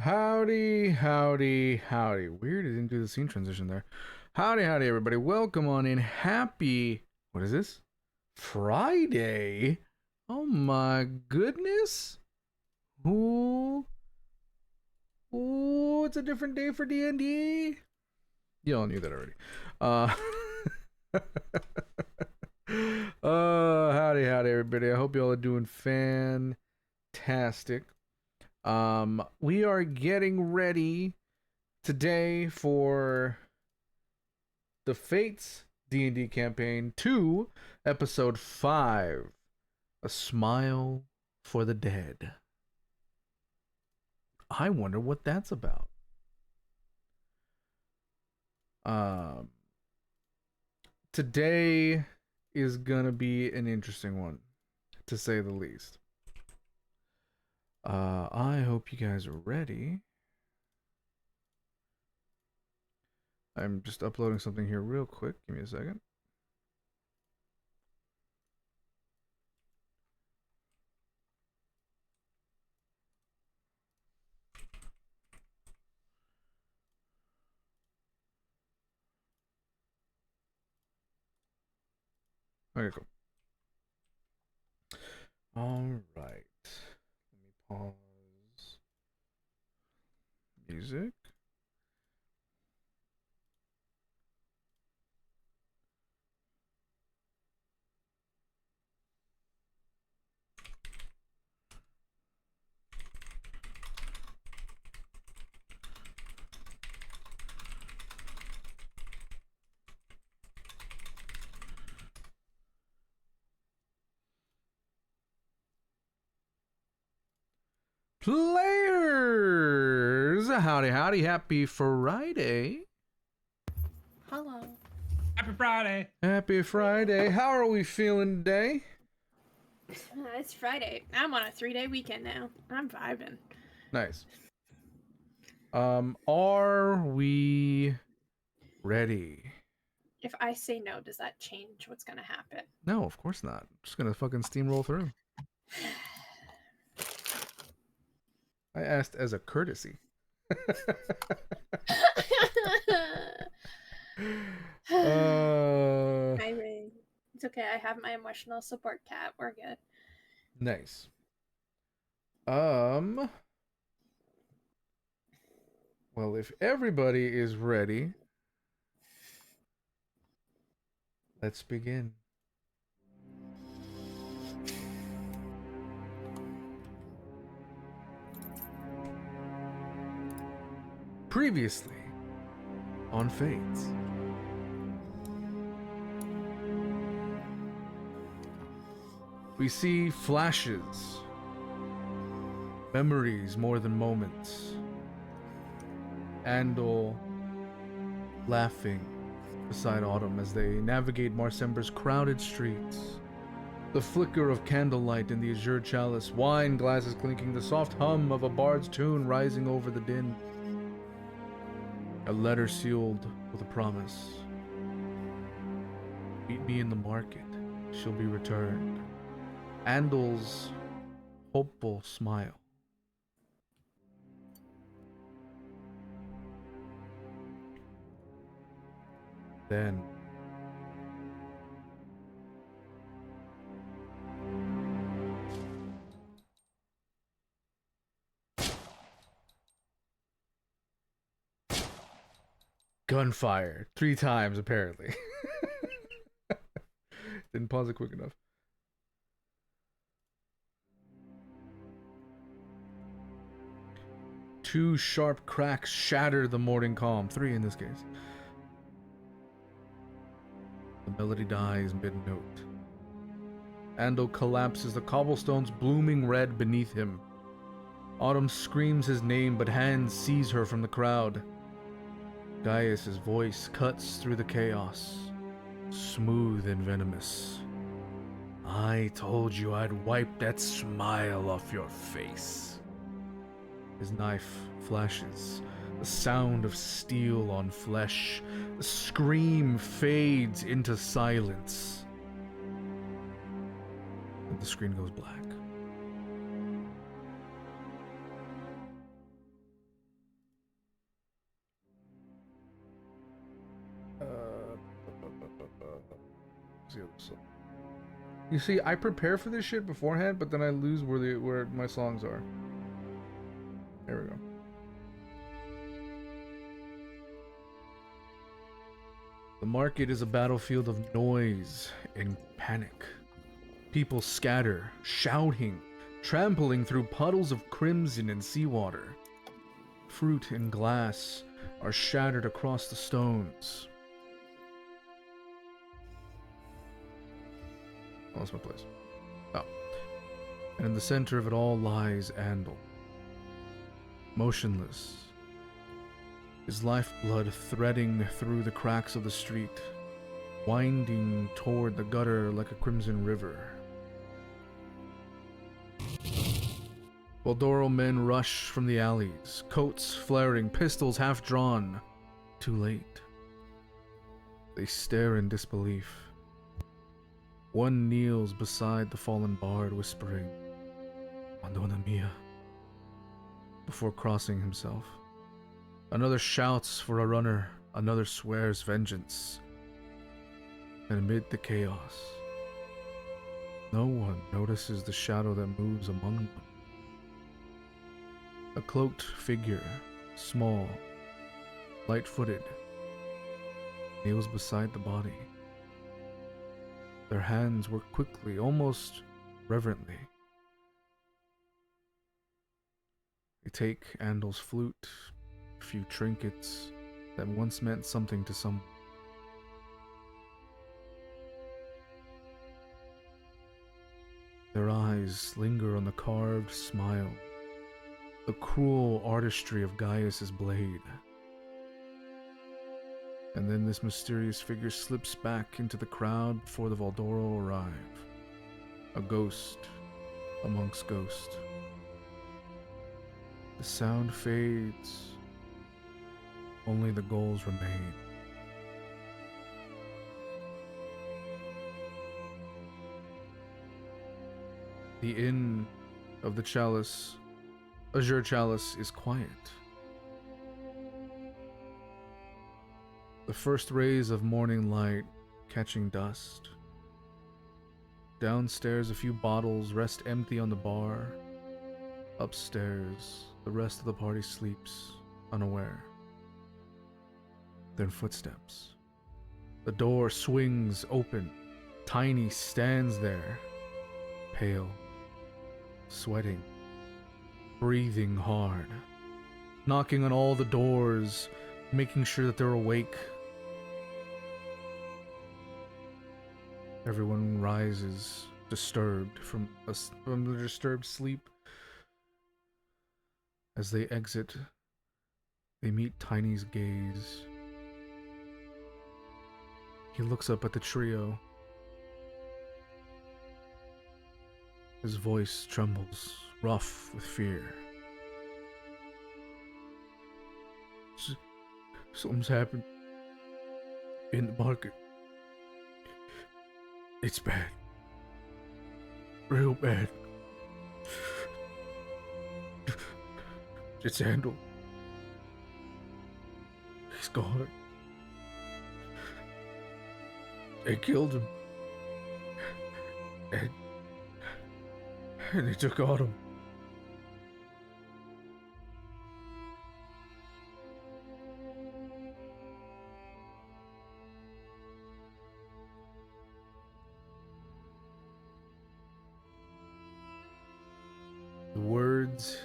Howdy, howdy, howdy. Weird, I didn't do the scene transition there. Howdy, howdy, everybody. Welcome on in. Happy, what is this? Friday? Oh my goodness. Ooh, ooh, it's a different day for D&D. You all knew that already. Uh, howdy, howdy, everybody. I hope you all are doing fantastic. We are getting ready today for the Fates D&D campaign 2, episode 5, A Smile for the Dead. I wonder what that's about. Today is gonna be an interesting one, to say the least. I hope you guys are ready. I'm just uploading something here real quick. Give me a second. Okay, cool. All right. Let me pause. Music. Players! Howdy, howdy. Happy Friday. Hello. Happy Friday. Happy Friday. How are we feeling today? It's Friday. I'm on a 3-day weekend now. I'm vibing. Nice. Are we ready? If I say no, does that change what's gonna happen? No, of course not. I'm just gonna fucking steamroll through. I asked as a courtesy. Maybe. It's okay. I have my emotional support cat. We're good. Nice. Well, if everybody is ready, let's begin. Previously on Fates. We see flashes, memories more than moments. Andal laughing beside Autumn as they navigate Marsember's crowded streets. The flicker of candlelight in the azure chalice, wine glasses clinking, the soft hum of a bard's tune rising over the din. A letter sealed with a promise. Meet me in the market, she'll be returned. Andal's hopeful smile. Then gunfire 3 times apparently. Didn't pause it quick enough. Two sharp cracks shatter the morning calm. 3 in this case. The melody dies mid-note. Andal collapses, the cobblestones blooming red beneath him. Autumn screams his name, but hands seize her from the crowd. Gaius' voice cuts through the chaos, smooth and venomous. I told you I'd wipe that smile off your face. His knife flashes, the sound of steel on flesh. The scream fades into silence. And the screen goes black. the other song? You see, I prepare for this shit beforehand, but then I lose where my songs are. There we go. The market is a battlefield of noise and panic. People scatter, shouting, trampling through puddles of crimson and seawater. Fruit and glass are shattered across the stones. Oh, that's my place. Oh. And in the center of it all lies Andal. Motionless. His lifeblood threading through the cracks of the street, winding toward the gutter like a crimson river. Valdoro men rush from the alleys, coats flaring, pistols half drawn. Too late. They stare in disbelief. One kneels beside the fallen bard, whispering, "Madonna mia," before crossing himself. Another shouts for a runner, another swears vengeance. And amid the chaos, no one notices the shadow that moves among them. A cloaked figure, small, light-footed, kneels beside the body. Their hands work quickly, almost reverently. They take Andal's flute, a few trinkets that once meant something to someone. Their eyes linger on the carved smile, the cruel artistry of Gaius's blade. And then this mysterious figure slips back into the crowd before the Valdoro arrive. A ghost amongst ghosts. The sound fades. Only the goals remain. The inn of the chalice, Azure Chalice, is quiet. The first rays of morning light catching dust. Downstairs, a few bottles rest empty on the bar. Upstairs, the rest of the party sleeps, unaware. Then footsteps. The door swings open. Tiny stands there, pale, sweating, breathing hard, knocking on all the doors, making sure that they're awake. Everyone rises, disturbed from the disturbed sleep. As they exit, they meet Tiny's gaze. He looks up at the trio. His voice trembles, rough with fear. Something's happened in the market. It's bad. Real bad. It's Andal. He's gone. They killed him. And they took Autumn. The words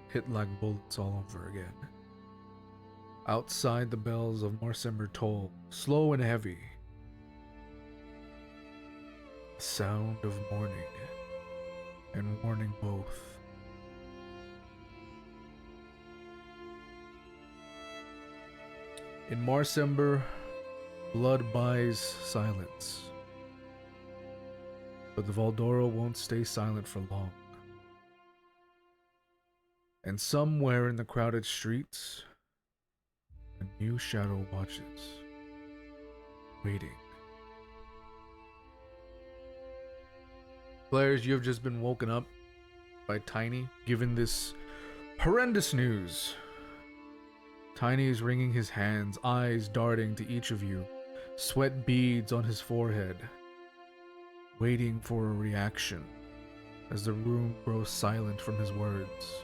hit like bullets all over again. Outside, the bells of Marsember toll, slow and heavy. The sound of mourning and warning both. In Marsember, blood buys silence. But the Valdoro won't stay silent for long. And somewhere in the crowded streets, a new shadow watches, waiting. Players, you have just been woken up by Tiny, given this horrendous news. Tiny is wringing his hands, eyes darting to each of you, sweat beads on his forehead. waiting for a reaction as the room grows silent from his words.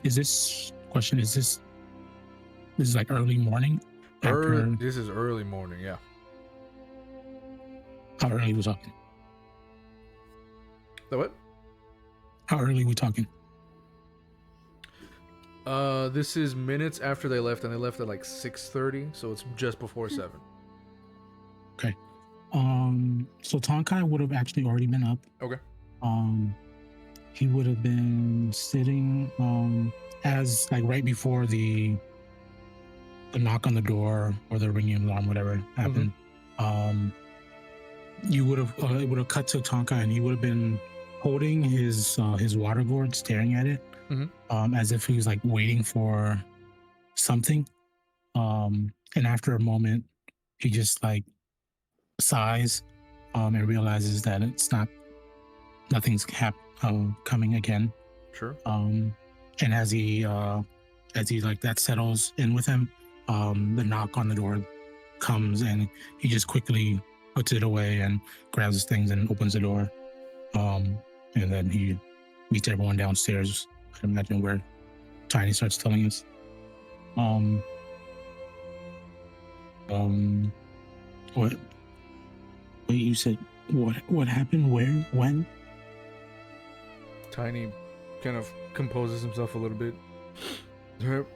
Is this question? This is like early morning? This is early morning, yeah. How early we talking? The what? How early we talking? This is minutes after they left, and they left at like 6:30, so it's just before 7. Okay. So Tonkai would have actually already been up. Okay. He would have been sitting as like right before the knock on the door or the ringing alarm, whatever happened. You would have it would have cut to Tonkai, and he would have been holding his water gourd, staring at it, as if he was like waiting for something. And after a moment, he just like sighs and realizes that nothing's coming again. Sure. And as he like that settles in with him, the knock on the door comes, and he just quickly puts it away and grabs his things and opens the door. And then he meets everyone downstairs. I imagine where Tiny starts telling us. What? Wait, you said what happened? Where? When? Tiny kind of composes himself a little bit. They're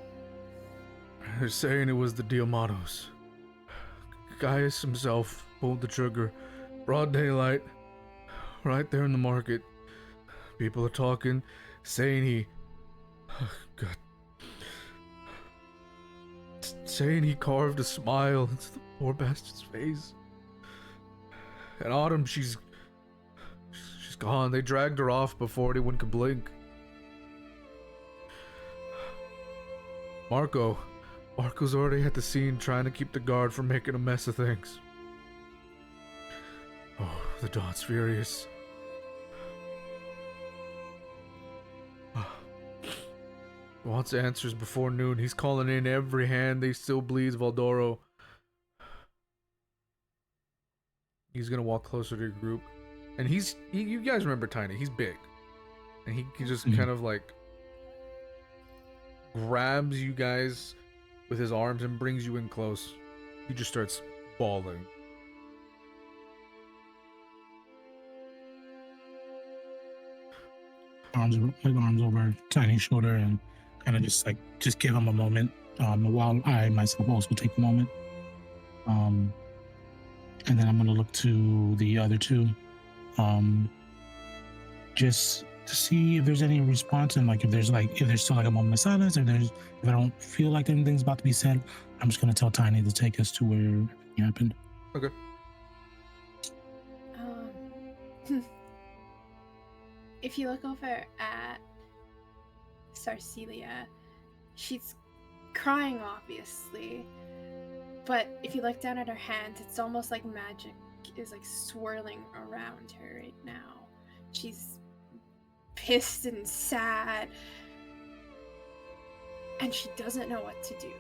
saying it was the Diamatos. Gaius himself pulled the trigger. Broad daylight. Right there in the market. People are talking, saying he... Oh, God. Saying he carved a smile into the poor bastard's face. And Autumn, she's gone. They dragged her off before anyone could blink. Marco's already at the scene trying to keep the guard from making a mess of things. Oh, the Don's furious. Wants answers before noon. He's calling in every hand. They still bleeds Valdoro. He's gonna walk closer to your group. And you guys remember Tiny. He's big. And he just kind of like grabs you guys with his arms and brings you in close. He just starts bawling. Arms over Tiny's shoulder and kind of just give him a moment. While I myself also take a moment. And then I'm gonna look to the other two. Just to see if there's any response, and if there's still like a moment of silence, if I don't feel like anything's about to be said, I'm just gonna tell Tiny to take us to where it happened. Okay. If you look over at Silia, she's crying, obviously. But if you look down at her hands, it's almost like magic is like swirling around her right now. She's pissed and sad. And she doesn't know what to do.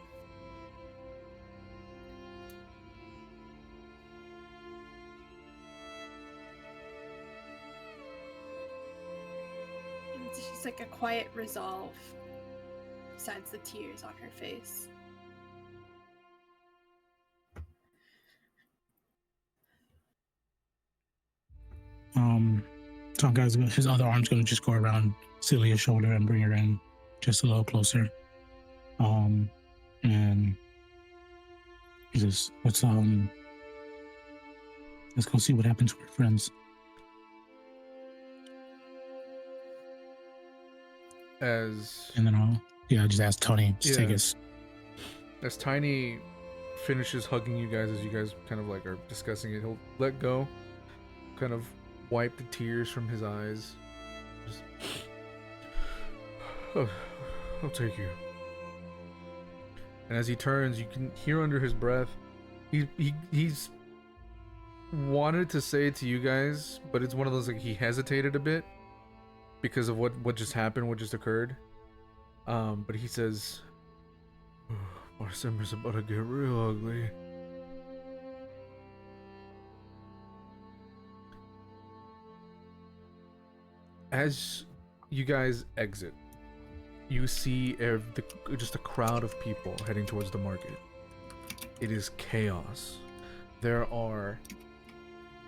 It's just like a quiet resolve besides the tears on her face. Tonkai's his other arm's gonna just go around Celia's shoulder and bring her in just a little closer. And let's go see what happened to our friends. And then I'll just ask Tony to take us. As Tiny finishes hugging you guys, as you guys kind of like are discussing it, he'll let go, kind of wipe the tears from his eyes. Just, I'll take you. And as he turns, you can hear under his breath, he's wanted to say it to you guys, but it's one of those like he hesitated a bit. because of what just happened, what just occurred. But he says, Marsember's about to get real ugly. As you guys exit, you see just a crowd of people heading towards the market. It is chaos. There are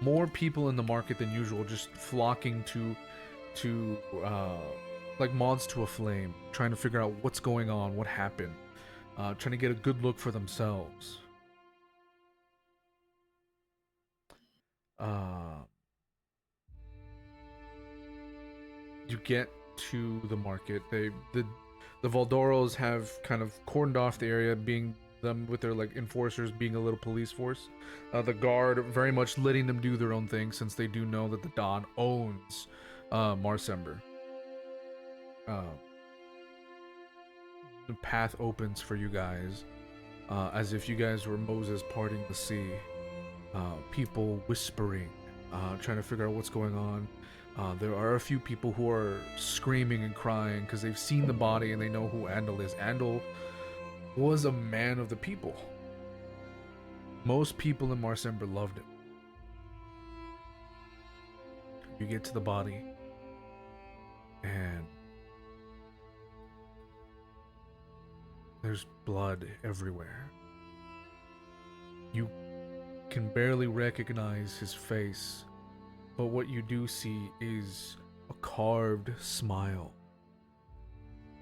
more people in the market than usual, just flocking to like moths to a flame, trying to figure out what's going on, what happened, trying to get a good look for themselves. You get to the market. The Valdoros have kind of cordoned off the area, being them with their like enforcers being a little police force. The guard very much letting them do their own thing, since they do know that the Don owns Marsember. The path opens for you guys, as if you guys were Moses parting the sea. People whispering, trying to figure out what's going on. There are a few people who are screaming and crying because they've seen the body and they know who Andal is. Andal was a man of the people. Most people in Marsember loved him. You get to the body, and there's blood everywhere. You can barely recognize his face, but what you do see is a carved smile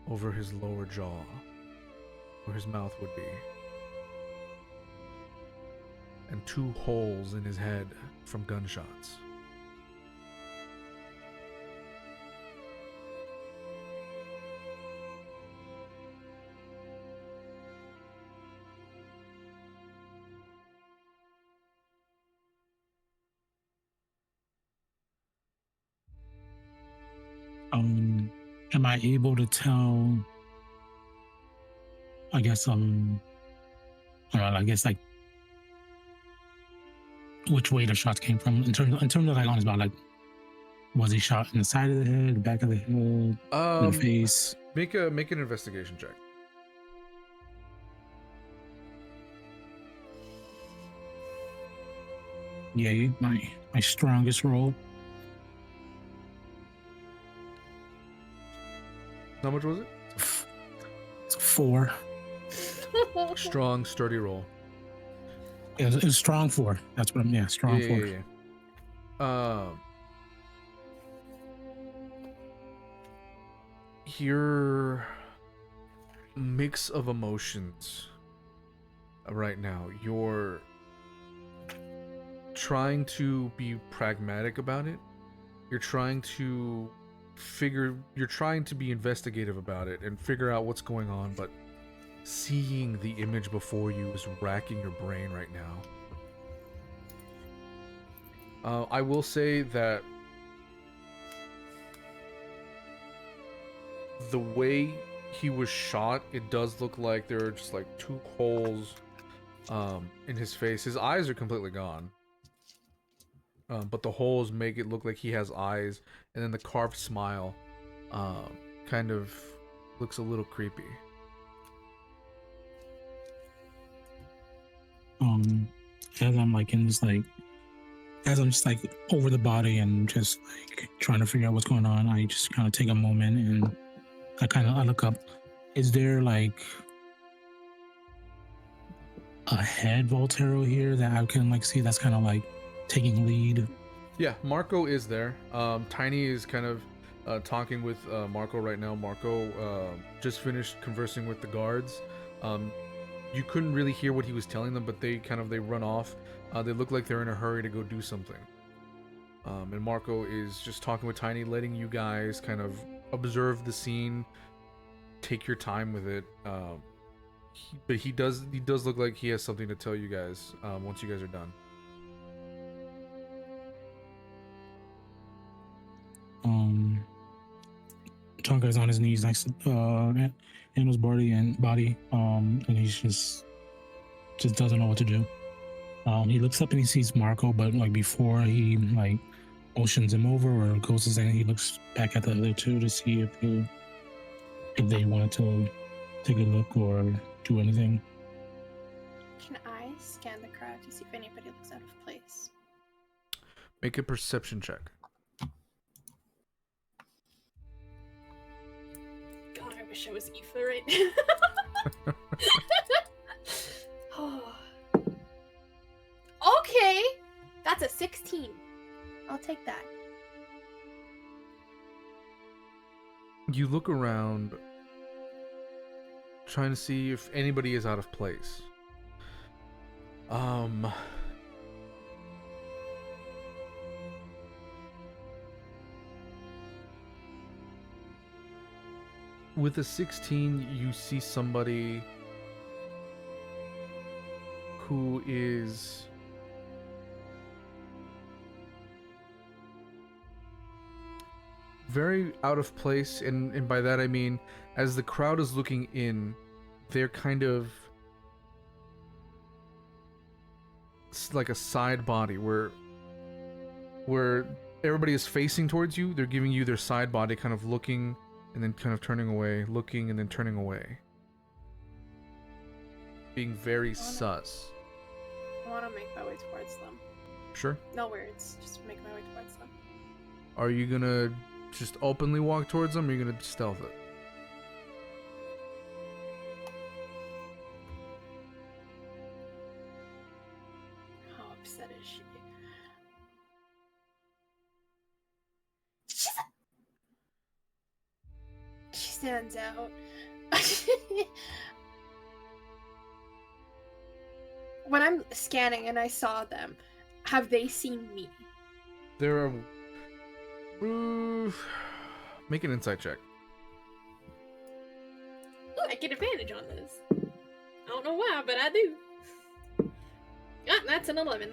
over his lower jaw, where his mouth would be, and 2 holes in his head from gunshots. Am I able to tell, I guess, I guess like which way the shots came from in terms of like on his body, like was he shot in the side of the head, the back of the head, in the face? Make an investigation check. Yeah, my strongest roll. How much was it? It's a 4. Strong, sturdy roll. It was strong 4. That's what I'm. Yeah, strong 4. Yeah. Your mix of emotions right now. You're trying to be pragmatic about it. You're trying to be investigative about it and figure out what's going on, but seeing the image before you is racking your brain right now. I will say that the way he was shot, it does look like there are just like 2 holes in his face. His eyes are completely gone. But the holes make it look like he has eyes, and then the carved smile kind of looks a little creepy. As I'm like in this like, as I'm just like over the body and just like trying to figure out what's going on, I just kind of take a moment and I look up. Is there like a head Voltero here that I can like see that's kind of like taking lead? Yeah, Marco is there. Tiny is kind of talking with Marco right now. Marco just finished conversing with the guards. You couldn't really hear what he was telling them, but they run off. They look like they're in a hurry to go do something. And Marco is just talking with Tiny, letting you guys kind of observe the scene, take your time with it. But he does look like he has something to tell you guys once you guys are done. Tonkai's on his knees next to Andal's body, and he's just doesn't know what to do. He looks up and he sees Marco, but like before he like motions him over or goes to and he looks back at the other two to see if they wanted to take a look or do anything. Can I scan the crowd to see if anybody looks out of place? Make a perception check. God, I wish I was Aoife right now. Oh. Okay, that's a 16. I'll take that. You look around, trying to see if anybody is out of place. With a 16, you see somebody who is very out of place, and by that I mean, as the crowd is looking in, they're kind of like a side body where everybody is facing towards you. They're giving you their side body, kind of looking and then kind of turning away, looking and then turning away, being very sus. I want to make my way towards them. Sure. No words, just make my way towards them. Are you gonna just openly walk towards them, or are you gonna stealth it? How upset is she? She stands out. When I'm scanning and I saw them, have they seen me? There are. Make an insight check. Ooh, I get advantage on this. I don't know why, but I do. Ah, that's an 11.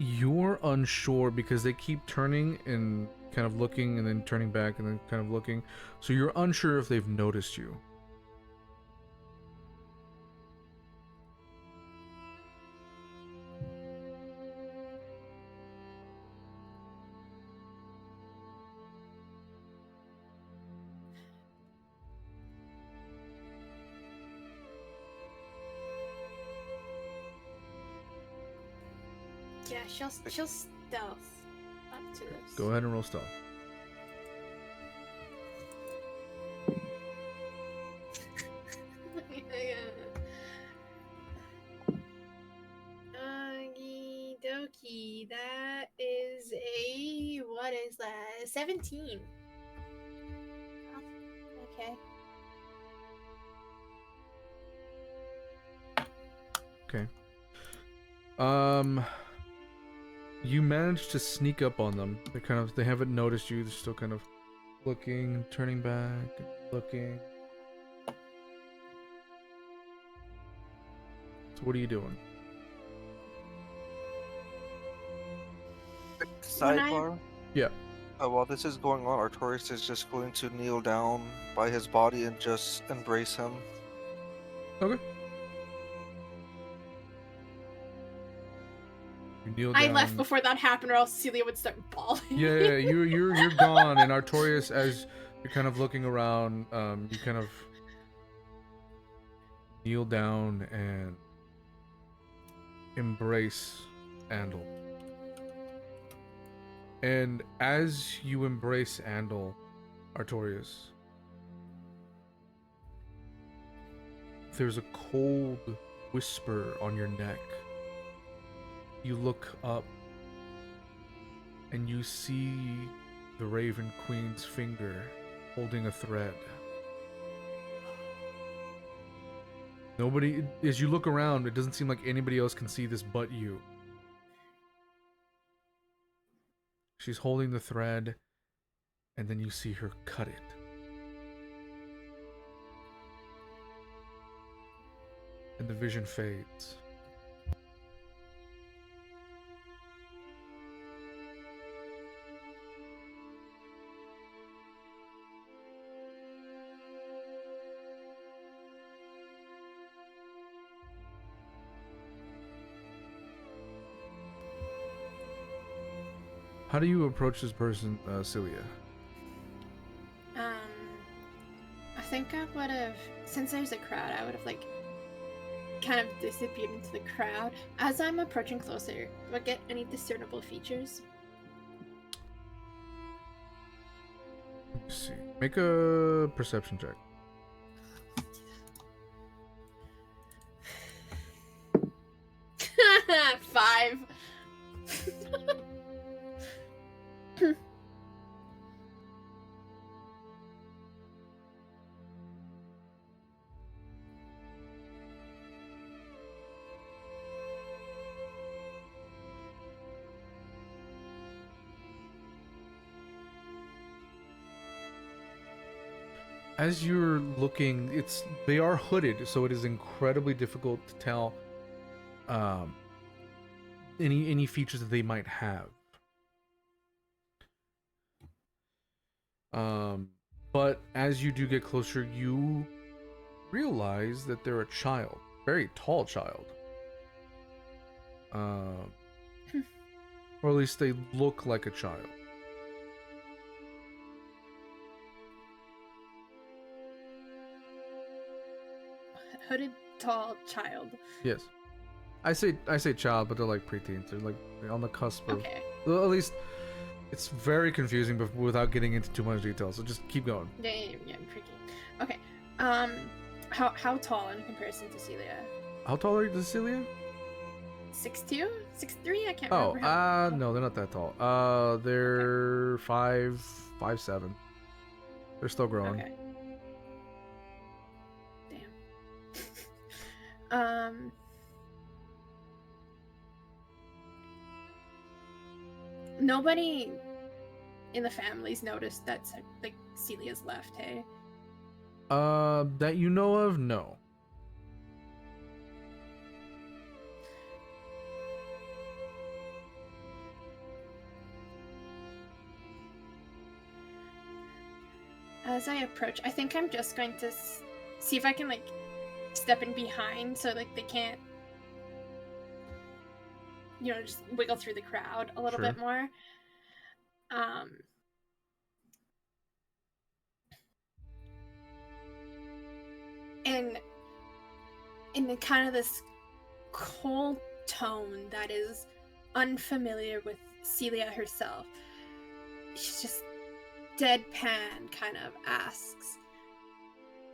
You're unsure because they keep turning and kind of looking and then turning back and then kind of looking. So you're unsure if they've noticed you. Yeah, she'll stealth up to this. Go ahead and roll stealth. Okie dokie, that is a, what is that? 17. Okay. Okay. You managed to sneak up on them. They haven't noticed you. They're still kind of looking, turning back, looking. So what are you doing? Sidebar? Yeah. While this is going on, Artorias is just going to kneel down by his body and just embrace him. Okay. You kneel I down. left before that happened, or else Silia would start bawling. Yeah, you're gone, and Artorias, as you're kind of looking around, you kind of kneel down and embrace Andal. And as you embrace Andal, Artorias, there's a cold whisper on your neck. You look up and you see the Raven Queen's finger holding a thread. Nobody, as you look around, it doesn't seem like anybody else can see this but you. She's holding the thread, and then you see her cut it. And the vision fades. How do you approach this person, Silia? I think I would have, since there's a crowd, I would have like kind of disappeared into the crowd. As I'm approaching closer, do I get any discernible features? Let's see. Make a perception check. Five. As you're looking, they are hooded, so it is incredibly difficult to tell any features that they might have. But as you do get closer, you realize that they're a child, very tall child. Or at least they look like a child. Hooded, tall child. Yes. I say child, but they're like preteens. They're like on the cusp of. Okay. Well, at least it's very confusing, but without getting into too much detail. So just keep going. Yeah, preteen. Okay. How tall in comparison to Celia? How tall are you, Cecilia? 6'2", 6'3"? I can't Oh, remember. How no, they're not that tall. They're 5'7". They're still growing. Okay. Damn. Nobody in the family's noticed that like Celia's left, hey? That you know of, no. As I approach, I think I'm just going to see if I can like step in behind so like they can't, just wiggle through the crowd a little Sure. bit more. And in the kind of this cold tone that is unfamiliar with Celia herself, she's just deadpan kind of asks,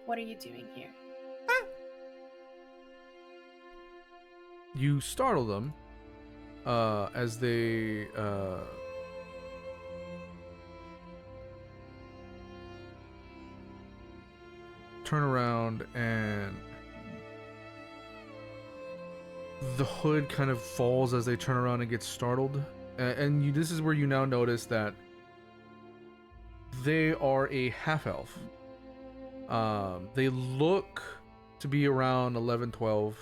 "What are you doing here?" You startle them as they turn around, and the hood kind of falls as they turn around and get startled. And this is where you now notice that they are a half-elf. They look to be around 11, 12,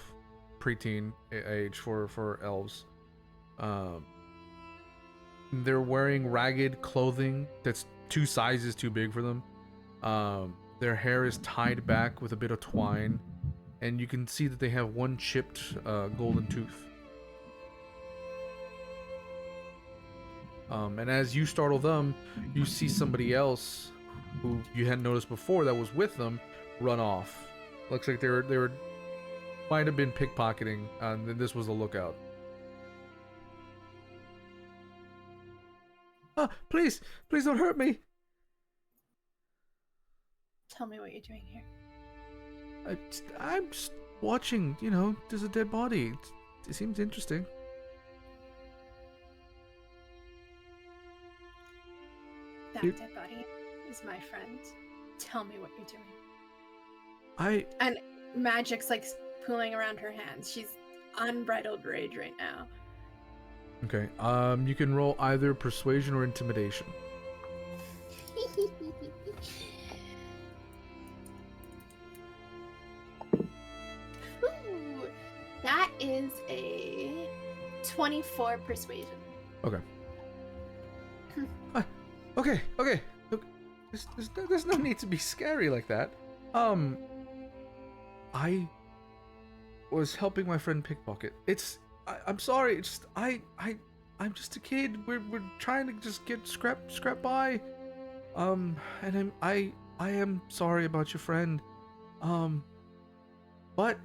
preteen age for elves. They're wearing ragged clothing that's 2 sizes too big for them. Their hair is tied back with a bit of twine, and you can see that they have 1 chipped golden tooth. And as you startle them, you see somebody else who you hadn't noticed before that was with them run off. Looks like they were might have been pickpocketing, and then this was the lookout. Please don't hurt me. Tell me what you're doing here. I'm just watching, there's a dead body. It seems interesting. That dead body is my friend. Tell me what you're doing. And magic's like pooling around her hands. She's unbridled rage right now. Okay. You can roll either persuasion or intimidation. Ooh, that is a 24 persuasion. Okay. Okay. There's no need to be scary like that. I was helping my friend pickpocket. I'm sorry. It's just I I'm just a kid. We're trying to just get scrap by. And I am sorry about your friend. But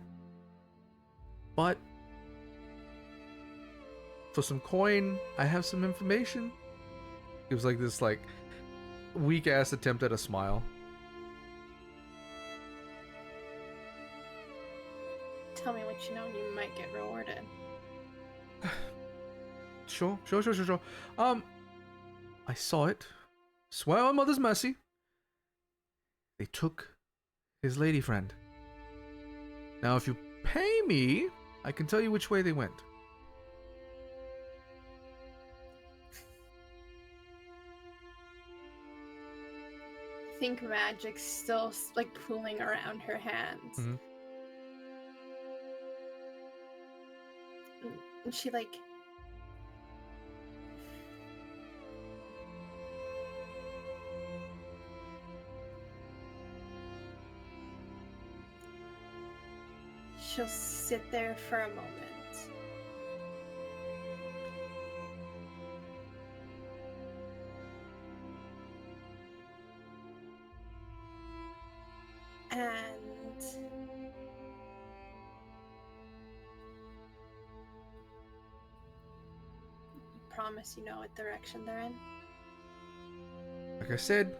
for some coin, I have some information. It was like this like weak ass attempt at a smile. Tell me what you know and you might get rewarded. Sure. I saw it. Swear on Mother's mercy. They took his lady friend. Now, if you pay me, I can tell you which way they went. I think magic's still like pooling around her hands. Mhm. And she like she'll sit there for a moment. And promise you know what direction they're in. Like I said,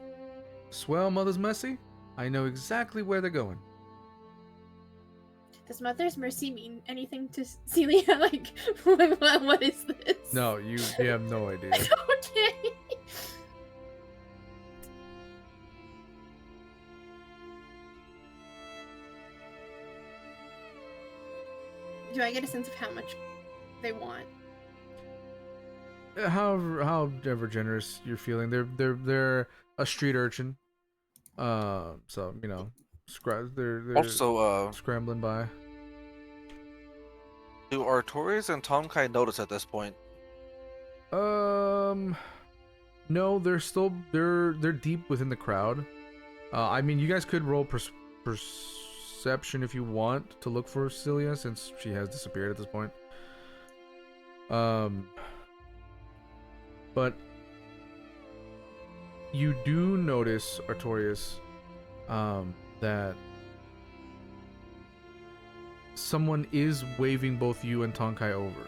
swear on Mother's mercy, I know exactly where they're going. Does Mother's Mercy mean anything to Silia? Like, what is this? No, you have no idea. Okay. Do I get a sense of how much they want? However generous you're feeling, they're a street urchin. So you know, they're Also, scrambling by. do Artorias and Tonkai notice at this point? No, they're deep within the crowd. I mean, you guys could roll perception if you want to look for Silia, since she has disappeared at this point. But you do notice, Artorias, that someone is waving both you and Tonkai over.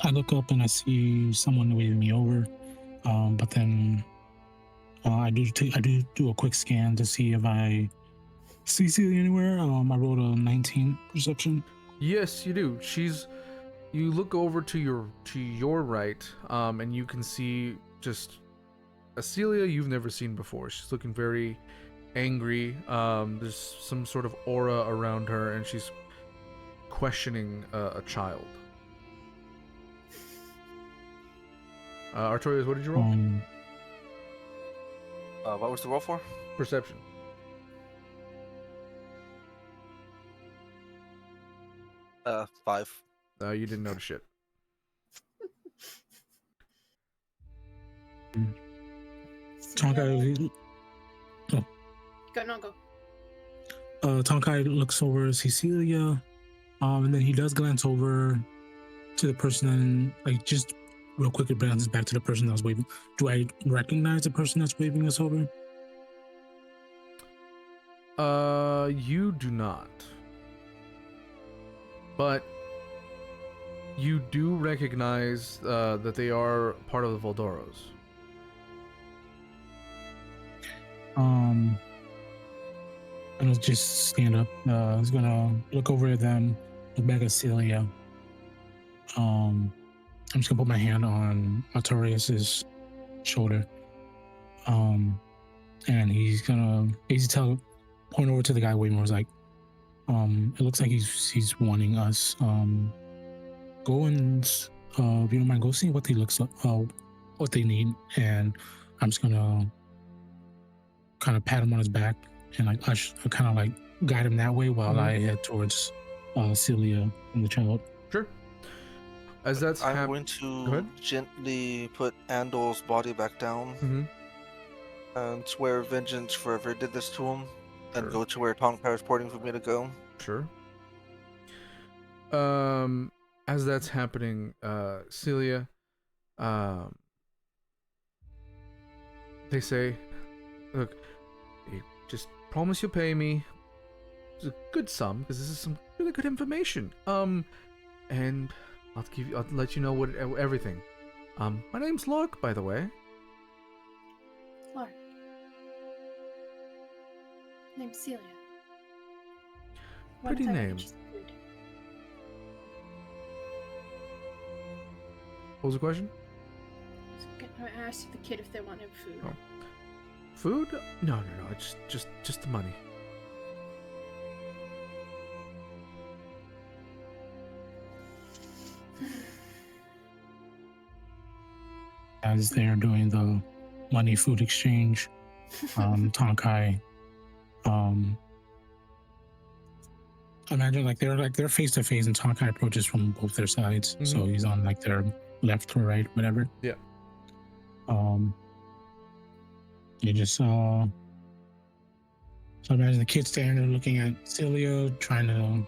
I look up and I see someone waving me over. But then I do a quick scan to see if I see Celia anywhere. I rolled a 19 perception. Yes, you do. You look over to your right, and you can see just a Celia you've never seen before. She's looking very angry. There's some sort of aura around her, and she's questioning a child. Artorias, what did you roll? What was the roll for? Perception. Five. You didn't notice shit. Tonkai. Go. Tonkai looks over to Celia, and then he does glance over to the person, like just real quick, it glances back to the person that was waving. Do I recognize the person that's waving us over? You do not. But you do recognize that they are part of the Voldoros. I'm gonna just stand up. I was gonna look over at them, look back at Celia. I'm just gonna put my hand on Artorias' shoulder. And he's gonna basically point over to the guy waving. Was like, it looks like he's wanting us. Go and if you don't mind, go see what they looks like, what they need, and I'm just gonna kind of pat him on his back and like kind of like guide him that way while I head towards Celia and the child. Sure. As that's I'm going to gently put Andal's body back down and swear vengeance for whoever did this to him. and Sure. go to where Tonkai is pointing for me to go. Sure. As that's happening, Silia, they say, look, you just promise you'll pay me. It's a good sum, because this is some really good information. And I'll let you know what everything. My name's Lark, by the way. Lark. Name's Celia. What Pretty if I name. get you some food? What was the question? I asked the kid if they wanted food. Oh. Food? No. Just the money. As they're doing the money food exchange, Tonkai, imagine they're face to face, and Tonkai approaches from both their sides, so he's on like their left or right, whatever. Yeah. You just so imagine the kid standing there looking at Celia, trying to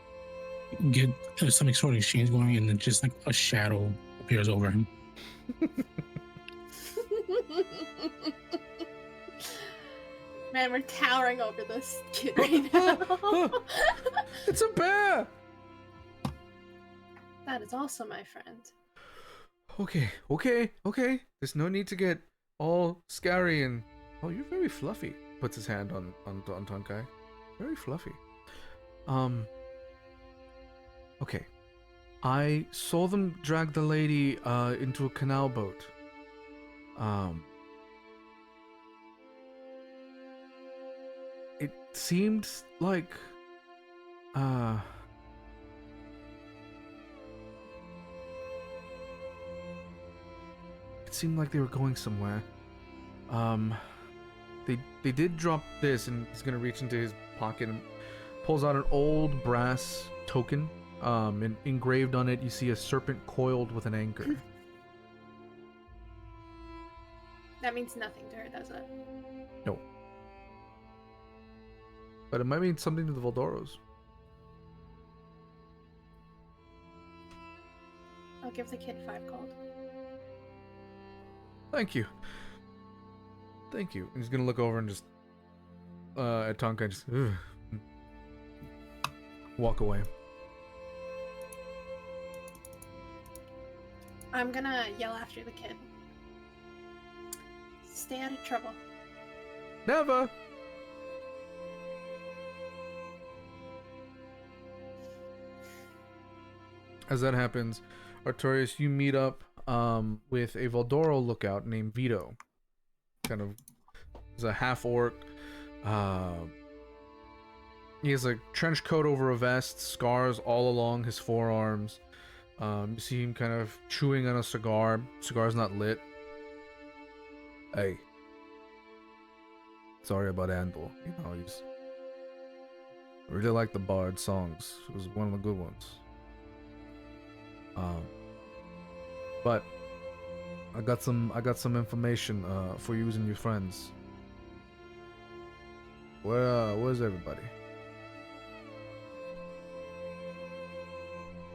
get some sort of exchange going, and then just like a shadow appears over him. Man, we're towering over this kid right now. It's a bear! That is also my friend. Okay. There's no need to get all scary and... Oh, you're very fluffy. Puts his hand on Tonkai. Very fluffy. Okay. I saw them drag the lady into a canal boat. It seemed like they were going somewhere. They did drop this, and he's gonna reach into his pocket and pulls out an old brass token. And engraved on it, you see a serpent coiled with an anchor. That means nothing to her, does it? No. But it might mean something to the Voldoros. I'll give the kid 5 gold. Thank you. And he's gonna look over and just at Tonkai and just walk away. I'm gonna yell after the kid. Stay out of trouble. Never. As that happens, Artorias, you meet up with a Voldoro lookout named Vito. Kind of, he's a half orc. He has a trench coat over a vest, scars all along his forearms. You see him kind of chewing on a cigar. Cigar's not lit. Hey. Sorry about Andal. You know, I really like the Bard songs. It was one of the good ones. But I got some information for you and your friends. Where's everybody?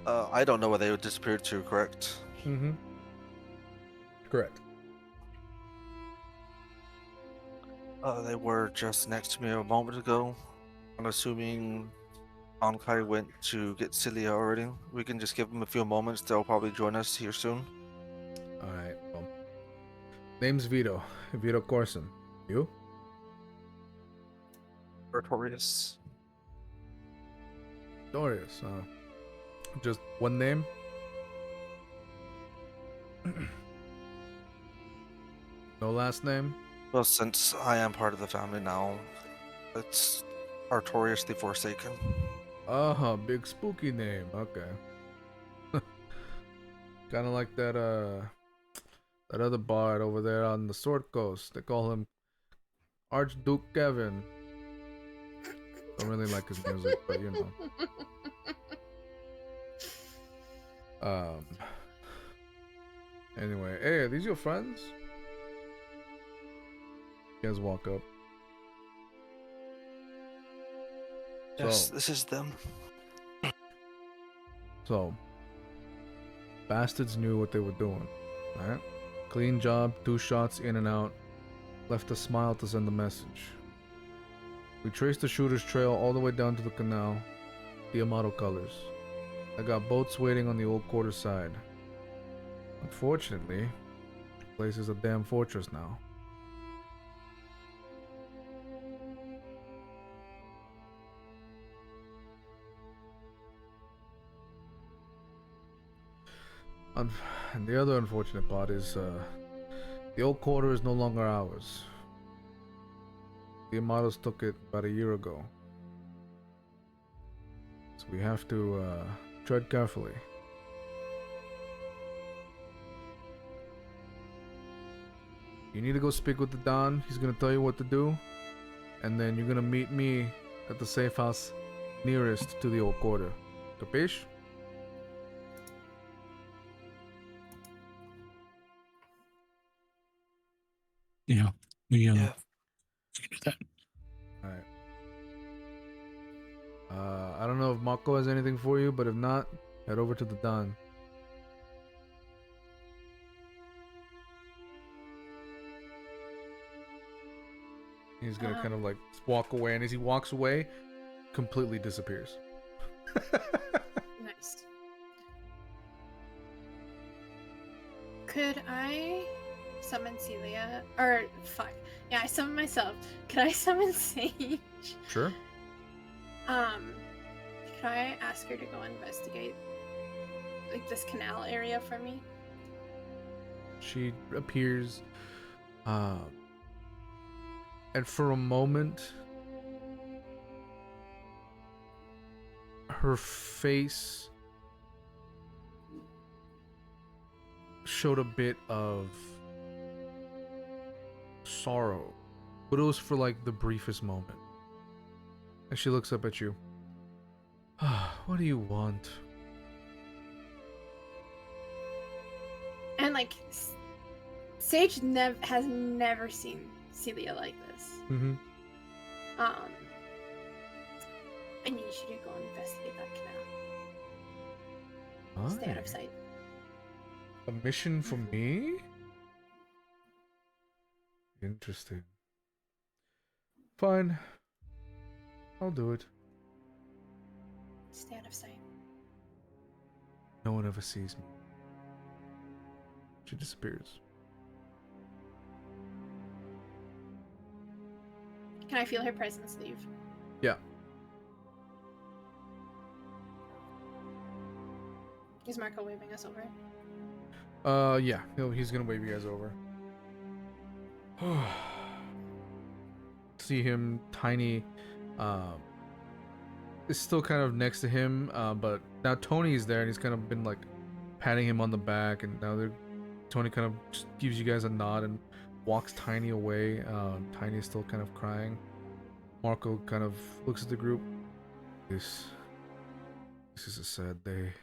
I don't know where they disappeared to, correct? Mm-hmm. Correct. They were just next to me a moment ago. I'm assuming Tonkai went to get Silia already. We can just give them a few moments. They'll probably join us here soon. Alright, well. Name's Vito. Vito Corson. You? Artorias. Dorius. Just one name? No last name? Well, since I am part of the family now, it's Artorias the Forsaken. Big spooky name. Okay. Kind of like that other bard over there on the Sword Coast. They call him Archduke Kevin. Don't really like his music, but you know. Anyway, hey, are these your friends? You guys walk up. Yes, So- this is them. So, bastards knew what they were doing, right? Clean job, 2 shots in and out. Left a smile to send the message. We traced the shooter's trail all the way down to the canal, the Amato colors. I got boats waiting on the old quarter side. Unfortunately, the place is a damn fortress now. And the other unfortunate part is, the old quarter is no longer ours. The Amatos took it about a year ago. So we have to, tread carefully. You need to go speak with the Don. He's gonna tell you what to do. And then you're gonna meet me at the safe house nearest to the old quarter. Capiche? Yeah, we Yeah. can do that. Alright. I don't know if Mako has anything for you, but if not, head over to the Don. He's gonna kind of like walk away, and as he walks away, completely disappears. Nice. Could I summon Silia? Or, fuck. Yeah, I summoned myself. Could I summon Sage? Sure. Could I ask her to go investigate, like, this canal area for me? She appears, and for a moment, her face showed a bit of sorrow, but it was for like the briefest moment. And she looks up at you. What do you want? And, like, Sage has never seen Celia like this. Mm-hmm. I need you to go investigate that canal. Stay out of sight. A mission for me? Interesting. Fine. I'll do it. Stay out of sight. No one ever sees me. She disappears. Can I feel her presence leave? Yeah. Is Marco waving us over? Yeah. He's gonna wave you guys over. See him, tiny, is still kind of next to him, but now Tony's there, and he's kind of been like patting him on the back, and now Tony kind of just gives you guys a nod and walks Tiny away. Tiny is still kind of crying. Marco kind of looks at the group. This is a sad day.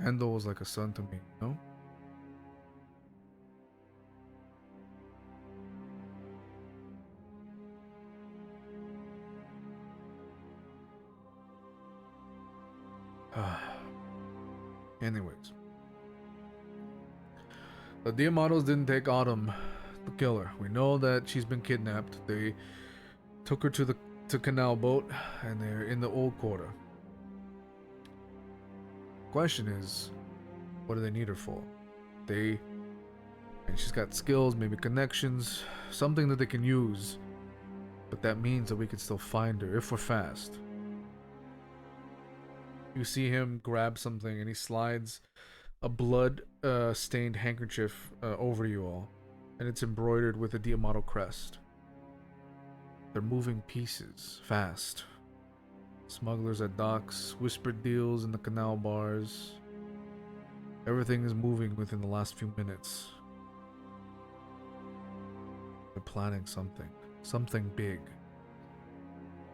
Endo was like a son to me, you know? Anyways. The Diamatos didn't take Autumn, the killer. We know that she's been kidnapped. They took her to Canal Boat, and they're in the old quarter. Question is, what do they need her for? And she's got skills, maybe connections, something that they can use. But that means that we can still find her if we're fast. You see him grab something, and he slides a blood stained handkerchief over you all, and it's embroidered with a Diamato crest. They're moving pieces fast. Smugglers at docks, whispered deals in the canal bars. Everything is moving within the last few minutes. They're planning something big.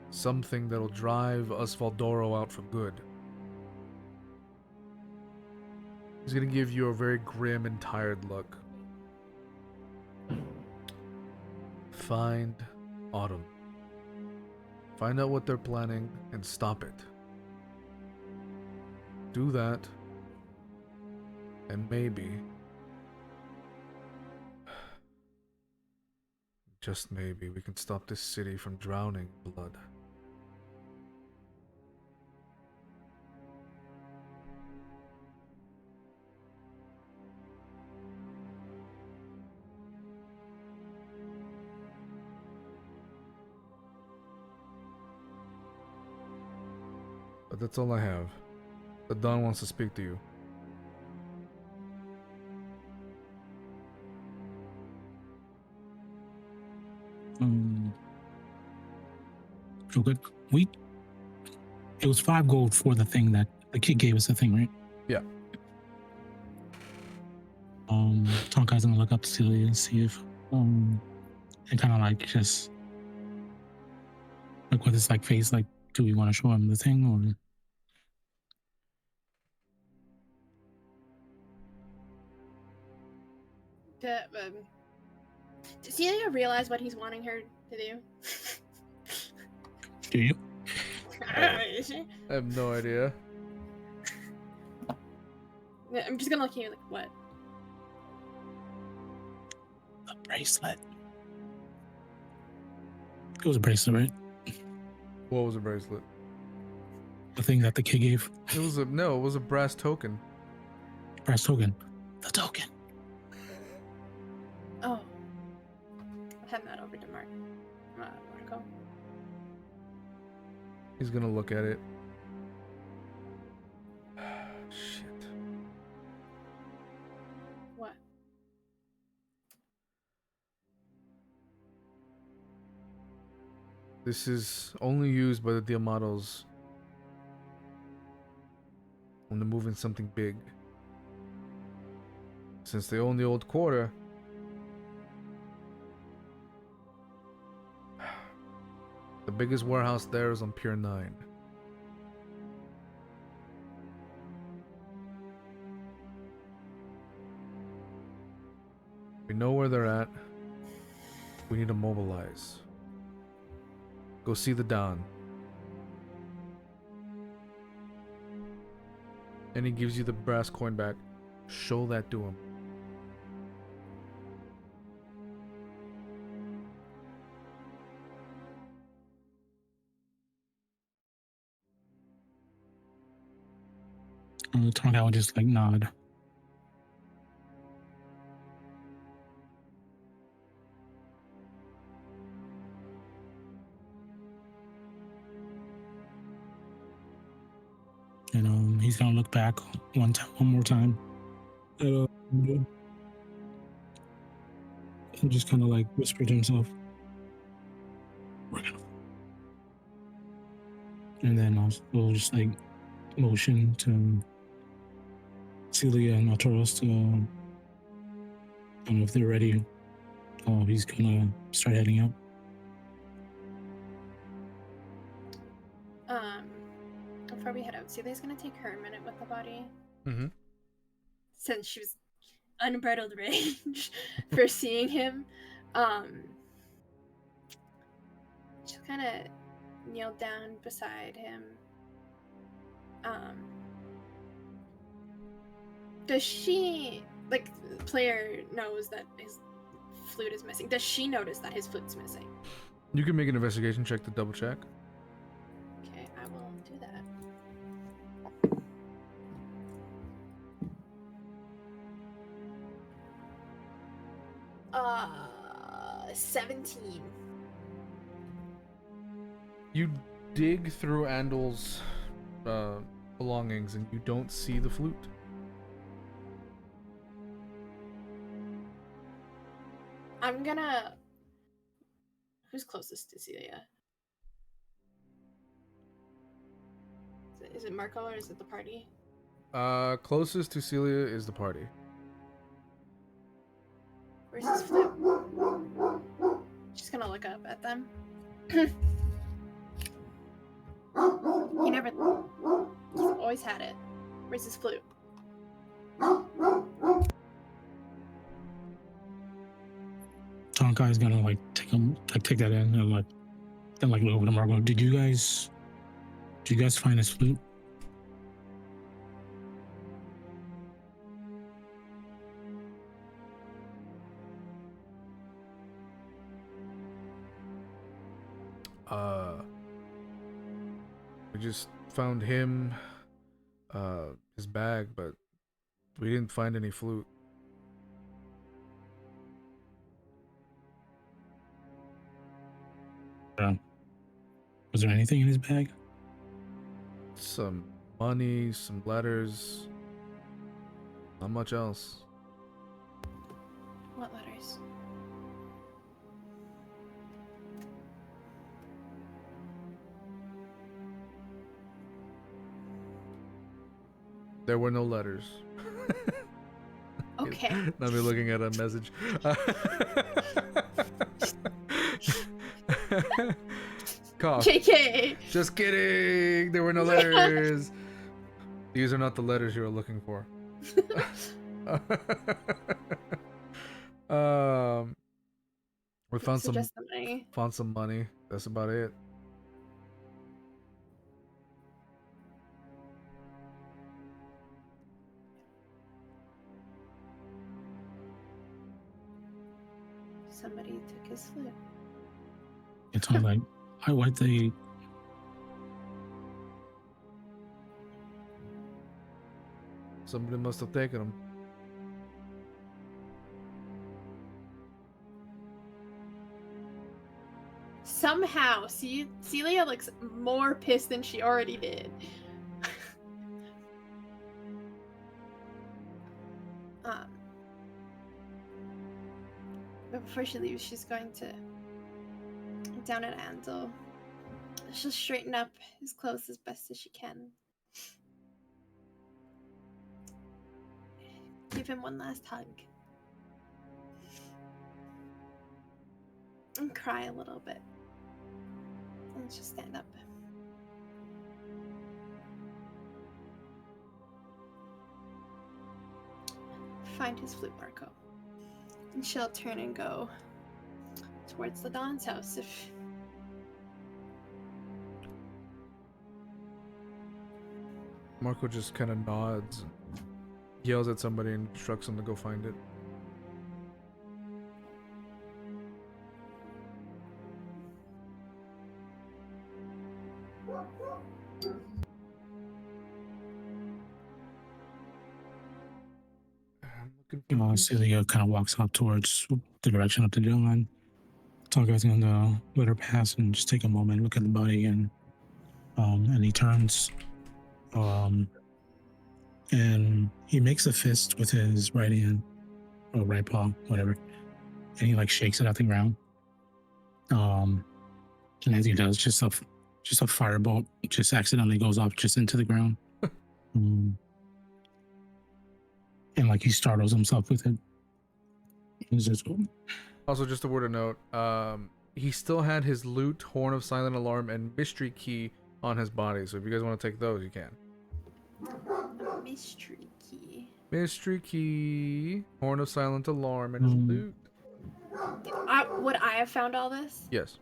Something that'll drive Osvaldoro out for good. He's gonna give you a very grim and tired look. find Autumn. Find out what they're planning and stop it. Do that, and maybe, just maybe, we can stop this city from drowning in blood. But that's all I have. The Don wants to speak to you. Real good. It was 5 gold for the thing that the kid gave us, the thing, right? Yeah. Tonkai's gonna look up to Silia and see if and kind of like just like with his like face, like, do we want to show him the thing or? Does Celia realize what he's wanting her to do? Do you? Is she? I have no idea. I'm just gonna look at you like, what? The bracelet. It was a bracelet, right? What was a bracelet? The thing that the kid gave. It was a brass token. Brass token. The token. Oh. I'll hand that over to Mark. Marco. He's gonna look at it. Shit. What? This is only used by the Diamatos when they're moving something big. Since they own the old quarter, the biggest warehouse there is on Pier 9. We know where they're at. We need to mobilize. Go see the Don. And he gives you the brass coin back. Show that to him. Tonkai would just like nod. And he's gonna look back one more time. And just kind of like whisper to himself, "We're gonna." And then we'll just like motion to Silia and Artorias to, I don't know if they're ready. He's gonna start heading out. Before we head out, Celia's gonna take her a minute with the body. Mm-hmm. Since she was unbridled rage for seeing him. She'll kind of kneel down beside him. Does she, like, the player knows that his flute is missing. Does she notice that his flute's missing? You can make an investigation check to double check. Okay, I will do that. 17. You dig through Andel's belongings and you don't see the flute. I'm gonna... Who's closest to Celia? Is it Marco or is it the party? Closest to Silia is the party. Where's his flute? She's gonna look up at them. He never... He's always had it. Where's his flute? Tonkai is gonna like take that in and then look over to Margot. Did you guys find his flute? We just found him, his bag, but we didn't find any flute. Was there anything in his bag? Some money, some letters. Not much else. What letters? There were no letters. Okay. Not me looking at a message. Cough. JK. Just kidding. There were no letters. These are not the letters you were looking for. We found So just the money. found some money. That's about it. Somebody took his flute. It's all like, why'd they? Somebody must have taken them. Somehow, Celia looks more pissed than she already did. But before she leaves, she's going to down at Andal. She'll straighten up his clothes as best as she can. Give him one last hug. And cry a little bit. And just stand up. Find his flute, Marco. And she'll turn and go towards the Don's house if... Marco just kind of nods, yells at somebody, and instructs them to go find it. Celia kind of walks up towards the direction of the Dawn. Tonkai's gonna let her pass and just take a moment, look at the body, and he turns, and he makes a fist with his right hand or right paw, whatever, and he like shakes it at the ground. And as he does, just a firebolt just accidentally goes off just into the ground. And like he startles himself with it. He's just, oh. Also, just a word of note, he still had his lute, Horn of Silent Alarm, and Mystery Key on his body, so if you guys want to take those, you can. Mystery key. Mystery Key, Horn of Silent Alarm, and his lute. Would I have found all this? Yes.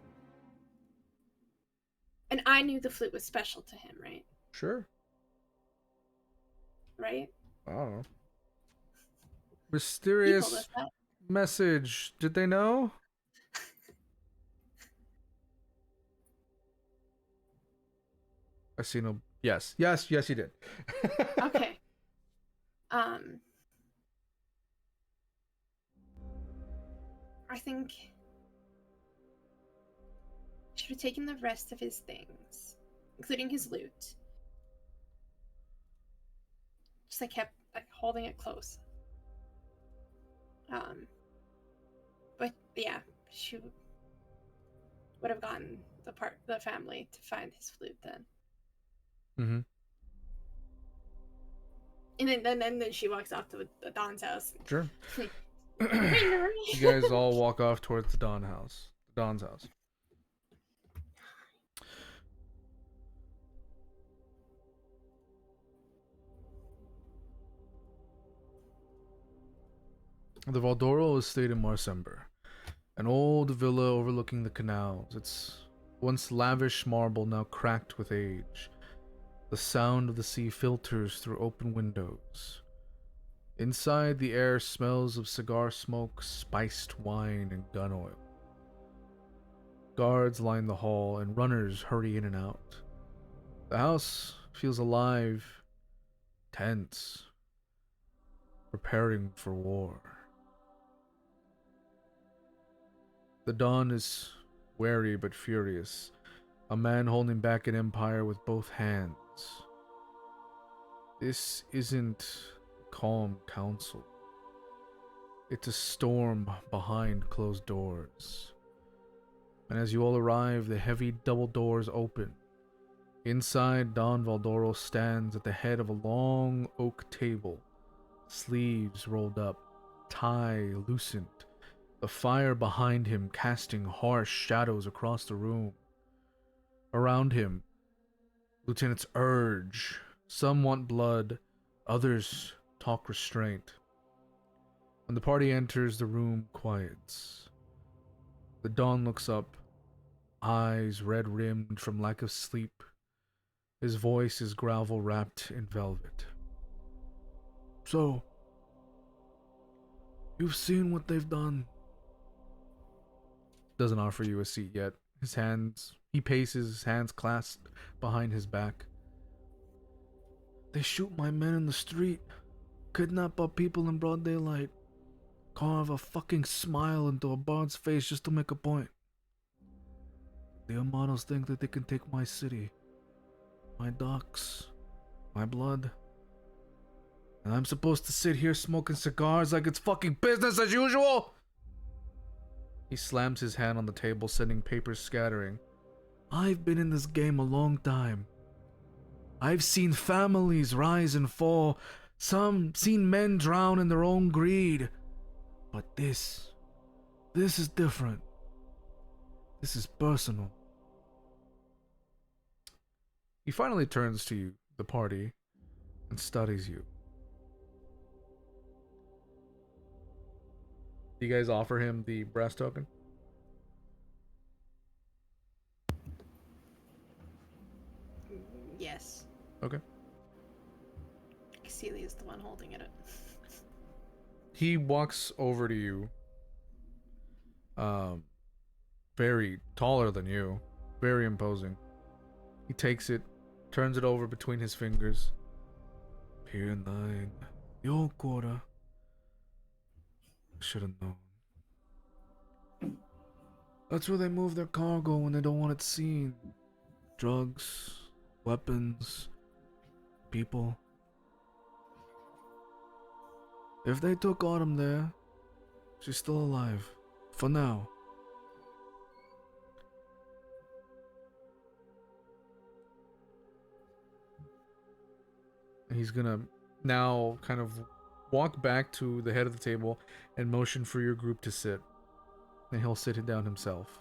And I knew the flute was special to him, right? Sure. Right? I don't know. Mysterious He told us that. message. Did they know? I see no. Yes, you did. Okay. I think should have taken the rest of his things, including his lute. Just like kept like holding it close. But yeah, she would have gotten the family to find his flute then. Mm-hmm. And then she walks off to the Don's house. Sure. You guys all walk off towards the Don's house. The Valdoro estate in Marsember. An old villa overlooking the canals. Its once lavish marble now cracked with age. The sound of the sea filters through open windows. Inside, the air smells of cigar smoke, spiced wine, and gun oil. Guards line the hall, and runners hurry in and out. The house feels alive, tense, preparing for war. The dawn is wary but furious, a man holding back an empire with both hands. This isn't calm council. It's a storm behind closed doors. And as you all arrive, the heavy double doors open. Inside, Don Valdoro stands at the head of a long oak table, sleeves rolled up, tie loosened, the fire behind him casting harsh shadows across the room. Around him, lieutenants urge. Some want blood, others talk restraint. When the party enters, the room quiets. The Don looks up, eyes red-rimmed from lack of sleep. His voice is gravel wrapped in velvet. So, you've seen what they've done. Doesn't offer you a seat yet. He paces, his hands clasped behind his back. They shoot my men in the street, kidnap our people in broad daylight, carve a fucking smile into a bard's face just to make a point. The Amanos think that they can take my city, my docks, my blood. And I'm supposed to sit here smoking cigars like it's fucking business as usual? He slams his hand on the table, sending papers scattering. I've been in this game a long time. I've seen families rise and fall, seen men drown in their own greed. But this is different. This is personal. He finally turns to you, the party, and studies you. Do you guys offer him the brass token? Yes. Okay. Celia is the one holding it. He walks over to you. Very taller than you. Very imposing. He takes it, turns it over between his fingers. Pier 9. The old quarter. I should have known. That's where they move their cargo when they don't want it seen. Drugs, weapons, people. If they took Autumn there, she's still alive. For now. He's gonna now kind of walk back to the head of the table and motion for your group to sit. And he'll sit it down himself.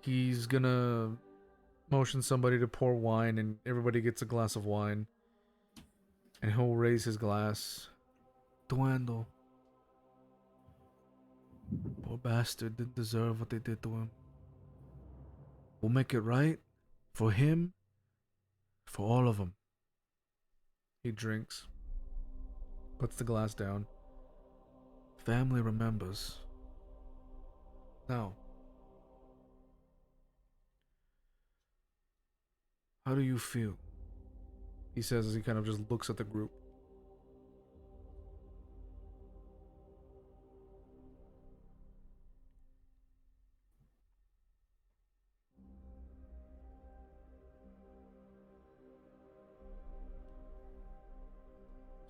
He's gonna motion somebody to pour wine, and everybody gets a glass of wine. And he'll raise his glass. Duendo. Poor bastard didn't deserve what they did to him. We'll make it right. For him. For all of them. He drinks. Puts the glass down. Family remembers. Now. How do you feel? He says as he kind of just looks at the group.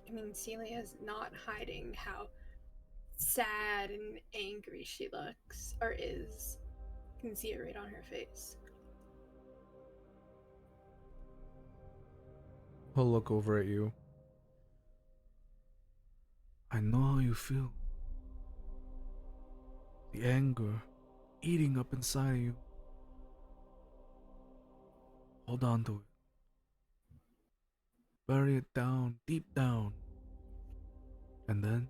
I mean, Celia's not hiding how sad and angry she looks, or is. You can see it right on her face. He'll look over at you. I know how you feel. The anger eating up inside of you. Hold on to it. Bury it down, deep down. And then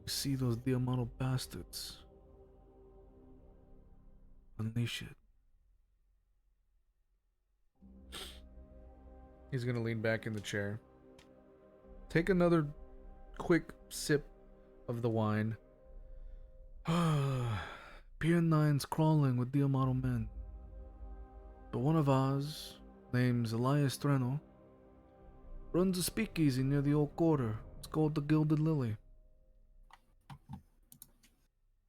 You see those Diamano bastards? Unleash it. He's gonna lean back in the chair. Take another quick sip of the wine. Pier 9's crawling with Diamano men. But one of ours, named Elias Treno, runs a speakeasy near the old quarter. It's called the Gilded Lily.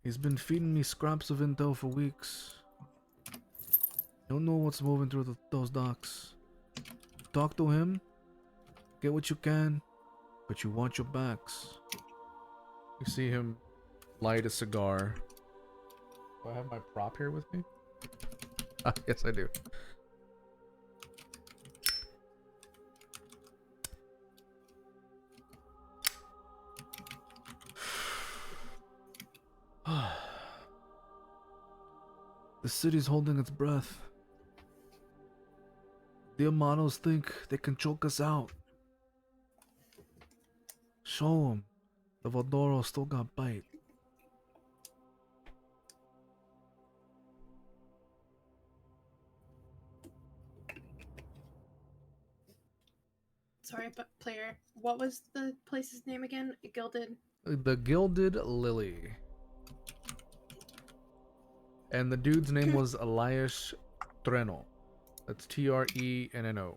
He's been feeding me scraps of intel for weeks. Don't know what's moving through those docks. Talk to him, get what you can, but you want your backs. You see him light a cigar. Do I have my prop here with me? Ah, yes, I do. The city's holding its breath. The Amanos think they can choke us out. Show them the Valdoro still got bite. Sorry, but player, what was the place's name again? Gilded. The Gilded Lily. And the dude's name was Elias Treno. That's Treno.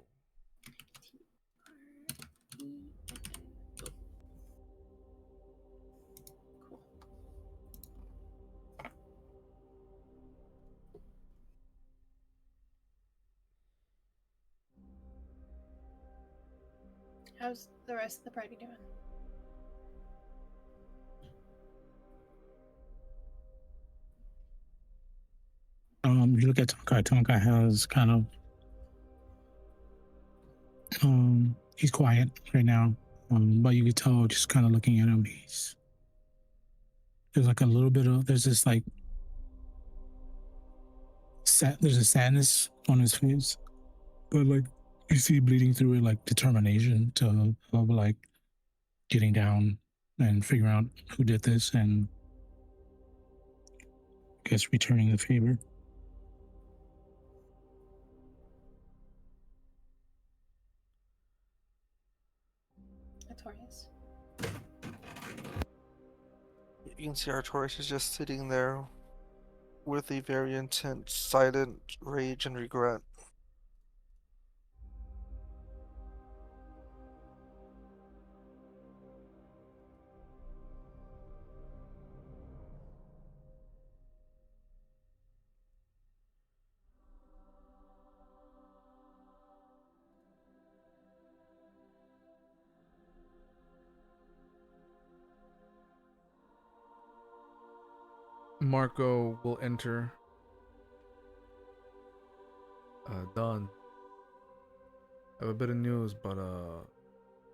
Cool. How's the rest of the party doing? You look at Tonkai. Tonkai has kind of he's quiet right now. But you could tell just kind of looking at him, there's like a little bit of there's this like there's a sadness on his face, but like you see bleeding through it like determination of like getting down and figuring out who did this and I guess returning the favor. Artorias. You can see Artorias is just sitting there with a very intense, silent rage and regret. Marco will enter. Done. I have a bit of news, but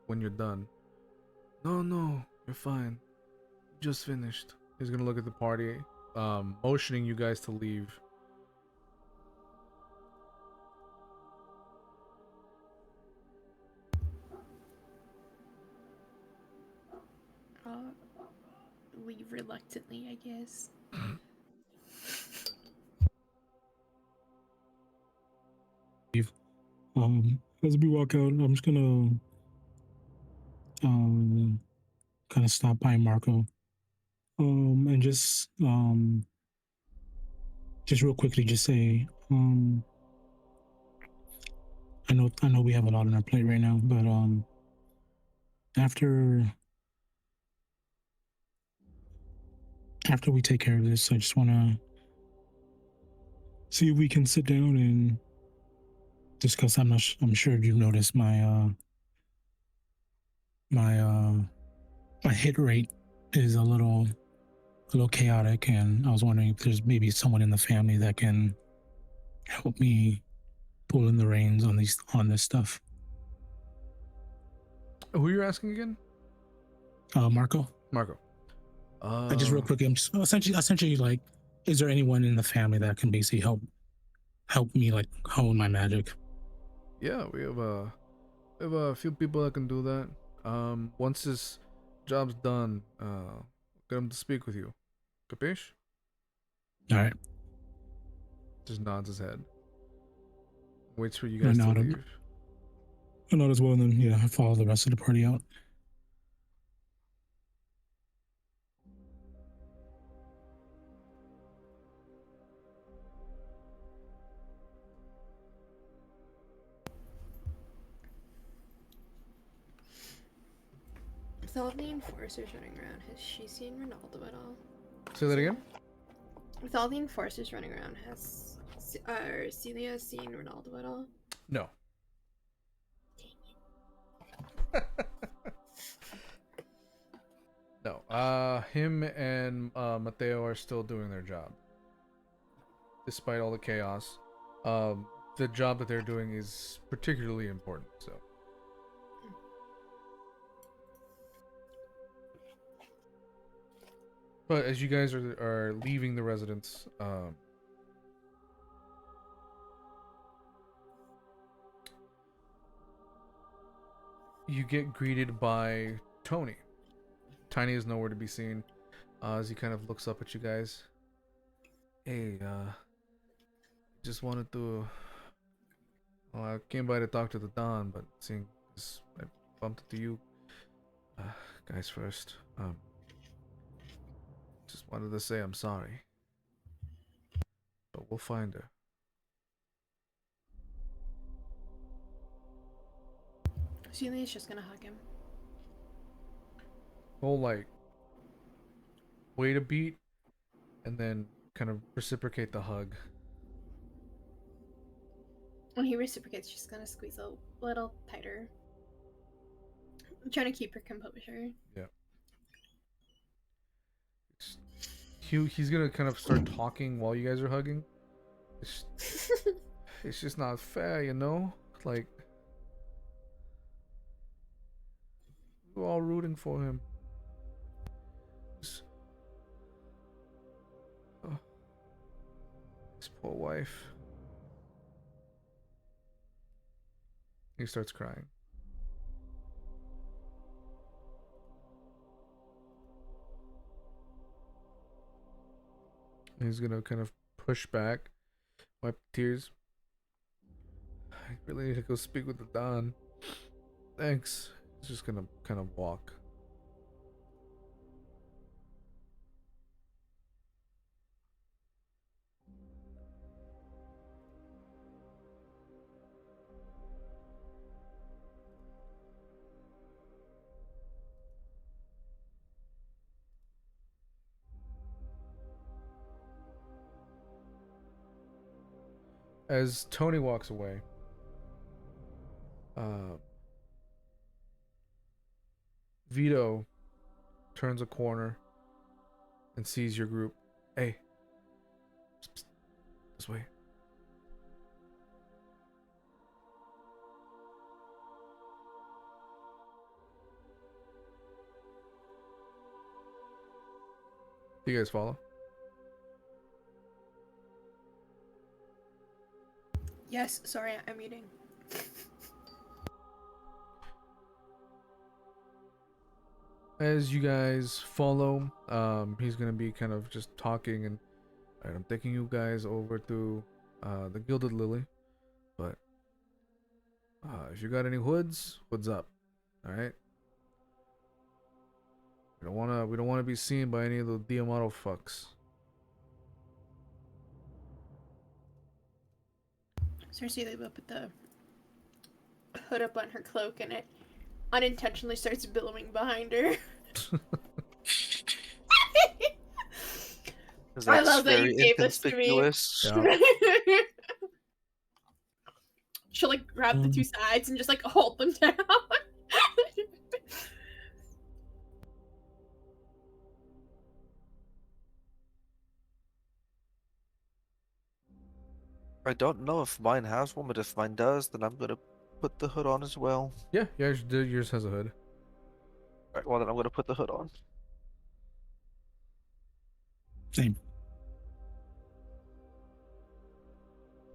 when you're done. No, you're fine. Just finished. He's gonna look at the party, motioning you guys to leave. Leave reluctantly, I guess. As we walk out, I'm just gonna kind of stop by Marco and just real quickly just say I know we have a lot on our plate right now, but after we take care of this, I just want to see if we can sit down and discuss. I'm sure you've noticed my hit rate is a little chaotic, and I was wondering if there's maybe someone in the family that can help me pull in the reins on this stuff. Who you're asking again? Marco. I just real quick, I'm just essentially like, is there anyone in the family that can basically help me like hone my magic? Yeah, we have a few people that can do that. Once this job's done, get him to speak with you. Capiche? All right. Just nods his head. Waits for you I guys to nod him. leave. I nod as well, and then yeah, I follow the rest of the party out. With all the enforcers running around, has she seen Ronaldo at all? Say that again? With all the enforcers running around, has Silia seen Ronaldo at all? No. No. Him and Mateo are still doing their job. Despite all the chaos. The job that they're doing is particularly important, so. But as you guys are leaving the residence, you get greeted by Tony. Tiny is nowhere to be seen as he kind of looks up at you guys. Hey, just wanted to. Well, I came by to talk to the Don, but seeing as I bumped into you guys first, just wanted to say I'm sorry. But we'll find her. Silia's just gonna hug him. We'll like wait a beat and then kind of reciprocate the hug. When he reciprocates, she's gonna squeeze a little tighter. I'm trying to keep her composure. Yeah. He's gonna kind of start talking while you guys are hugging. It's just not fair, you know? Like, we're all rooting for him. Oh, his poor wife. He starts crying. He's gonna kind of push back, wipe the tears. I really need to go speak with the Don. Thanks. He's just gonna kind of walk. As Tony walks away, Vito turns a corner and sees your group. Hey, psst, psst, this way. Do you guys follow? Yes, sorry, I'm eating. As you guys follow, he's gonna be kind of just talking and alright, I'm taking you guys over to the Gilded Lily. But if you got any hoods up. Alright? We don't wanna be seen by any of the Diamato fucks. Cersei will put the hood up on her cloak and it unintentionally starts billowing behind her. I love that you gave this to me. Yeah. She'll like grab the two sides and just like hold them down. I don't know if mine has one, but if mine does, then I'm gonna put the hood on as well. Yeah, yours has a hood. Alright, well then I'm gonna put the hood on. Same.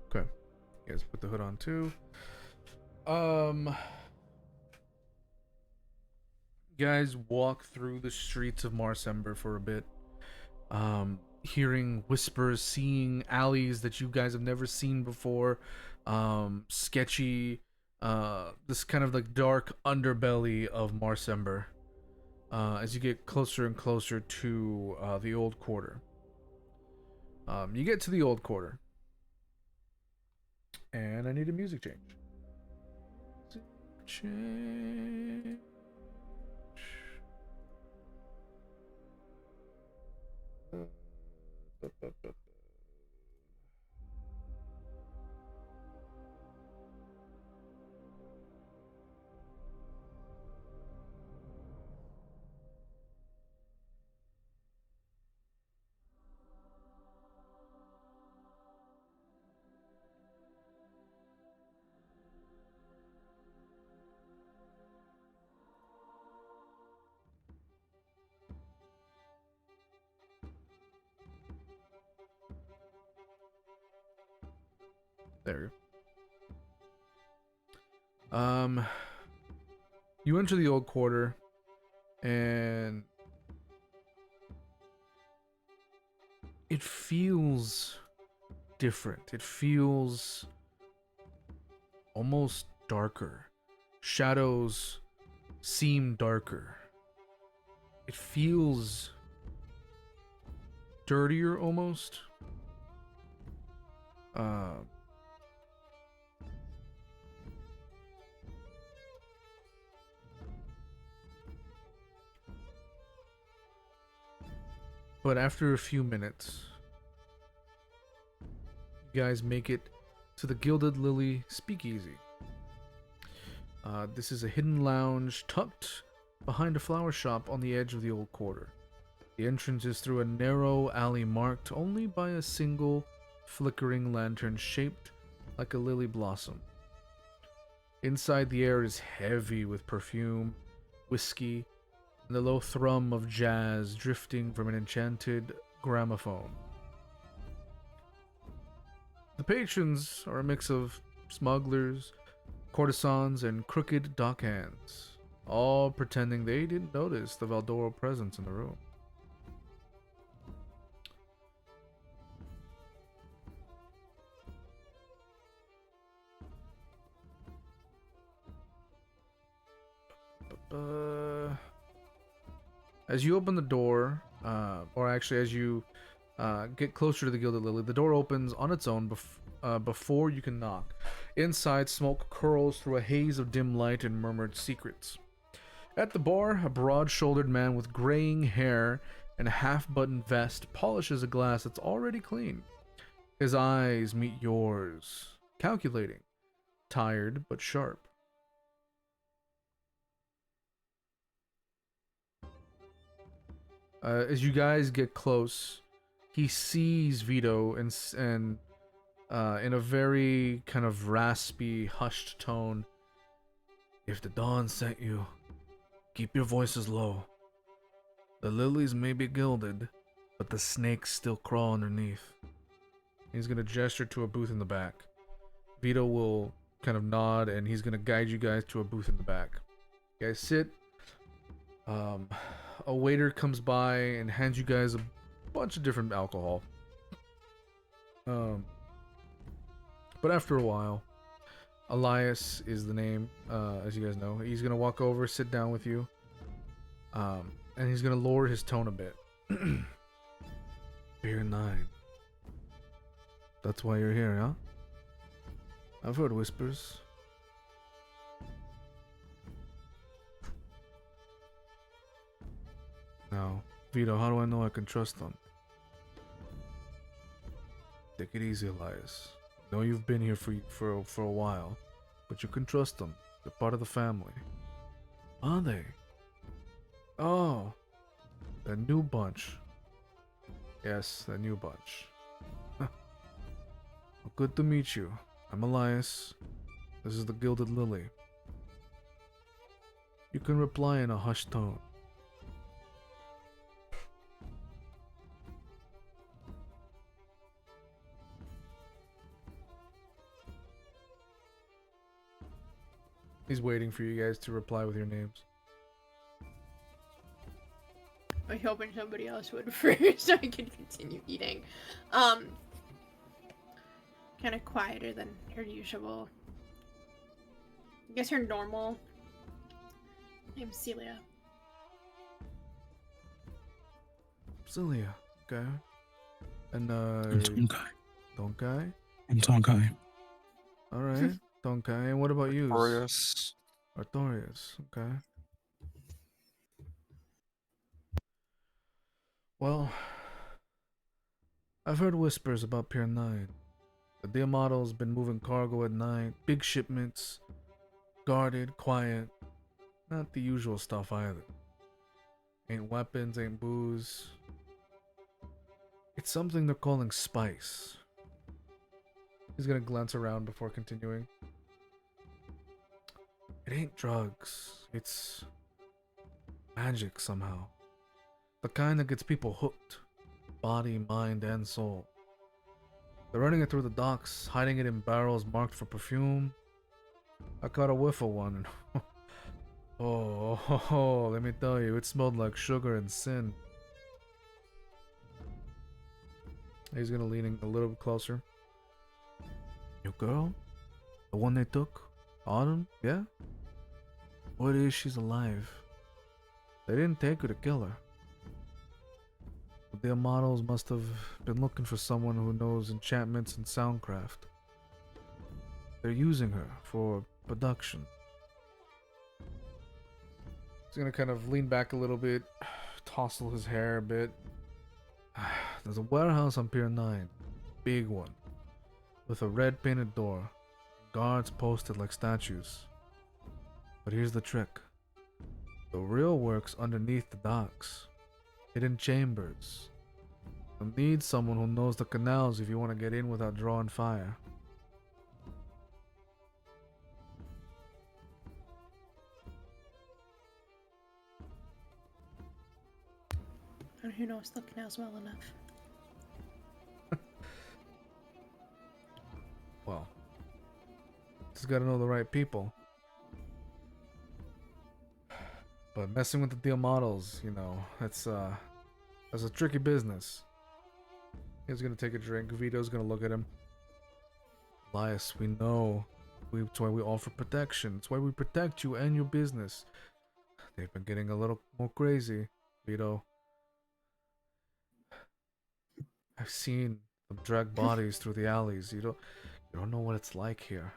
Okay. You guys put the hood on too. You guys walk through the streets of Marsember for a bit, hearing whispers, seeing alleys that you guys have never seen before, sketchy, this kind of like dark underbelly of Marsember, as you get closer and closer to the old quarter. You get to the old quarter, and I need a music change. Change. There. You enter the old quarter, and it feels different. It feels almost darker. Shadows seem darker. It feels dirtier almost. But after a few minutes, you guys make it to the Gilded Lily Speakeasy. This is a hidden lounge tucked behind a flower shop on the edge of the old quarter. The entrance is through a narrow alley marked only by a single flickering lantern shaped like a lily blossom. Inside, the air is heavy with perfume, whiskey, and the low thrum of jazz drifting from an enchanted gramophone. The patrons are a mix of smugglers, courtesans, and crooked dockhands, all pretending they didn't notice the Valdoro presence in the room. As you open the door, or actually as you get closer to the Gilded Lily, the door opens on its own before you can knock. Inside, smoke curls through a haze of dim light and murmured secrets. At the bar, a broad-shouldered man with graying hair and a half-buttoned vest polishes a glass that's already clean. His eyes meet yours, calculating, tired but sharp. As you guys get close, he sees Vito and in a very kind of raspy, hushed tone, "If the dawn sent you, keep your voices low. The lilies may be gilded, but the snakes still crawl underneath." He's gonna gesture to a booth in the back. Vito will kind of nod, and he's gonna guide you guys to a booth in the back. You guys sit. A waiter comes by and hands you guys a bunch of different alcohol. But after a while, Elias is the name, as you guys know. He's gonna walk over, sit down with you, and he's gonna lower his tone a bit. Beer 9. That's why you're here, huh? I've heard whispers. Now, Vito, how do I know I can trust them? Take it easy, Elias. I know you've been here for a while, but you can trust them. They're part of the family. Are they? Oh, the new bunch. Yes, the new bunch. Well, good to meet you. I'm Elias. This is the Gilded Lily. You can reply in a hushed tone. He's waiting for you guys to reply with your names. I was hoping somebody else would first so I could continue eating. Kind of quieter than her usual. I guess her normal name's Silia. Silia, okay. And And Tonkai. Tonkai? And Tonkai. Alright, Tonkai. And what about you? Artorias. Artorias, okay. Well, I've heard whispers about Pier 9. The Diamato's been moving cargo at night, big shipments, guarded, quiet. Not the usual stuff either. Ain't weapons, ain't booze. It's something they're calling spice. He's gonna glance around before continuing. It ain't drugs. It's magic somehow. The kind that gets people hooked. Body, mind, and soul. They're running it through the docks, hiding it in barrels marked for perfume. I caught a whiff of one and oh, let me tell you, it smelled like sugar and sin. He's gonna lean in a little bit closer. Your girl? The one they took? Autumn? Yeah? What is she's alive? They didn't take her to kill her. The models must have been looking for someone who knows enchantments and soundcraft. They're using her for production. He's gonna kind of lean back a little bit, tousle his hair a bit. There's a warehouse on Pier 9, big one, with a red painted door, guards posted like statues. But here's the trick. The real work's underneath the docks. Hidden chambers. You'll need someone who knows the canals if you want to get in without drawing fire. And who knows the canals well enough? Well, just gotta know the right people. But messing with the deal models, you know, that's a tricky business. He's gonna take a drink. Vito's gonna look at him. Elias, we know. That's why we offer protection. It's why we protect you and your business. They've been getting a little more crazy, Vito. I've seen them drag bodies through the alleys. You don't know what it's like here.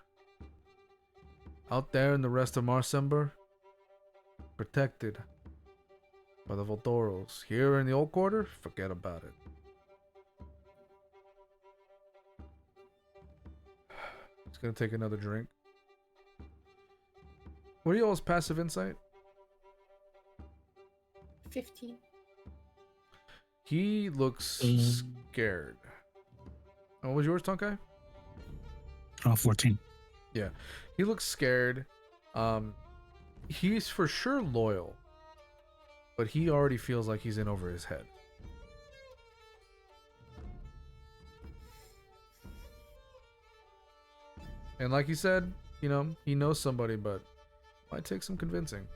Out there in the rest of Marsember, protected by the Voltoros. Here in the old quarter, forget about it. He's gonna take another drink. What are y'all's passive insight? 15. He looks scared. What was yours, Tonkai? 14. Yeah. He looks scared. He's for sure loyal. But he already feels like he's in over his head. And like he said, you know, he knows somebody, but might take some convincing.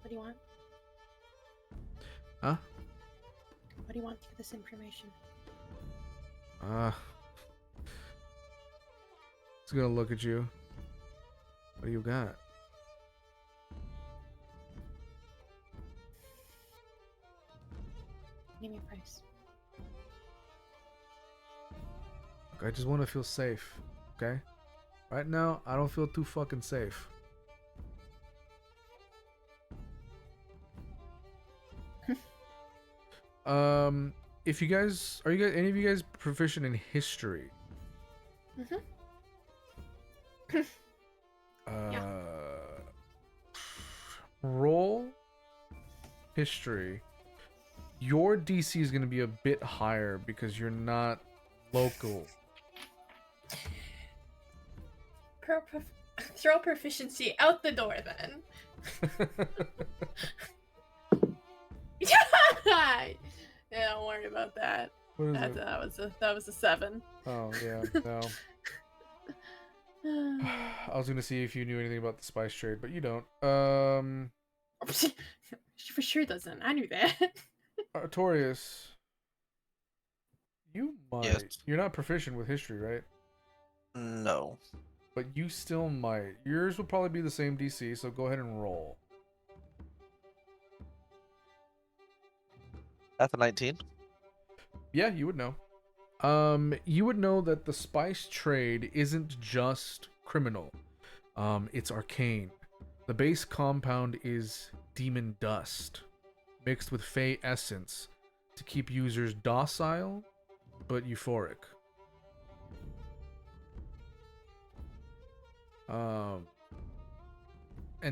What do you want? Huh? What do you want to get this information? He's gonna look at you. What do you got? Name your price. Look, I just want to feel safe, okay? Right now, I don't feel too fucking safe. If you guys any of you guys proficient in history? Yeah. Roll history. Your DC is going to be a bit higher because you're not local. Throw proficiency out the door then. Yeah, don't worry about that. What is it? That was a 7. Oh yeah, no. I was gonna see if you knew anything about the spice trade, but you don't. She for sure doesn't. I knew that. Artorias, you might. Yes. You're not proficient with history, right? No. But you still might. Yours will probably be the same DC, so go ahead and roll. That's a 19. Yeah, you would know. You would know that the spice trade isn't just criminal. It's arcane. The base compound is demon dust, mixed with fey essence to keep users docile but euphoric. And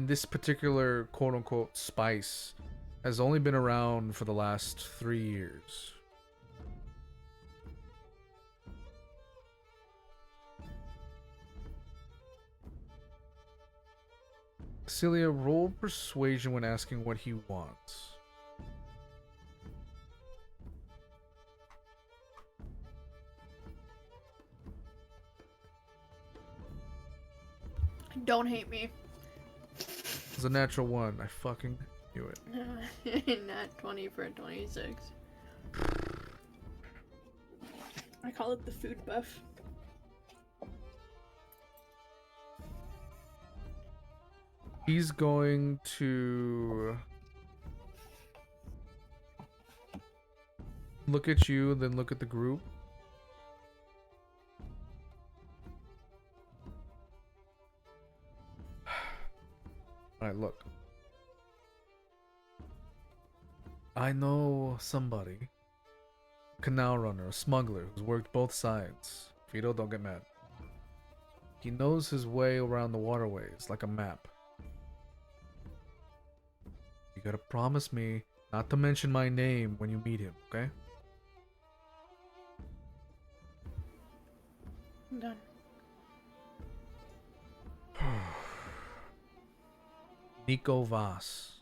this particular quote-unquote spice has only been around for the last 3 years. Silia, roll persuasion when asking what he wants. Don't hate me. It's a natural 1. I fucking knew it. Not 20 for a 26. I call it the food buff. He's going to look at you, then look at the group. Alright, look. I know somebody. Canal runner, a smuggler who's worked both sides. Vito, don't get mad. He knows his way around the waterways like a map. You gotta promise me not to mention my name when you meet him, okay? I'm done. Nico Voss.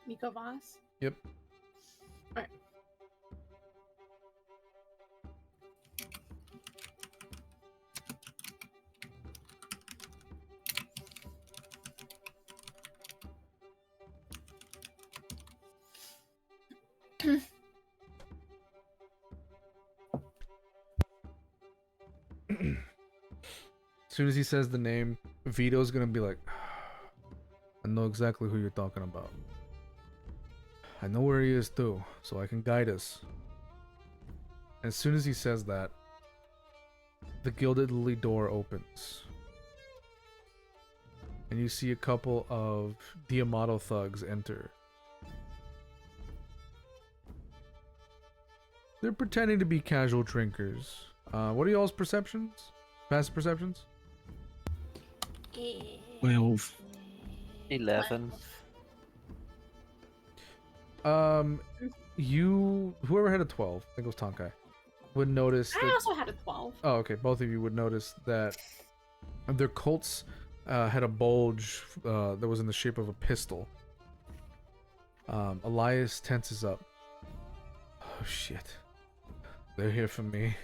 Nico Voss? Yep. Alright. As soon as he says the name, Vito's gonna be like, I know exactly who you're talking about. I know where he is too, so I can guide us. As soon as he says that, the Gilded Lily door opens. And you see a couple of Diamato thugs enter. They're pretending to be casual drinkers. What are y'all's perceptions? Passive perceptions? 12. 11. Whoever had a 12, I think it was Tonkai, would notice I that. also had a 12. Oh, okay. Both of you would notice that their Colts had a bulge that was in the shape of a pistol. Elias tenses up. Oh shit. They're here for me.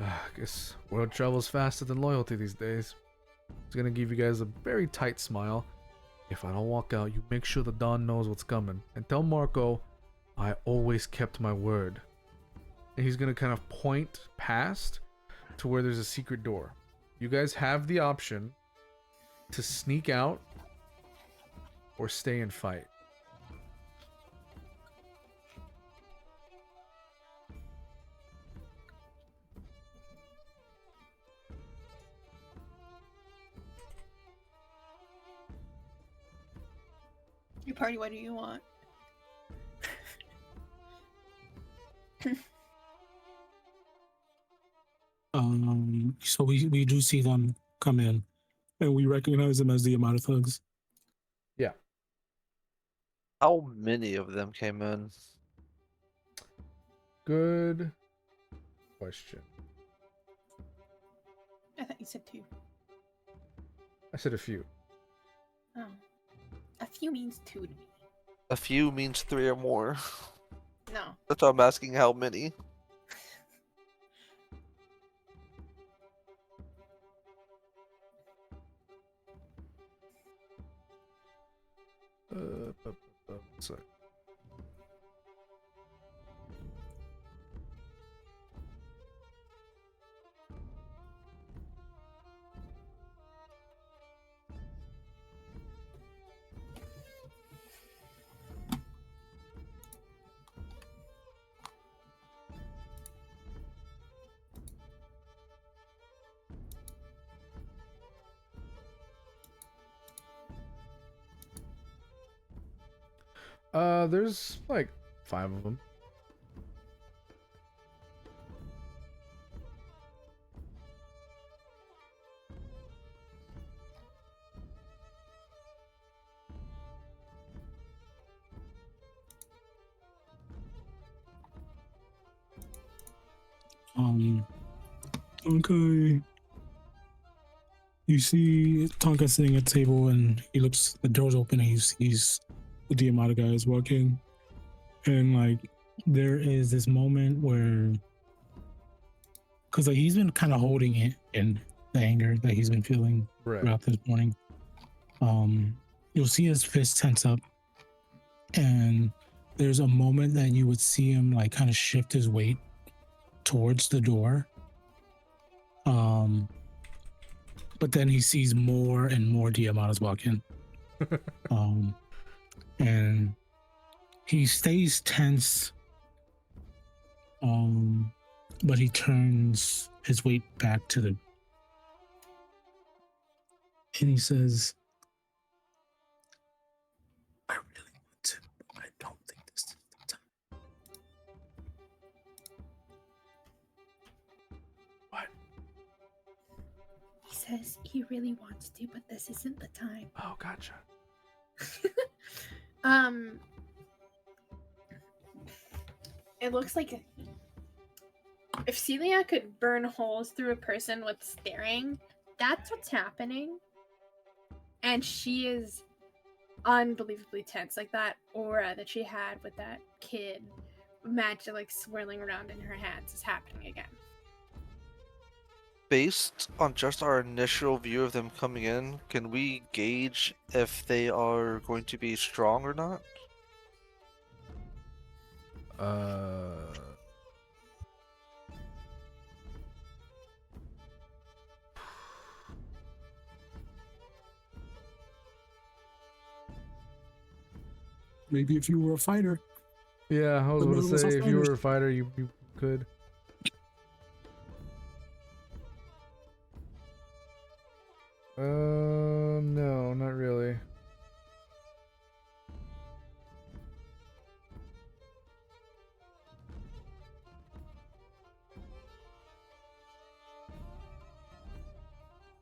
I guess world travels faster than loyalty these days. It's gonna give you guys a very tight smile. If I don't walk out, you make sure the Don knows what's coming. And tell Marco I always kept my word. And he's gonna kind of point past to where there's a secret door. You guys have the option to sneak out or stay and fight. Your party, what do you want? So we do see them come in, and we recognize them as the Yamato thugs. Yeah. How many of them came in? Good question. I thought you said 2. I said a few. Oh. A few means 2 to me. A few means 3 or more. No. That's why I'm asking how many. Sorry. There's like 5 of them. Tonkai. You see Tonka sitting at the table, and he looks. The door's open, and he sees the Yamada guys walking, and like there is this moment where, because like he's been kind of holding it in the anger that he's been feeling throughout this morning. You'll see his fist tense up, and there's a moment that you would see him like kind of shift his weight towards the door. But then he sees more and more Diamatas walk in. And he stays tense. But he turns his weight back to the, and he says, I really want to, but I don't think this is the time. What? He says he really wants to, but this isn't the time. Oh, gotcha. It looks like if Silia could burn holes through a person with staring, that's what's happening. And she is unbelievably tense. Like that aura that she had with that kid, magic like swirling around in her hands, is happening again. Based on just our initial view of them coming in, can we gauge if they are going to be strong or not? Maybe if you were a fighter. Yeah, I was But going none to of us say are if you were fighters. a fighter, you could. No, not really.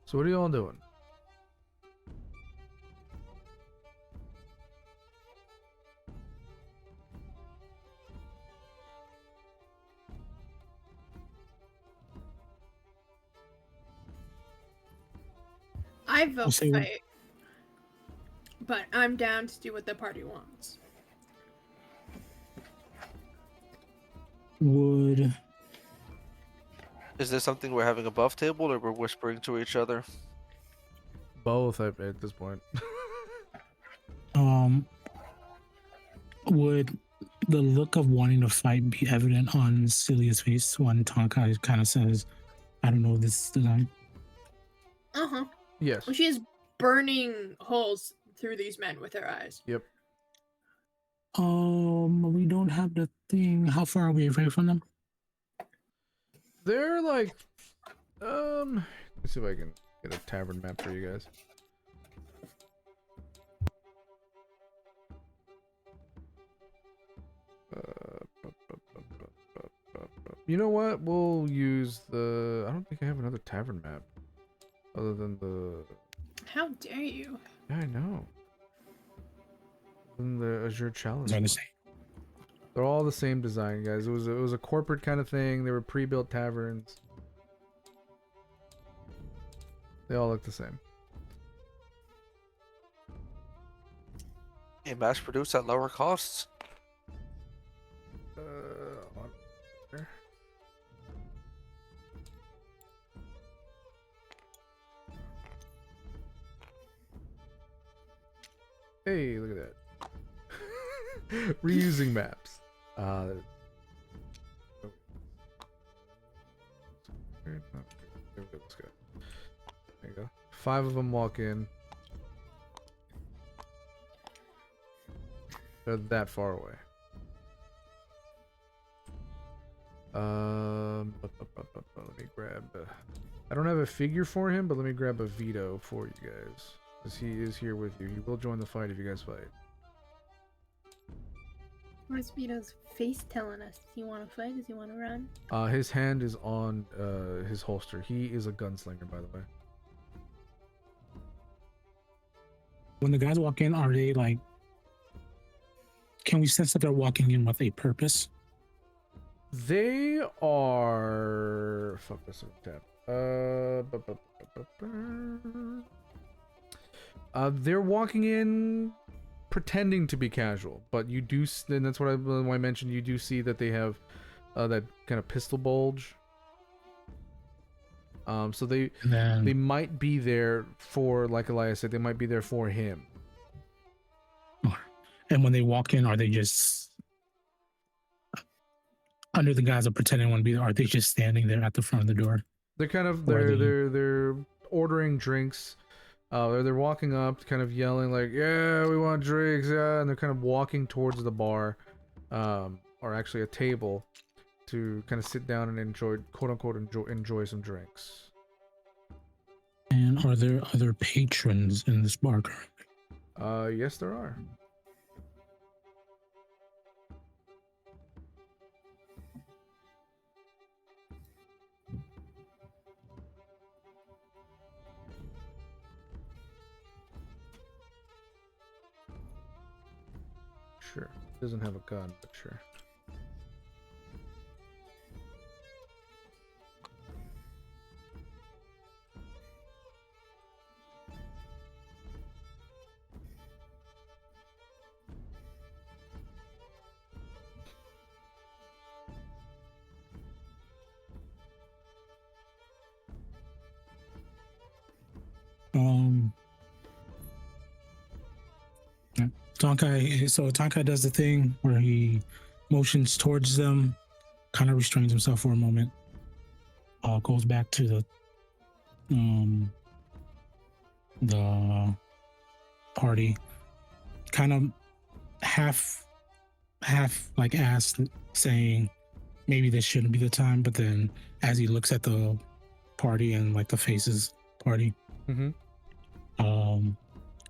So what are y'all doing? I vote say we- fight, but I'm down to do what the party wants. Would Is this something we're having above table or we're whispering to each other? Both at this point. would the look of wanting to fight be evident on Celia's face when Tonka kind of says, I don't know, this is the time? Uh-huh. Yes. Well, she is burning holes through these men with her eyes. Yep. We don't have the thing. How far are we away from them? They're like, let's see if I can get a tavern map for you guys. You know what? We'll use the. I don't think I have another tavern map, other than the. How dare you? Yeah, I know. Than the Azure Challenge. I one. understand. They're all the same design, guys. It was a corporate kind of thing. They were pre-built taverns. They all look the same. Hey, mass produced at lower costs. On there. Hey, look at that. Reusing maps. There we go, let's go. There you go. 5 of them walk in. They're that far away. Let me grab. I don't have a figure for him, but let me grab a veto for you guys, because he is here with you. He will join the fight if you guys fight. Where's Vito's face telling us? Does he want to fight? Does he want to run? His hand is on his holster. He is a gunslinger, by the way. When the guys walk in, are they like? Can we sense that they're walking in with a purpose? They are. Fuck this tab. They're walking in pretending to be casual, but you do, and that's what I mentioned. You do see that they have that kind of pistol bulge. So they might be there for, like Elias said, they might be there for him. And when they walk in, are they just under the guise of pretending to be there? Are they just standing there at the front of the door? They're kind of they're ordering drinks. They're walking up, kind of yelling like, "Yeah, we want drinks!" Yeah, and they're kind of walking towards the bar, or actually a table, to kind of sit down and enjoy, quote unquote, enjoy some drinks. And are there other patrons in this bar currently? Yes, there are. Sure. Doesn't have a gun, but sure. Tonkai does the thing where he motions towards them, kind of restrains himself for a moment, goes back to the party, kind of half like asked, saying maybe this shouldn't be the time, but then as he looks at the party and like the faces party,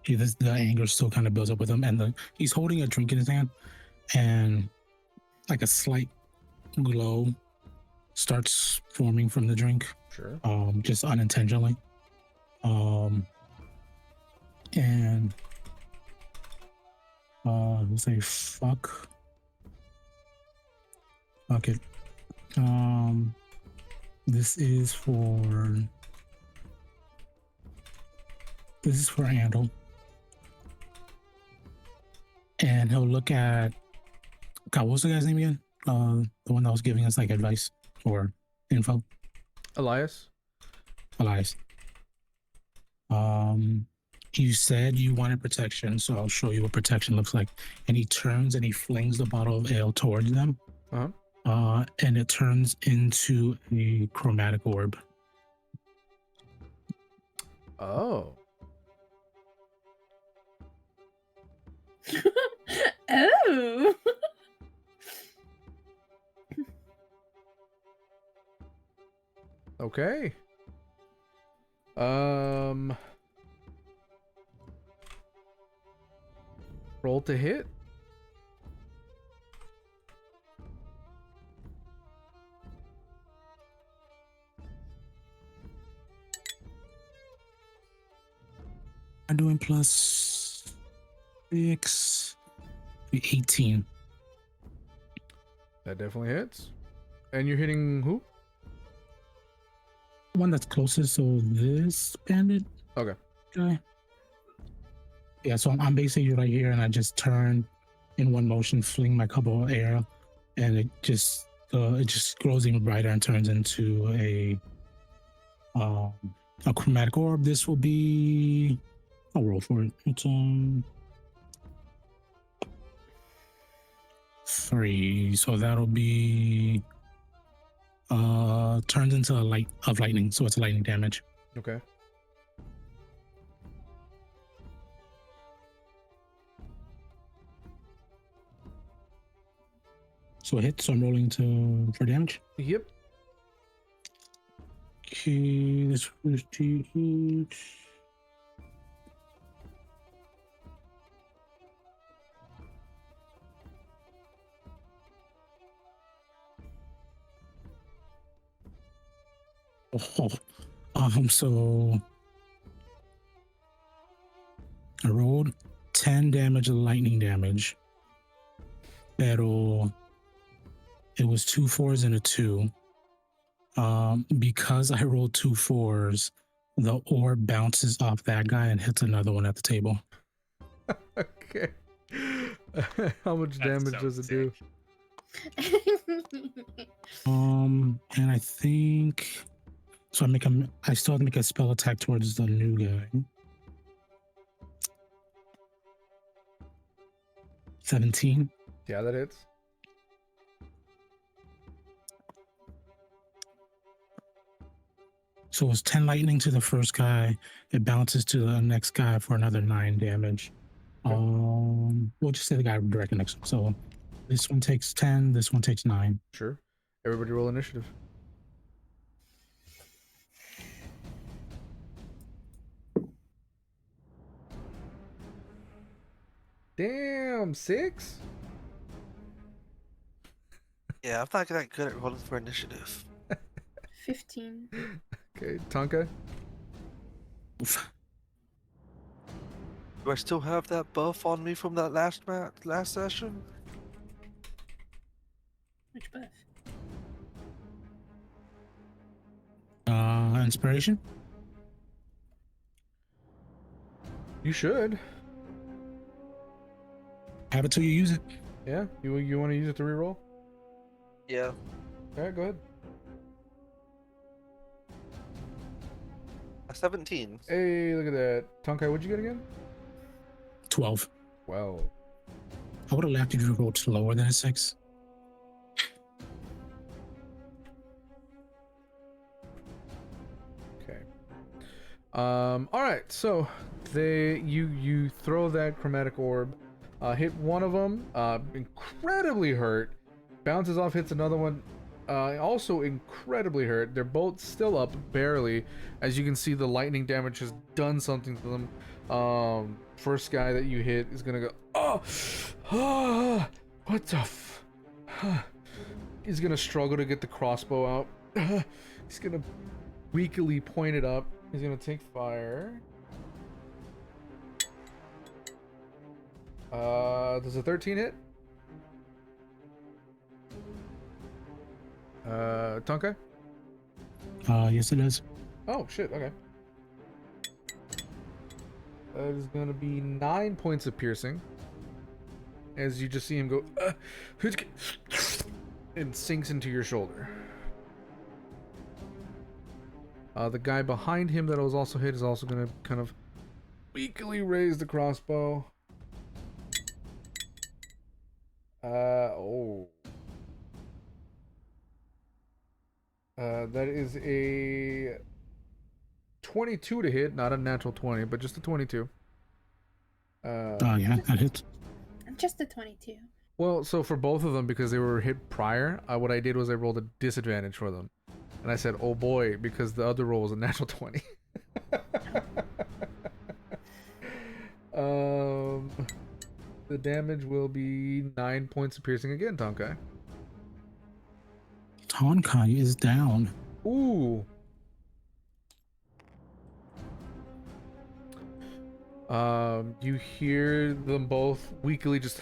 the anger still kind of builds up with him, and he's holding a drink in his hand, and like a slight glow starts forming from the drink. Sure. Just unintentionally. And he'll say fuck it. This is for Andal. And he'll look at, God, what was the guy's name again? The one that was giving us like advice or info. Elias. You said you wanted protection, so I'll show you what protection looks like. And he turns and he flings the bottle of ale towards them. And it turns into a chromatic orb. Oh. Oh. Okay. Roll to hit. I'm doing plus 6, 18. That definitely hits. And you're hitting who? One that's closest, so this bandit. Okay. Guy. Yeah, so I'm basically right here, and I just turn in one motion, fling my couple of air, and it just grows even brighter and turns into a chromatic orb. This will be, I'll roll for it. It's 3, so that'll be turns into a light of lightning, so it's lightning damage. Okay. So it hits, so I'm rolling for damage. Yep. Okay, this was 2 hits. So I rolled 10 damage of lightning damage. Pero it was 2 4s and a 2. Because I rolled 2 4s, the orb bounces off that guy and hits another one at the table. Okay. How much damage does it do? And I think so. I still have to make a spell attack towards the new guy. 17. Yeah, that hits. So it's 10 lightning to the first guy. It bounces to the next guy for another 9 damage. Okay. We'll just say the guy directly next to him. So this one takes 10, this one takes 9. Sure. Everybody roll initiative. Damn, 6? Yeah, I'm not that good at rolling for initiative. 15. Okay, Tonkai? Do I still have that buff on me from that last session? Which buff? Inspiration? You should. Have it till you use it. Yeah? You want to use it to reroll? Yeah. Alright, go ahead. A 17. Hey, look at that. Tonkai, what'd you get again? 12. Wow. I would have left you to roll lower than a 6. Okay. Alright, so you throw that chromatic orb, hit one of them, incredibly hurt, bounces off, hits another one, also incredibly hurt. They're both still up, barely. As you can see, the lightning damage has done something to them. First guy that you hit is gonna go, what the he's gonna struggle to get the crossbow out. He's gonna weakly point it up. He's gonna take fire. Does a 13 hit? Tonkai? Yes, it does. Oh shit, okay. That is gonna be 9 points of piercing. As you just see him go, and sinks into your shoulder. The guy behind him that was also hit is also gonna kind of weakly raise the crossbow. That is a 22 to hit, not a natural 20, but just a 22. Yeah, that hits. Just a 22. Well, so for both of them, because they were hit prior, what I did was I rolled a disadvantage for them. And I said, oh boy, because the other roll was a natural 20. The damage will be 9 points of piercing again, Tonkai. Tonkai is down. Ooh. You hear them both weakly just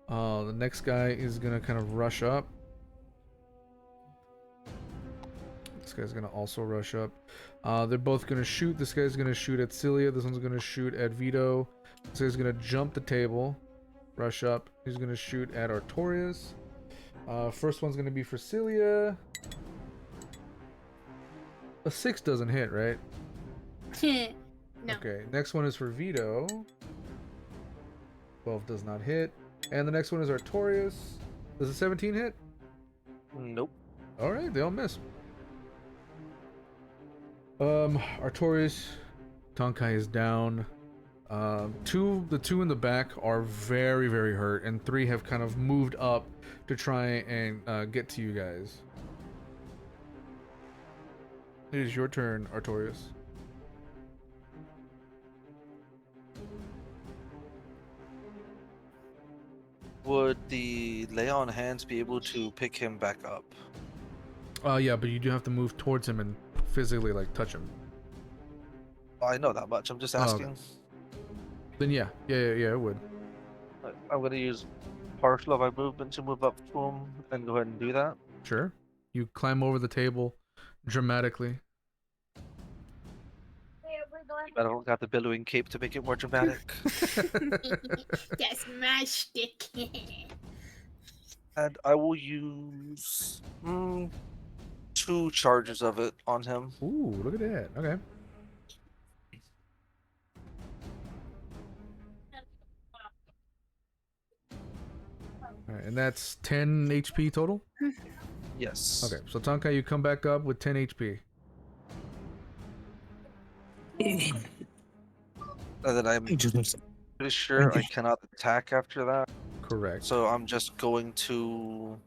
the next guy is gonna kind of rush up. This guy's gonna also rush up. They're both gonna shoot. This guy's gonna shoot at Silia. This one's gonna shoot at Vito. This guy's gonna jump the table, rush up. He's gonna shoot at Artorias. First one's gonna be for Silia. A 6 doesn't hit, right? No. Okay, next one is for Vito. 12 does not hit. And the next one is Artorias. Does a 17 hit? Nope. Alright, they all miss. Artorias, Tonkai is down. The two in the back are very, very hurt, and 3 have kind of moved up to try and get to you guys. It is your turn, Artorias. Would the lay on hands be able to pick him back up? Yeah, but you do have to move towards him and physically, like, touch him. I know that much. I'm just Oh, okay. asking. Then yeah, it would. I'm gonna use partial of my movement to move up to him and go ahead and do that. Sure. You climb over the table dramatically. I don't got the billowing cape to make it more dramatic. That's my shtick. And I will use 2 charges of it on him. Ooh, look at that. Okay. Alright, and that's 10 HP total? Yes. Okay, so Tonkai, you come back up with 10 HP. And then I'm He just looks. pretty sure I cannot attack after that. Correct. So I'm just going to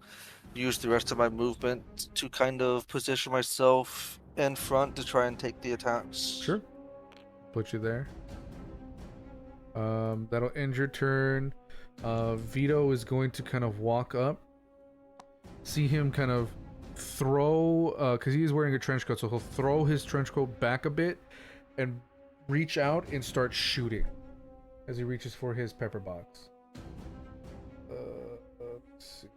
use the rest of my movement to kind of position myself in front to try and take the attacks. Sure. Put you there. That'll end your turn. Vito is going to kind of walk up. See him kind of throw, because he's wearing a trench coat, so he'll throw his trench coat back a bit and reach out and start shooting as he reaches for his pepper box. Let's see.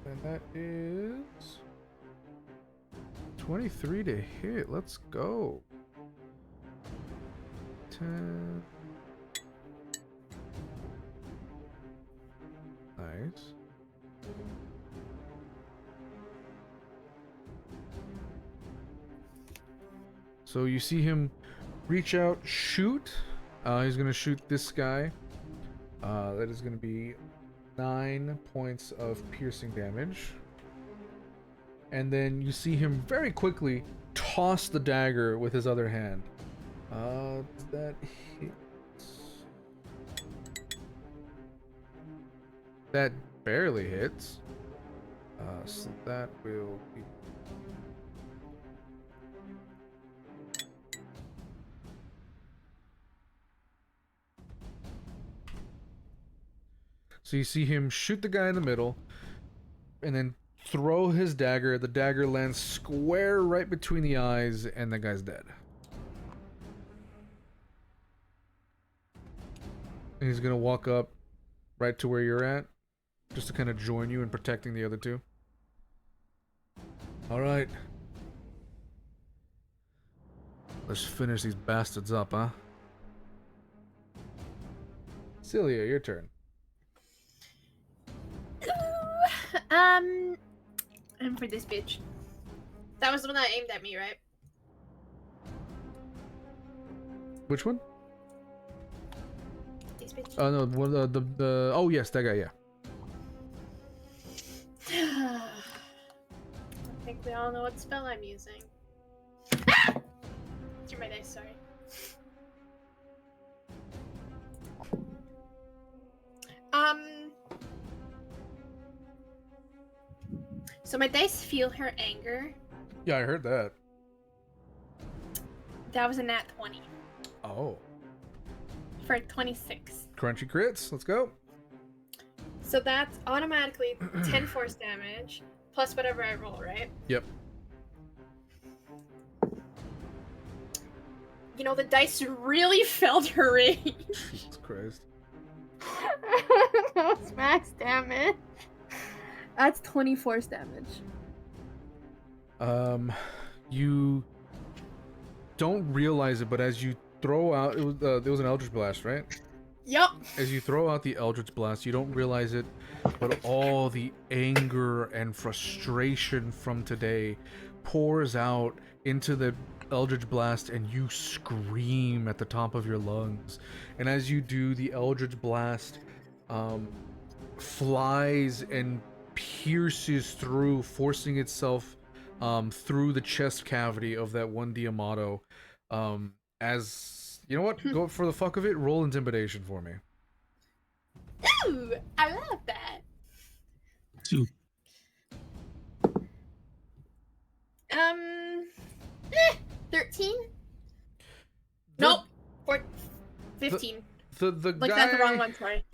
And that is 23 to hit. Let's go. 10. Nice. So you see him reach out, shoot. He's gonna shoot this guy. That is gonna be 9 points of piercing damage. And then you see him very quickly toss the dagger with his other hand. That hits. That barely hits. So that will be... So you see him shoot the guy in the middle, and then throw his dagger. The dagger lands square right between the eyes, and the guy's dead. And he's gonna walk up right to where you're at, just to kind of join you in protecting the other two. Alright. Let's finish these bastards up, huh? Silia, your turn. And for this bitch. That was the one that aimed at me, right? Which one? This bitch. Oh no, the oh yes, that guy, yeah. I think we all know what spell I'm using. Through my dice, sorry. So my dice feel her anger. Yeah, I heard that. That was a nat 20 Oh. for 26. Crunchy crits, let's go. So that's automatically 10 force damage plus whatever I roll, right? Yep. you know, the dice really felt her range. Jesus Christ. That was max damage. That's 20 force damage. You don't realize it, but as you throw out, there was an Eldritch Blast, right? Yup. As you throw out the Eldritch Blast, you don't realize it, but all the anger and frustration from today pours out into the Eldritch Blast, and you scream at the top of your lungs. And as you do, the Eldritch Blast flies and pierces through, forcing itself through the chest cavity of that one Diamato. As you know what, go for the fuck of it, roll intimidation for me. Ooh, I love that. 2. 13? Nope. 15. The Like guy, that's the wrong one, sorry.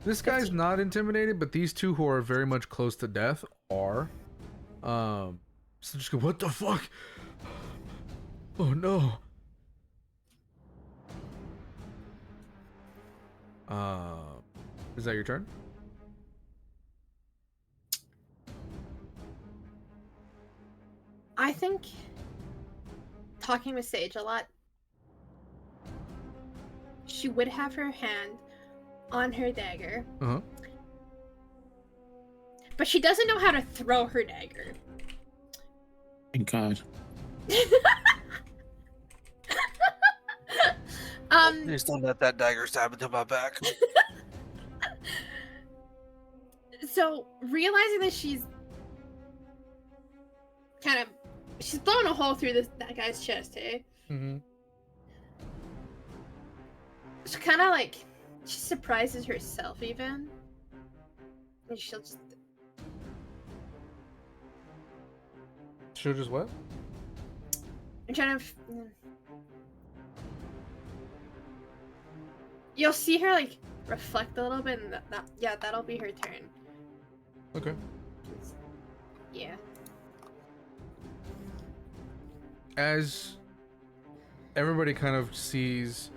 This guy's not intimidated, but these two who are very much close to death are. So just go, what the fuck? Oh no. Is that your turn? I think talking with Sage a lot, she would have her hand on her dagger, but she doesn't know how to throw her dagger. Thank God. Please don't let that dagger stab into my back. So realizing that she's blown a hole through that guy's chest, hey? Mm-hmm. She kind of like, she surprises herself even. And she'll just what? I'm trying to. You'll see her like reflect a little bit, and that'll be her turn. Okay. Yeah. As everybody kind of sees,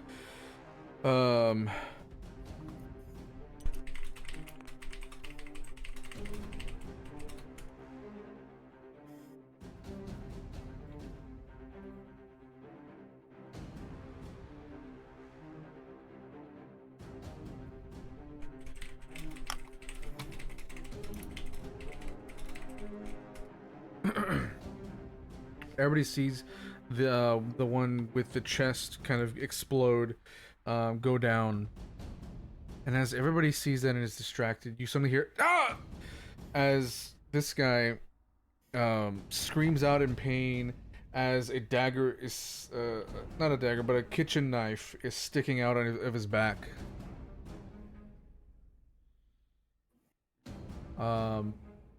everybody sees the one with the chest kind of explode, go down, and as everybody sees that and is distracted, you suddenly hear ah! As this guy screams out in pain as a dagger is not a dagger, but a kitchen knife is sticking out of his back.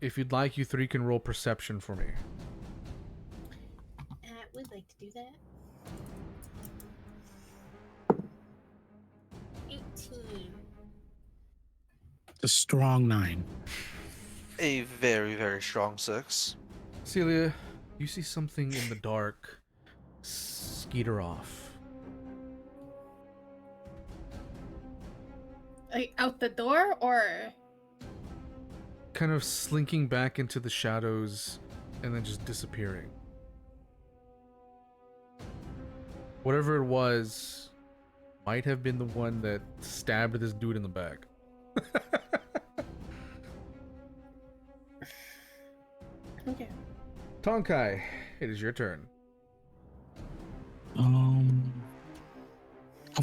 If you'd like, you three can roll perception for me. I would like to do that. 18. A strong 9. A very, very strong 6. Silia, you see something in the dark skeeter off. Like out the door, or Kind of slinking back into the shadows and then just disappearing. Whatever it was might have been the one that stabbed this dude in the back. okay. Tonkai, it is your turn. How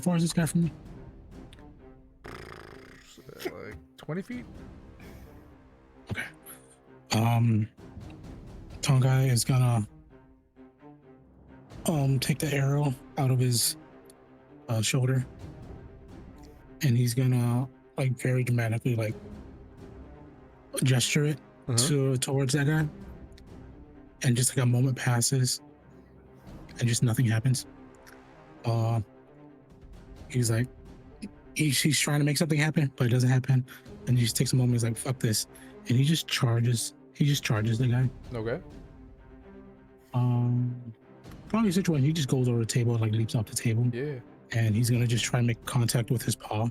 far is this guy from me? Like 20 feet? Okay. Tonkai is gonna take the arrow out of his shoulder, and he's gonna like very dramatically like gesture it towards that guy, and just like a moment passes and just nothing happens. He's like he's trying to make something happen, but it doesn't happen, and he just takes a moment. He's like, fuck this, and he just charges the guy. Okay. probably a situation. He just goes over the table, like leaps off the table, Yeah. and he's gonna just try and make contact with his paw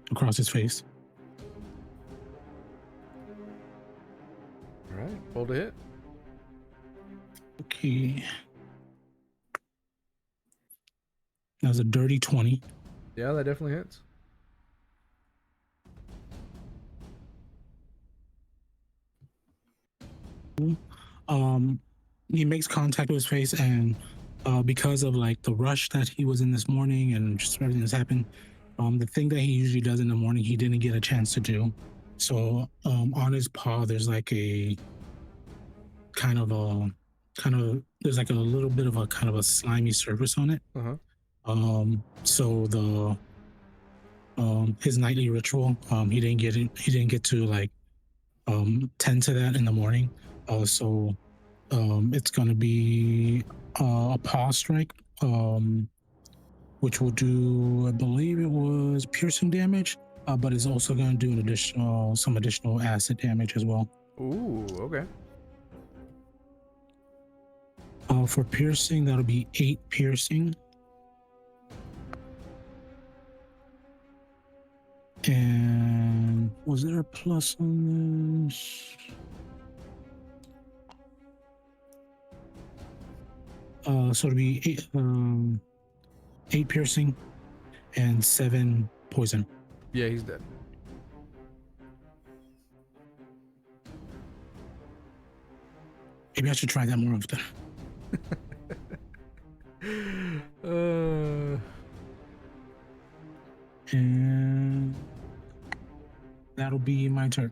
across his face. All right. Roll to hit. Okay. That was a dirty 20. Yeah, that definitely hits. He makes contact with his face, and because of like the rush that he was in this morning and just everything that's happened, the thing that he usually does in the morning, he didn't get a chance to do. So on his paw, there's like a there's like a little bit of a kind of a slimy surface on it. So the his nightly ritual, he didn't get to like tend to that in the morning. So it's gonna be a paw strike, which will do, I believe it was piercing damage, but it's also gonna do some additional acid damage as well. Ooh, okay. For piercing, that'll be 8 piercing. And was there a plus on this? So it'll be 8 piercing and 7 poison. Yeah, he's dead. Maybe I should try that more often. And that'll be my turn.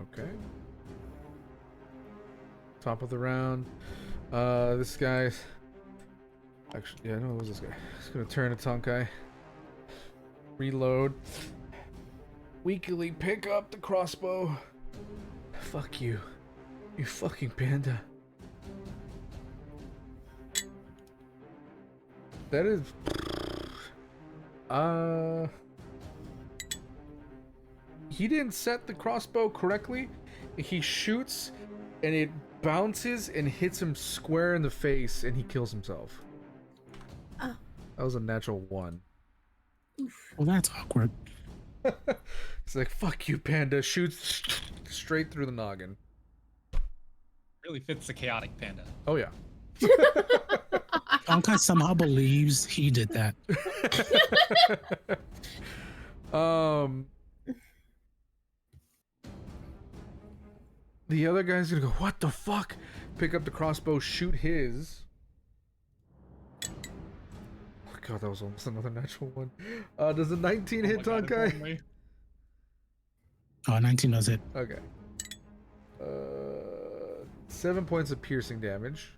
Okay. Top of the round. This guy's actually, yeah, no, it was this guy. He's gonna turn to Tonkai. Reload. Weakly pick up the crossbow. Fuck you. You fucking panda. That is he didn't set the crossbow correctly. He shoots and it bounces and hits him square in the face and he kills himself. Oh. That was a natural 1. Well, that's awkward. It's like, fuck you, panda. Shoots straight through the noggin. Really fits the chaotic panda. Oh, yeah. Tonkai somehow believes he did that. The other guy's gonna go, what the fuck? Pick up the crossbow, shoot his. Oh god, that was almost another natural 1. Does a 19 hit Tonkai? 19 does it. Okay. 7 points of piercing damage.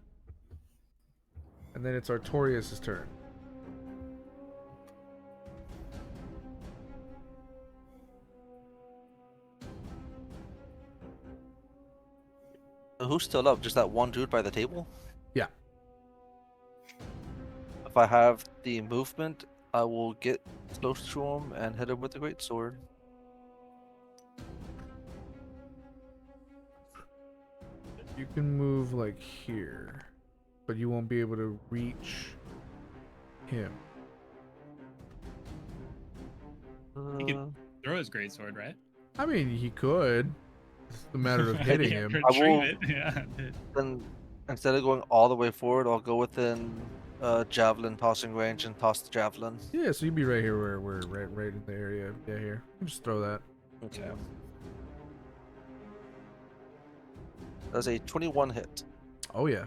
And then it's Artorias' turn. Who's still up? Just that one dude by the table? Yeah. If I have the movement, I will get close to him and hit him with the great sword. You can move like here, but you won't be able to reach him. He could throw his greatsword, right? I mean, he could. It's a matter of hitting him. Retrieve it. Yeah. Then instead of going all the way forward, I'll go within javelin tossing range and toss the javelin. Yeah, so you'd be right here where we're right in the area. Yeah, here. You just throw that. Okay. That's a 21 hit. Oh yeah.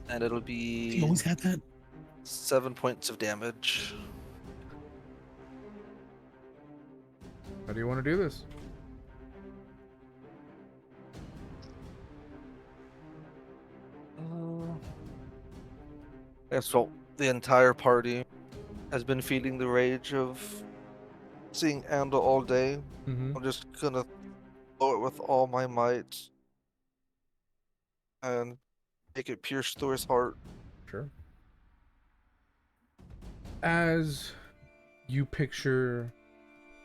And it'll He be always had that. 7 points of damage. How do you want to do this? Yeah, so the entire party has been feeling the rage of seeing Andal all day. Mm-hmm. I'm just gonna throw it with all my might and make it pierce through his heart. Sure. As you picture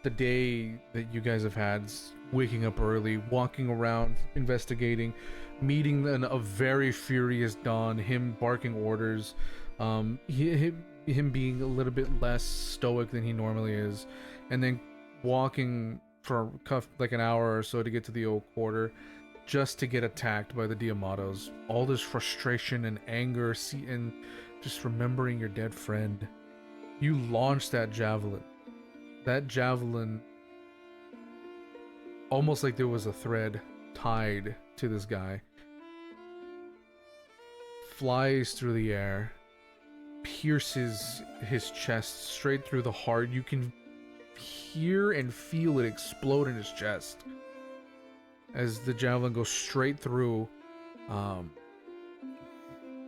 the day that you guys have had, waking up early, walking around, investigating, meeting a very furious Don, him barking orders, him being a little bit less stoic than he normally is, and then walking for like an hour or so to get to the old quarter, just to get attacked by the Diamatos. All this frustration and anger, and just remembering your dead friend. You launched that javelin. That javelin, almost like there was a thread tied to this guy, flies through the air, pierces his chest straight through the heart. You can hear and feel it explode in his chest as the javelin goes straight through,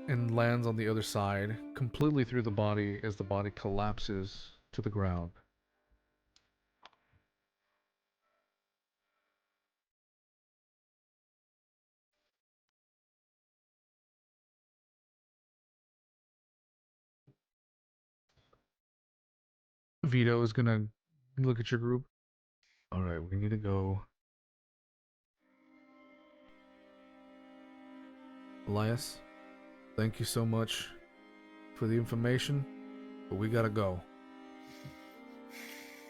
and lands on the other side, completely through the body as the body collapses to the ground. Vito is gonna look at your group. Alright, we need to go. Elias, thank you so much for the information, but we gotta go.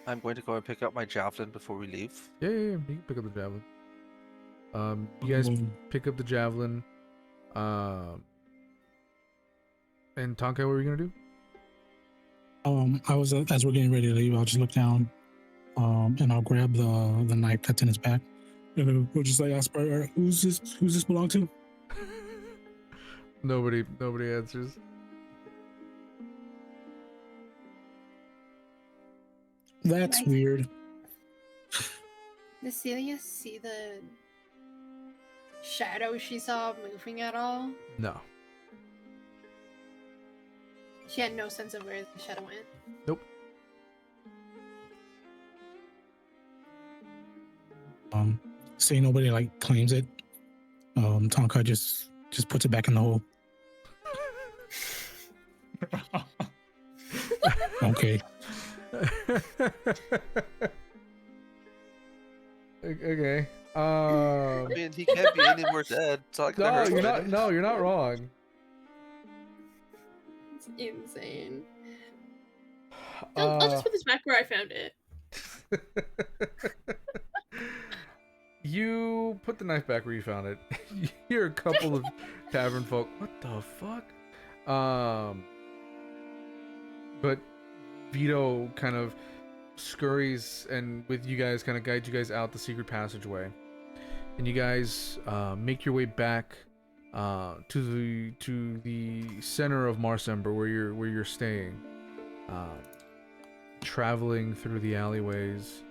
I'm going to go and pick up my javelin before we leave. Yeah, you can pick up the javelin. You guys pick up the javelin. And Tonkai, what were you gonna do? I was as we're getting ready to leave, I'll just look down, and I'll grab the knife that's in his back, and we'll just like ask, who's this belong to? Nobody answers. That's weird. Does Silia see the shadow she saw moving at all? No. She had no sense of where the shadow went. Nope. Say nobody like claims it. Tonka just puts it back in the hole. Okay. Okay. I mean, he can't be any more dead. So I can No, never you're explain not. it. No, you're not wrong. It's insane. I'll just put this back where I found it. You put the knife back where you found it. You hear a couple of tavern folk. What the fuck? But Vito kind of scurries and with you guys kind of guides you guys out the secret passageway, and you guys make your way back to the center of Marsember where you're staying, traveling through the alleyways,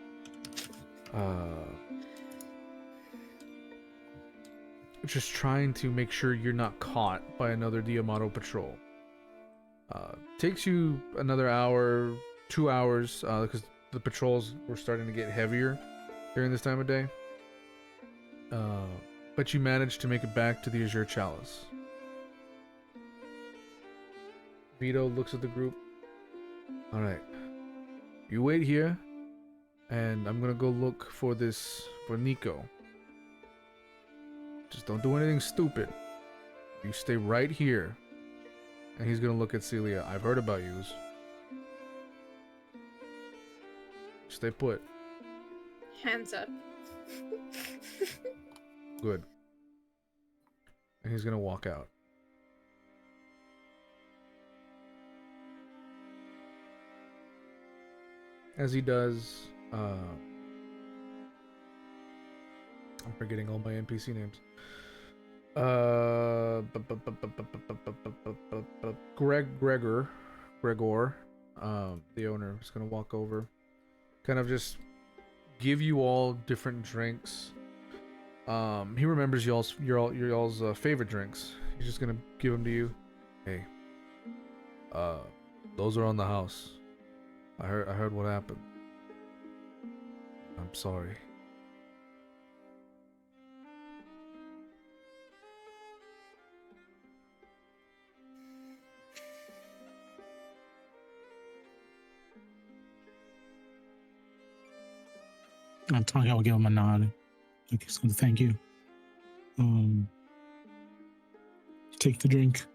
just trying to make sure you're not caught by another Diamato patrol. Takes you another hour, 2 hours, because the patrols were starting to get heavier during this time of day. But you managed to make it back to the Azure Chalice. Vito looks at the group. Alright. You wait here, and I'm gonna go look for Nico. Just don't do anything stupid. You stay right here. And he's gonna look at Silia. I've heard about you. Stay put. Hands up. Good. And he's gonna walk out. As he does, I'm forgetting all my NPC names. Gregor, the owner, is gonna walk over, kind of just give you all different drinks. He remembers y'all's favorite drinks. He's just gonna give them to you. Hey, those are on the house. I heard what happened. I'm sorry. Tonkai will give him a nod. Like he's going to thank you. Take the drink.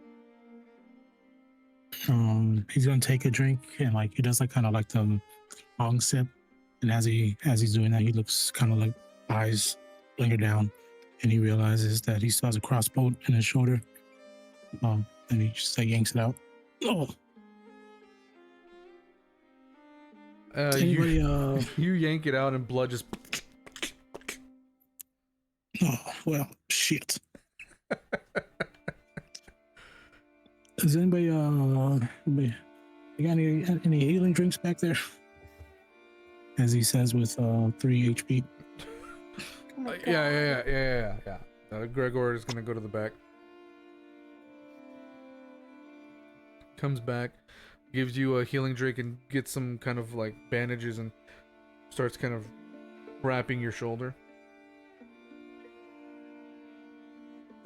He's gonna take a drink and like he does like kind of like the long sip, and as he's doing that, he looks kind of like eyes linger down, and he realizes that he still has a crossbow in his shoulder. And he just like yanks it out. Oh. Anybody? You yank it out and blood just. Oh well, shit. Does anybody you got any healing drinks back there? As he says with 3 HP. Oh my Yeah. Gregor is gonna go to the back. Comes back, gives you a healing drink and gets some kind of like bandages and starts kind of wrapping your shoulder.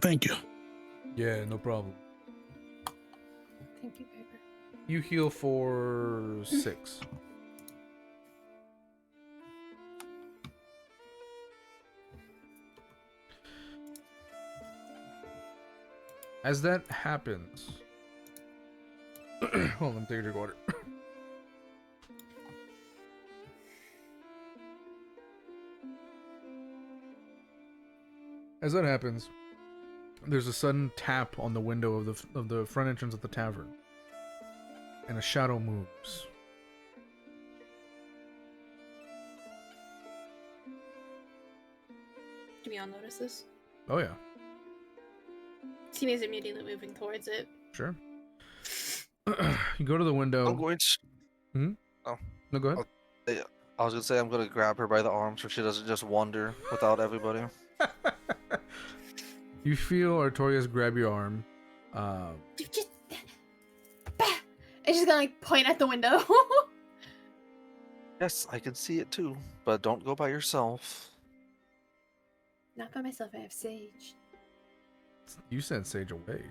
Thank you. Yeah, no problem. Thank you, Piper. You heal for 6. As that happens, hold on, let me take a drink of water. As that happens, there's a sudden tap on the window of the front entrance of the tavern, and a shadow moves. Do we all notice this? Oh yeah, Tina's immediately moving towards it. sure. You go to the window. I'm going to. No, go ahead. I was gonna say I'm gonna grab her by the arm so she doesn't just wander without everybody. You feel Artorias grab your arm. Just... It's just gonna like point at the window. Yes, I can see it too, but don't go by yourself. Not by myself, I have Sage. You sent Sage away.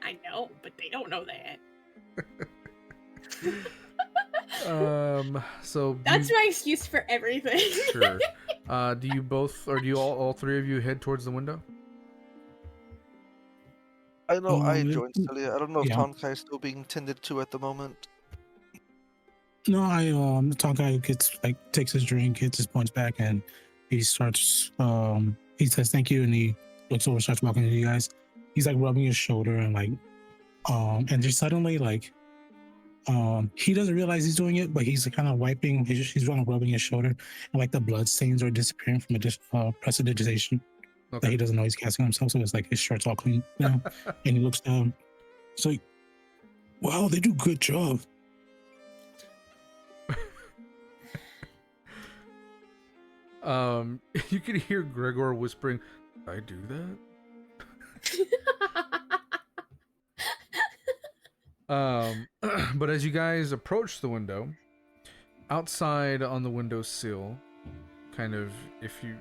I know, but they don't know that. So That's my excuse for everything. sure. Do you both, or do you all three of you head towards the window? I know I joined Silia. I don't know if yeah. Tonkai is still being tended to at the moment. No, the Tonkai takes his drink, hits his points back, and he starts he says thank you, and he looks over, starts walking to you guys. He's like rubbing his shoulder and like and just suddenly like he doesn't realize he's doing it, but he's like, kind of wiping, he's rubbing his shoulder, and like the blood stains are disappearing from a prestidigitation that he doesn't know he's casting on himself. So it's like his shirt's all clean now. And he looks down. It's like, wow, they do a good job. You can hear Gregor whispering, "I do that." But as you guys approach the window, outside on the windowsill, kind of, if you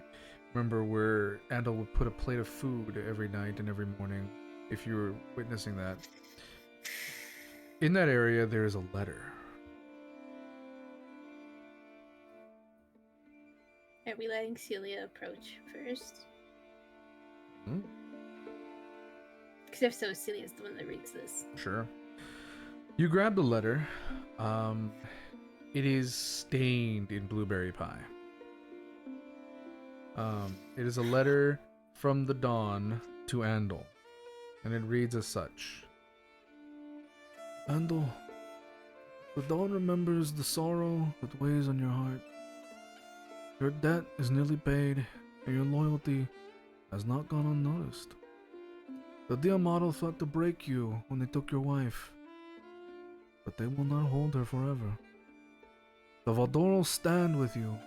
remember where Andal would put a plate of food every night and every morning, if you were witnessing that, in that area there is a letter. Are we letting Silia approach first? Because if so, Celia's the one that reads this. Sure. You grab the letter. It is stained in blueberry pie. It is a letter from the Dawn to Andal, and it reads as such. Andal, the Dawn remembers the sorrow that weighs on your heart. Your debt is nearly paid, and your loyalty has not gone unnoticed. The Diamato thought to break you when they took your wife, but they will not hold her forever. The Valdoros stand with you.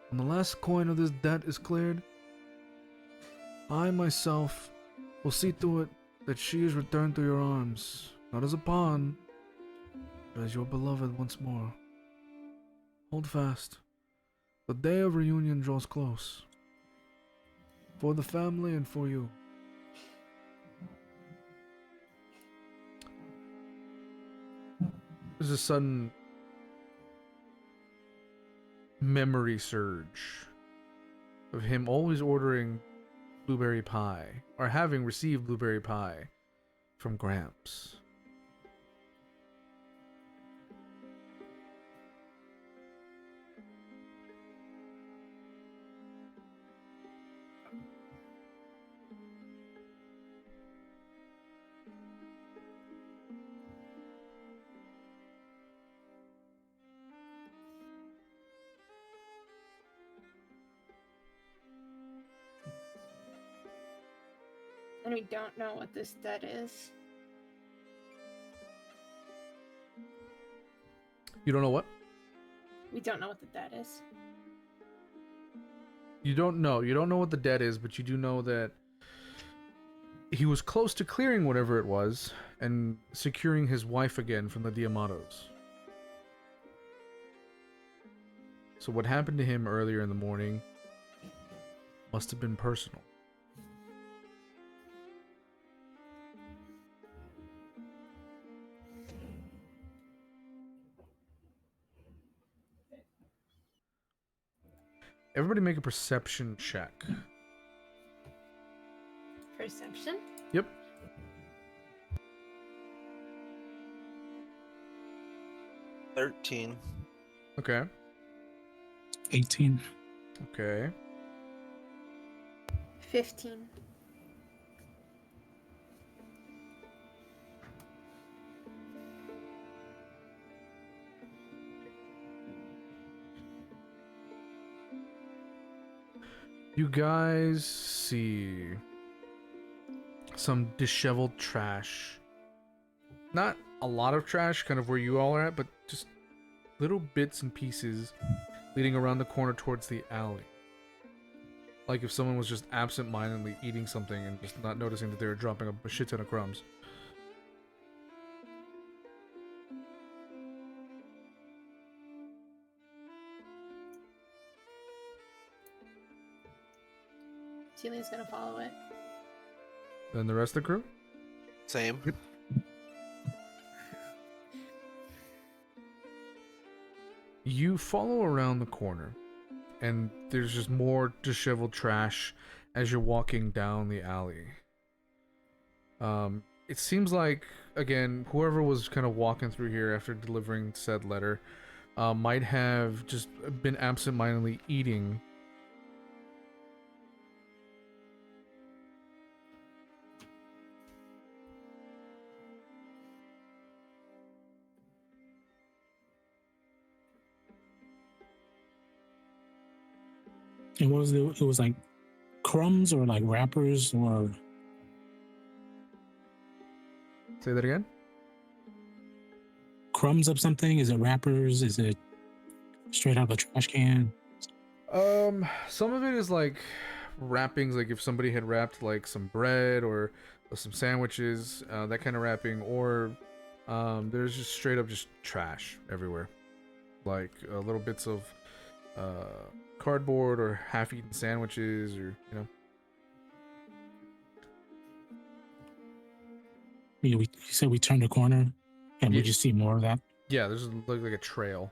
When the last coin of this debt is cleared, I myself will see to it that she is returned to your arms, not as a pawn, but as your beloved once more. Hold fast. The day of reunion draws close. For the family and for you. There's a sudden memory surge of him always ordering blueberry pie, or having received blueberry pie from Gramps. And we don't know what this debt is. You don't know what? We don't know what the debt is. You don't know. You don't know what the debt is, but you do know that he was close to clearing whatever it was and securing his wife again from the Diamatos. So what happened to him earlier in the morning must have been personal. Everybody make a perception check. Perception? Yep. $13. Okay. 18. Okay. 15. You guys see some disheveled trash. Not a lot of trash, kind of where you all are at, but just little bits and pieces leading around the corner towards the alley. Like if someone was just absent-mindedly eating something and just not noticing that they were dropping a shit ton of crumbs. Celia's gonna follow it. Then the rest of the crew? Same. You follow around the corner, and there's just more disheveled trash as you're walking down the alley. It seems like, again, whoever was kind of walking through here after delivering said letter might have just been absent-mindedly eating. And what was it was like crumbs or like wrappers or Say that again? crumbs of something? Is it wrappers? Is it straight out of a trash can? Some of it is like wrappings, like if somebody had wrapped like some bread or some sandwiches, that kind of wrapping, or there's just straight up just trash everywhere, like little bits of cardboard or half-eaten sandwiches, or You said we turned a corner and we just see more of that. Yeah, there's like a trail.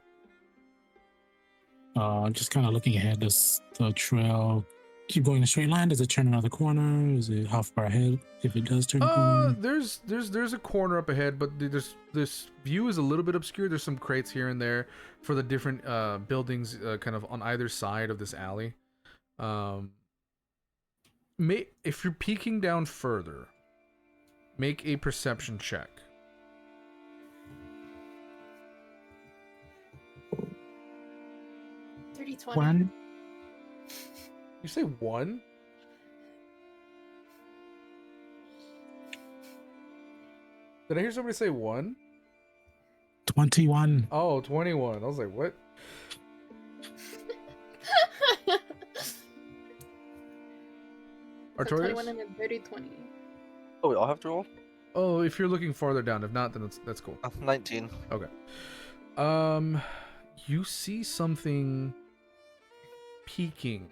Just kind of looking ahead. Does the trail keep going in a straight line? Does it turn another corner? Is it how far ahead if it does turn a corner? There's a corner up ahead, but this view is a little bit obscure. There's some crates here and there for the different buildings kind of on either side of this alley. If you're peeking down further, make a perception check. 30-20. One. You say 1? Did I hear somebody say 1? 21. Oh, 21. I was like, what? So Artorias? 21 and then 30-20. Oh, we all have to roll? Oh, if you're looking farther down. If not, then that's cool. 19. Okay. You see something peeking.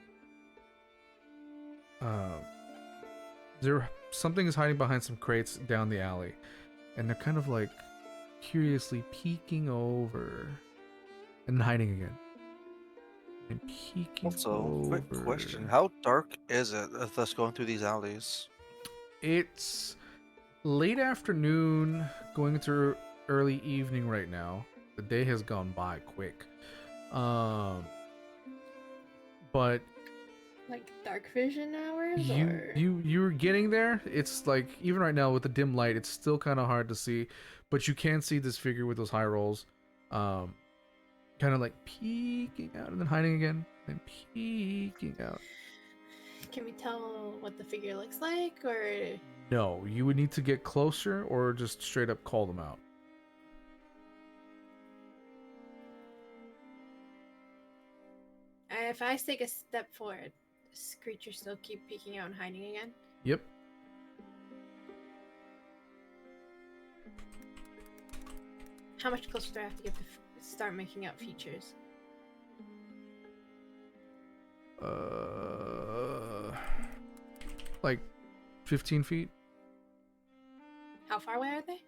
Something is hiding behind some crates down the alley, and they're kind of like curiously peeking over and hiding again. And peeking Also, quick over. question: how dark is it with us going through these alleys? It's late afternoon, going through early evening right now. The day has gone by quick. But Like dark vision hours, you or you're getting there. It's like even right now with the dim light, it's still kind of hard to see, but you can see this figure with those high rolls, kind of like peeking out and then hiding again, then peeking out. can we tell what the figure looks like, or No, you would need to get closer or just straight up call them out. if I take a step forward, this creature still keep peeking out and hiding again? Yep. How much closer do I have to get to start making out features? Like 15 feet? How far away are they?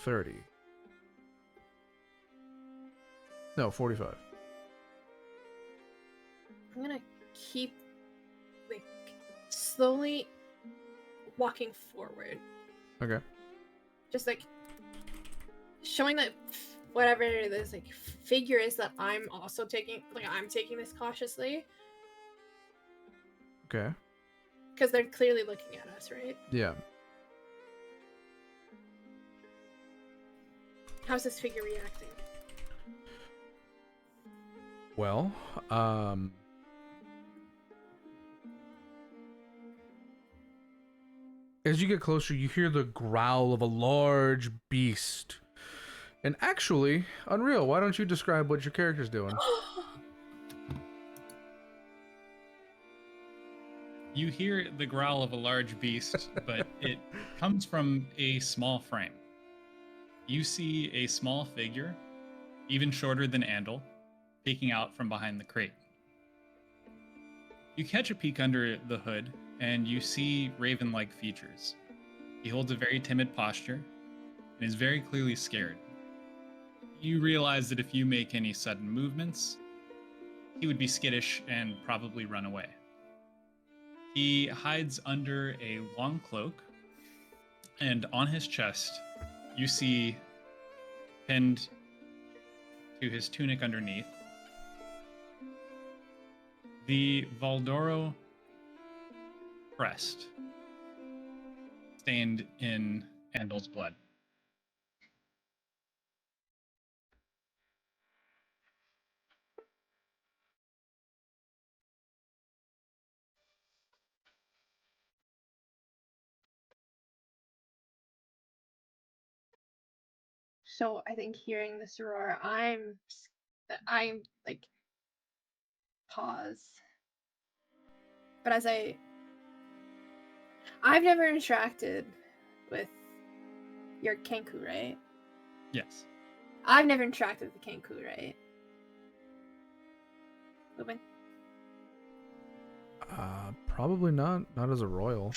30. No, 45. I'm gonna keep like slowly walking forward, Okay. just like showing that whatever this like figure is that I'm also taking, like I'm taking this cautiously Okay. because they're clearly looking at us, right? Yeah. How's this figure reacting? Well, as you get closer, you hear the growl of a large beast. And actually, Unreal, why don't you describe what your character's doing? You hear the growl of a large beast, but it comes from a small frame. You see a small figure, even shorter than Andal, peeking out from behind the crate. You catch a peek under the hood, and you see raven-like features. He holds a very timid posture, and is very clearly scared. You realize that if you make any sudden movements, he would be skittish and probably run away. He hides under a long cloak, and on his chest, you see pinned to his tunic underneath the Valdoro crest, stained in Andal's blood. So I think hearing this roar, I'm like pause. But as I've never interacted with your Kenku, right? Yes. I've never interacted with the Kenku, right? Lubin? Probably not. Not as a royal.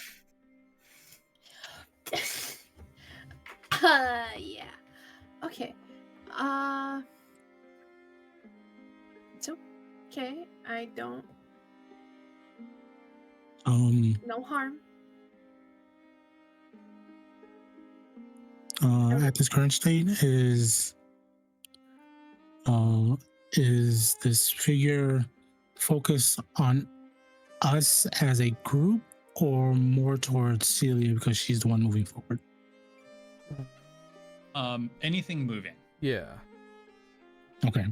Yeah. Okay. It's okay. I don't. No harm. At this current state, is this figure focused on us as a group or more towards Silia because she's the one moving forward? Anything moving. Yeah. Okay.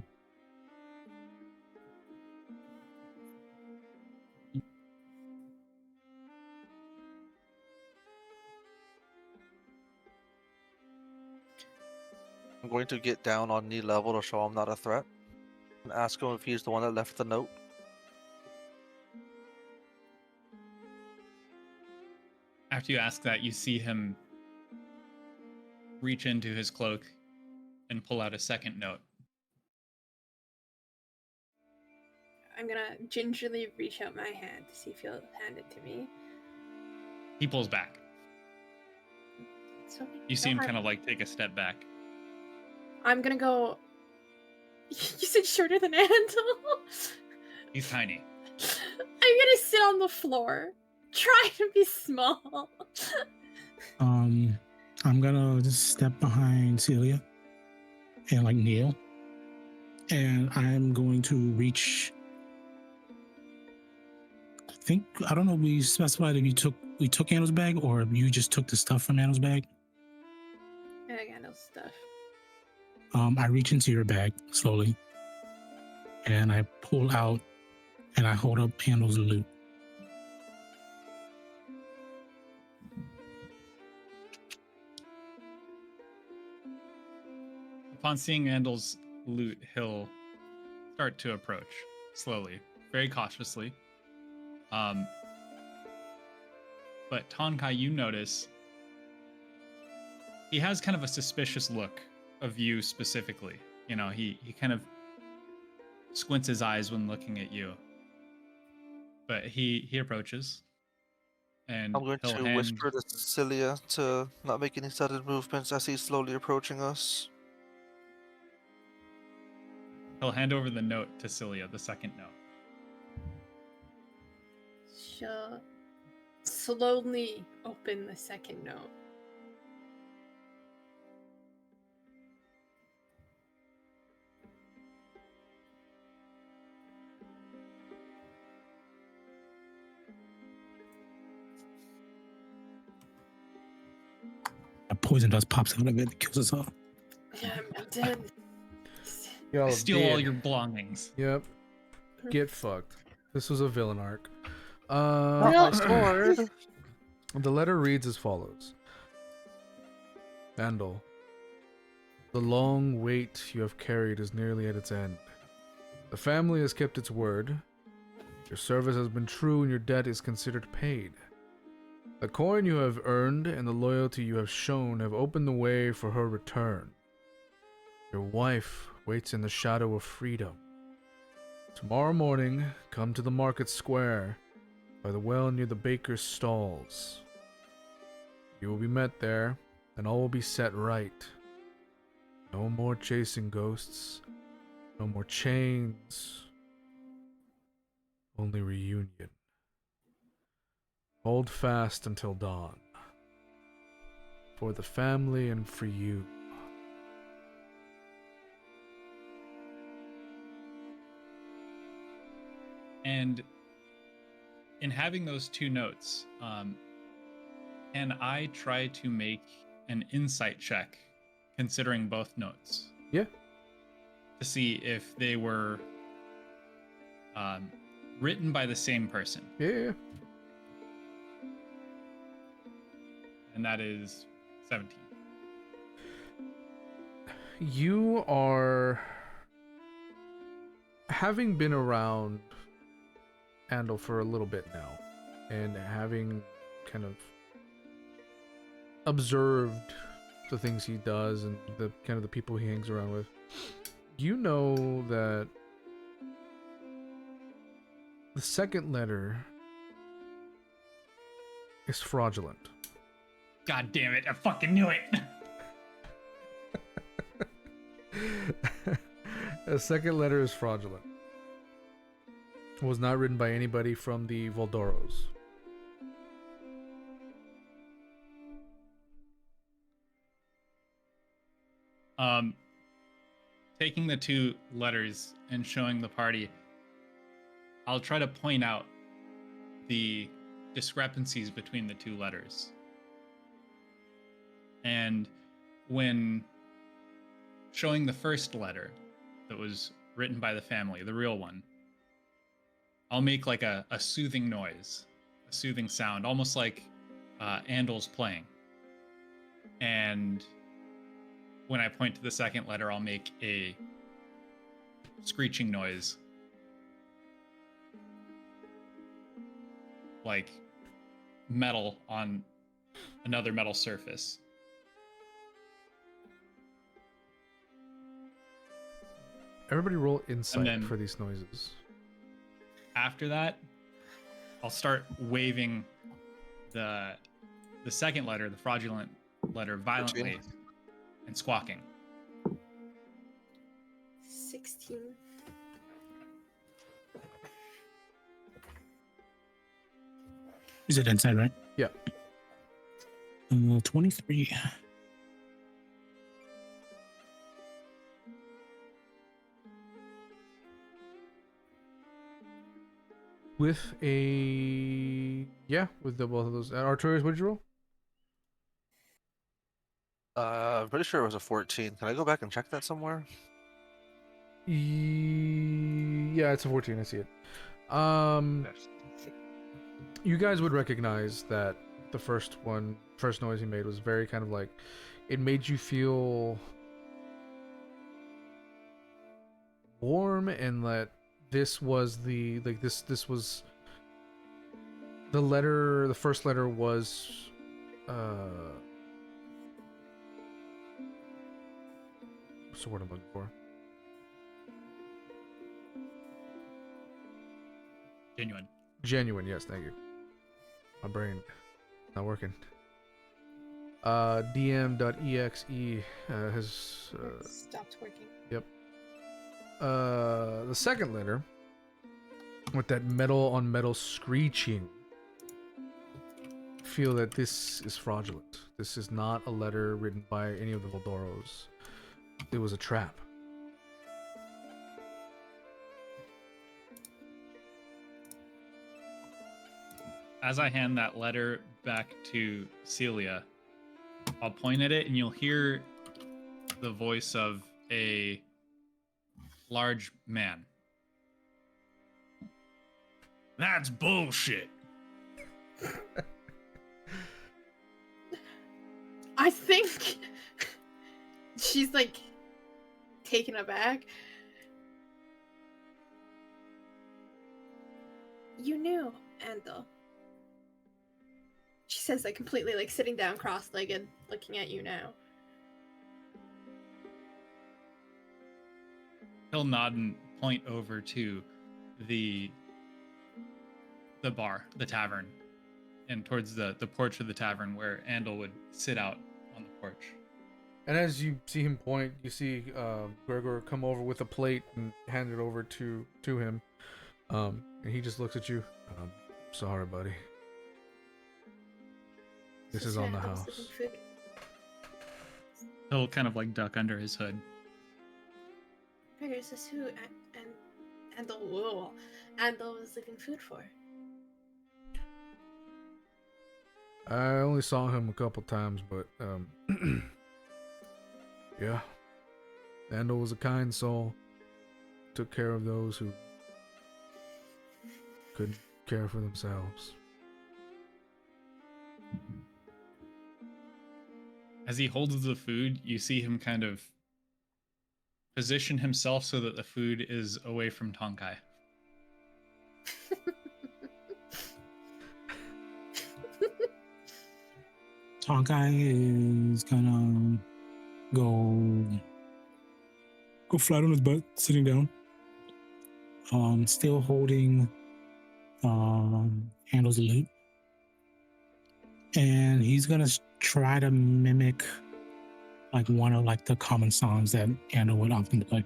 I'm going to get down on knee level to show I'm not a threat, and ask him if he's the one that left the note. After you ask that, you see him reach into his cloak and pull out a second note. I'm gonna gingerly reach out my hand to see if he'll hand it to me. He pulls back. It's okay. You see him kind of like take a step back. I'm gonna go. You said shorter than Andal? He's tiny. I'm gonna sit on the floor, try to be small. I'm gonna just step behind Silia and like kneel, and I'm going to reach. I don't know. We specified if we took Anno's bag or if you just took the stuff from Anno's bag. I got no stuff. I reach into your bag slowly, and I pull out, and I hold up Anno's loot. Upon seeing Andel's loot, he'll start to approach slowly, very cautiously. But Tonkai, you notice he has kind of a suspicious look of you specifically. You know, he kind of squints his eyes when looking at you. But he approaches, and I'm going to whisper to Silia to not make any sudden movements as he's slowly approaching us. He'll hand over the note to Silia, the second note. She'll slowly open the second note. A poison dust pops out of it and kills us all. Yeah, I'm dead. Y'all Steal dead. all your belongings. Yep. Get fucked. This was a villain arc. Sword. The letter reads as follows. Andal, the long wait you have carried is nearly at its end. The family has kept its word. Your service has been true and your debt is considered paid. The coin you have earned and the loyalty you have shown have opened the way for her return. Your wife waits in the shadow of freedom. Tomorrow morning, come to the market square by the well near the baker's stalls. You will be met there, and all will be set right. No more chasing ghosts, no more chains, only reunion. Hold fast until dawn. For the family and for you. And in having those two notes, can I try to make an insight check considering both notes? Yeah. To see if they were written by the same person. Yeah. And that is 17. You are, having been around Andal for a little bit now, and having kind of observed the things he does and the kind of the people he hangs around with, you know that the second letter is fraudulent. God damn it, I fucking knew it! The second letter is fraudulent. It was not written by anybody from the Voldoros. Taking the two letters and showing the party, I'll try to point out the discrepancies between the two letters. And when showing the first letter that was written by the family, the real one, I'll make like a soothing noise, a soothing sound, almost like Andal's playing. And when I point to the second letter, I'll make a screeching noise, like metal on another metal surface. Everybody roll insight then- for these noises. After that, I'll start waving the second letter, the fraudulent letter, violently and squawking. 16. Is it inside, right? Yeah. 23. With with the both of those. Artorias, what'd you roll? I'm pretty sure it was a 14. Can I go back and check that somewhere? Yeah, it's a 14. I see it. You guys would recognize that the first noise he made was very kind of like, it made you feel warm, and that this was this was the letter. The first letter was what's the word I'm looking for? Genuine, yes, thank you. My brain not working. dm.exe has stopped working. Yep. The second letter, with that metal on metal screeching, feel that this is fraudulent. This is not a letter written by any of the Voldoros. It was a trap. As I hand that letter back to Silia, I'll point at it and you'll hear the voice of a large man. That's bullshit. I think she's like taken aback. You knew, Andal. She says, like, completely, like, sitting down cross-legged, looking at you now. He'll nod and point over to the bar, the tavern, and towards the porch of the tavern where Andal would sit out on the porch. And as you see him point, you see Gregor come over with a plate and hand it over to him. And he just looks at you. Sorry, buddy. This is on the house. He'll kind of like duck under his hood. Gregor, is this who Andal was leaving food for? I only saw him a couple times, but yeah. Andal was a kind soul. Took care of those who couldn't care for themselves. As he holds the food, you see him kind of position himself so that the food is away from Tonkai. Tonkai is gonna go flat on his butt, sitting down. Still holding handles of loot. And he's gonna try to mimic like one of like the common songs that Andal would often play.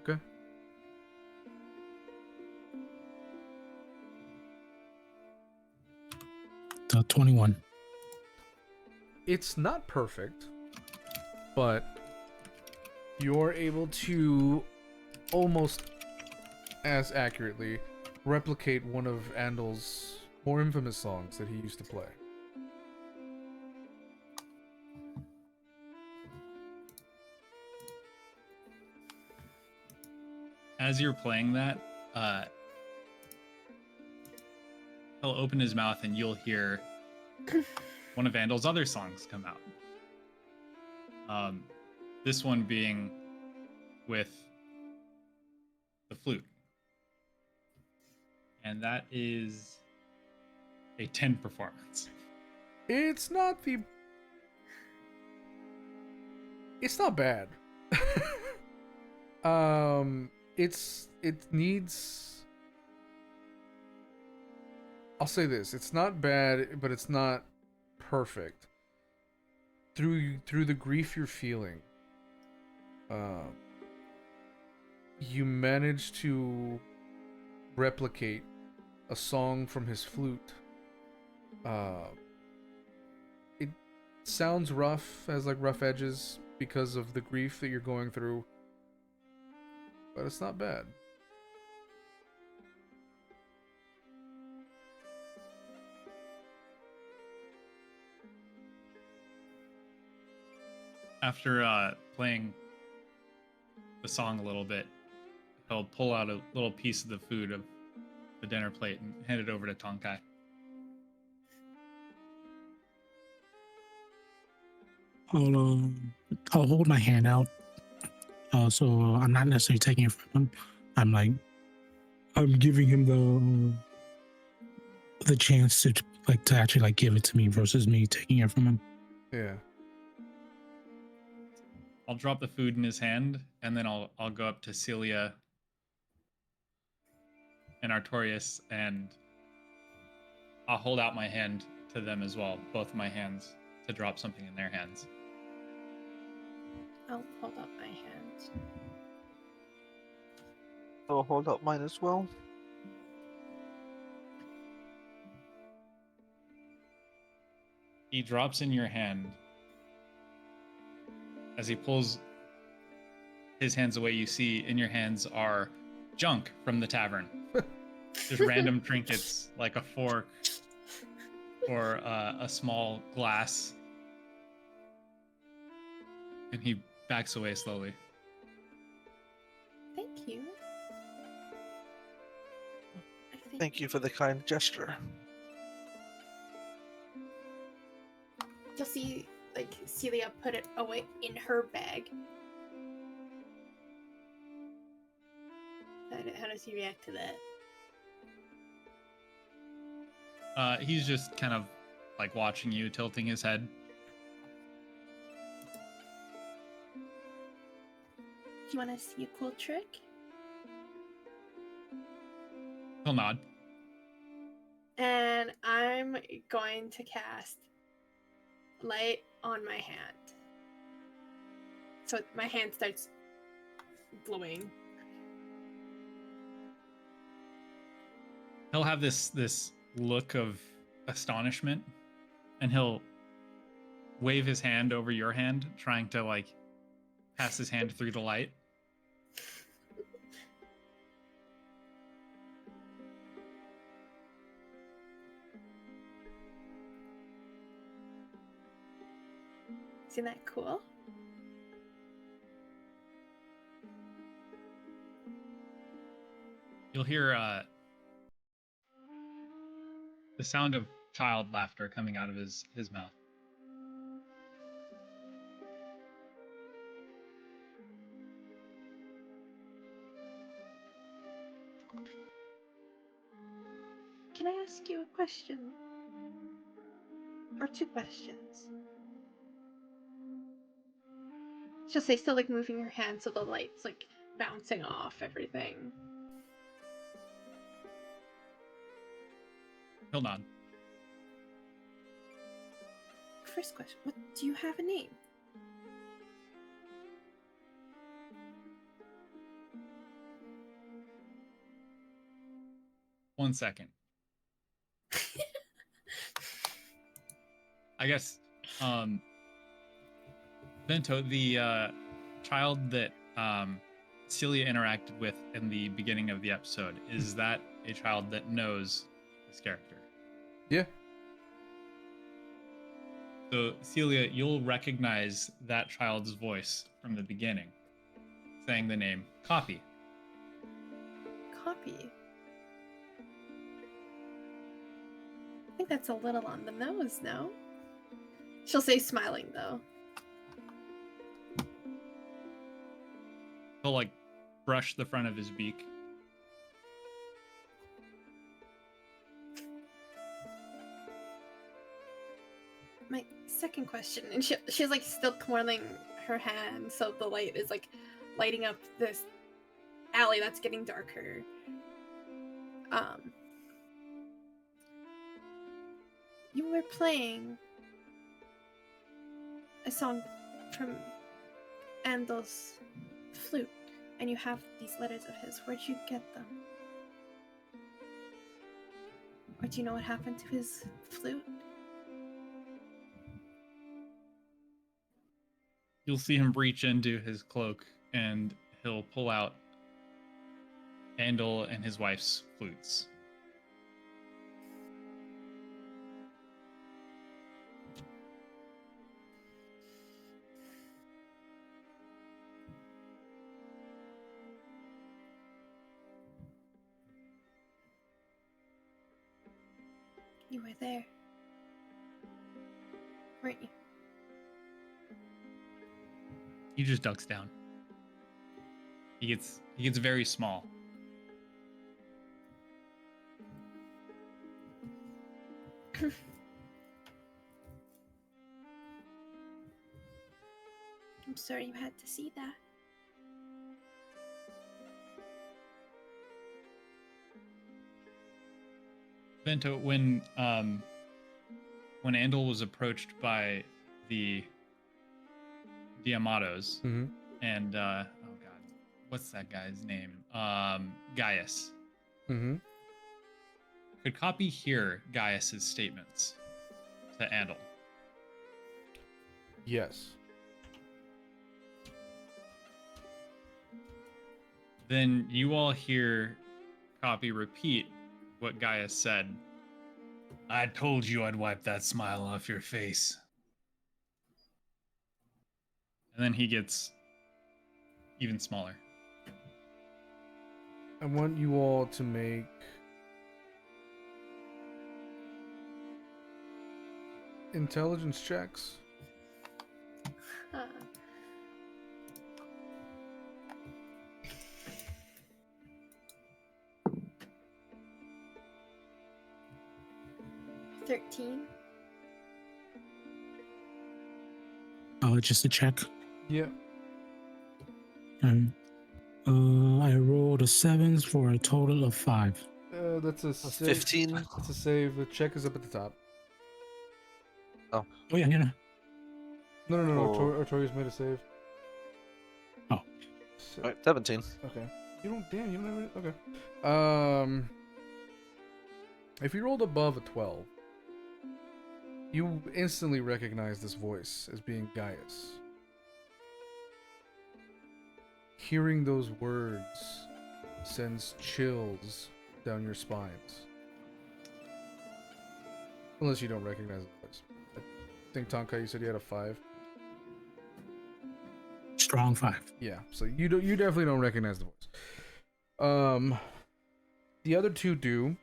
Okay. So 21. It's not perfect, but you're able to almost as accurately replicate one of Andal's more infamous songs that he used to play. As you're playing that, he'll open his mouth and you'll hear one of Andal's other songs come out. This one being with the flute. And that is a 10 performance. It's not bad. It needs, I'll say this, it's not bad, but it's not perfect. Through the grief you're feeling, you manage to replicate a song from his flute. It sounds rough, has like rough edges because of the grief that you're going through, but it's not bad. After playing the song a little bit, he'll pull out a little piece of the food of the dinner plate and hand it over to Tonkai. I'll hold my hand out. So I'm not necessarily taking it from him. I'm giving him the chance to actually give it to me versus me taking it from him. Yeah. I'll drop the food in his hand, and then I'll go up to Silia and Artorias, and I'll hold out my hand to them as well, both of my hands, to drop something in their hands. I'll hold up my hand. I'll hold up mine as well. He drops in your hand. As he pulls his hands away, you see in your hands are junk from the tavern. There's random trinkets like a fork or a small glass. And he backs away slowly. Thank you. Thank you for the kind gesture. You'll see, Celia put it away in her bag. How does he react to that? He's just kind of watching you, tilting his head. You want to see a cool trick? He'll nod. And I'm going to cast light on my hand. So my hand starts glowing. He'll have this look of astonishment, and he'll wave his hand over your hand, trying to pass his hand through the light. Isn't that cool? You'll hear the sound of child laughter coming out of his mouth. Can I ask you a question? Or two questions? She'll say, still moving her hand so the light's bouncing off everything. He'll nod. First question, what do you have a name? One second. I guess Vento, the child that Silia interacted with in the beginning of the episode, is that a child that knows this character? Yeah. So, Silia, you'll recognize that child's voice from the beginning, saying the name Cawpy. Cawpy? I think that's a little on the nose, no? She'll say, smiling, though. He'll brush the front of his beak. My second question, and she's still twirling her hand, so the light is lighting up this alley that's getting darker. You were playing a song from Andel's flute, and you have these letters of his. Where'd you get them? Or do you know what happened to his flute? You'll see him reach into his cloak and he'll pull out Andal and his wife's flutes. You were there, weren't you? He just ducks down. He gets very small. I'm sorry you had to see that. Vento, when Andal was approached by the Amatos and oh god, what's that guy's name? Gaius. Could Cawpy hear Gaius's statements to Andal? Yes. Then you all hear Cawpy repeat what Gaius said. I told you I'd wipe that smile off your face. And then he gets even smaller. I want you all to make intelligence checks. Huh. $13. Just to check. Yeah. I rolled a 7 for a total of 5. That's a save. 15. That's a save. The check is up at the top. Oh yeah. No. Oh. Artorias made a save. Oh. So, Alright, 17. okay. You don't have it? Okay. If you rolled above a 12, you instantly recognize this voice as being Gaius. Hearing those words sends chills down your spines. Unless you don't recognize the voice. I think Tonkai, you said you had a 5. Strong 5. Yeah, so you definitely don't recognize the voice. The other two do.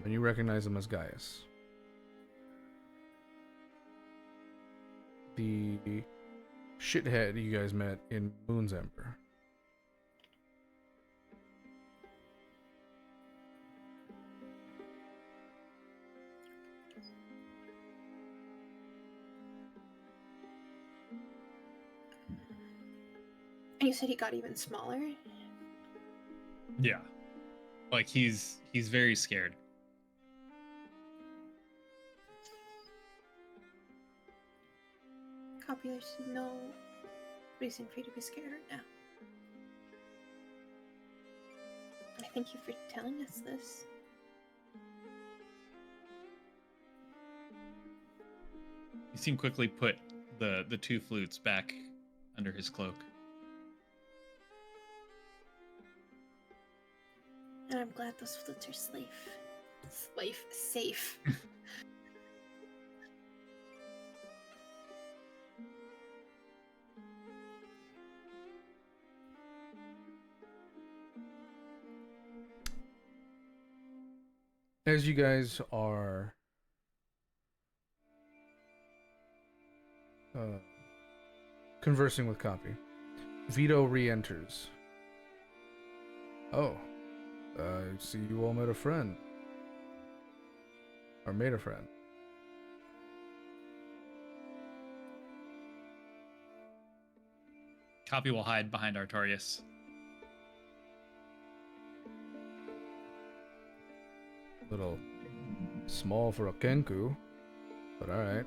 And you recognize him as Gaius. The shithead you guys met in Moon's Ember. And you said he got even smaller? Yeah. Like he's very scared. Cawpy, there's no reason for you to be scared right now. I thank you for telling us this. You see him quickly put the two flutes back under his cloak. And I'm glad those flutes are safe. As you guys are conversing with Cawpy, Vito re-enters. Oh, I see you all met a friend. Or made a friend. Cawpy will hide behind Artorias. Little small for a Kenku, but alright.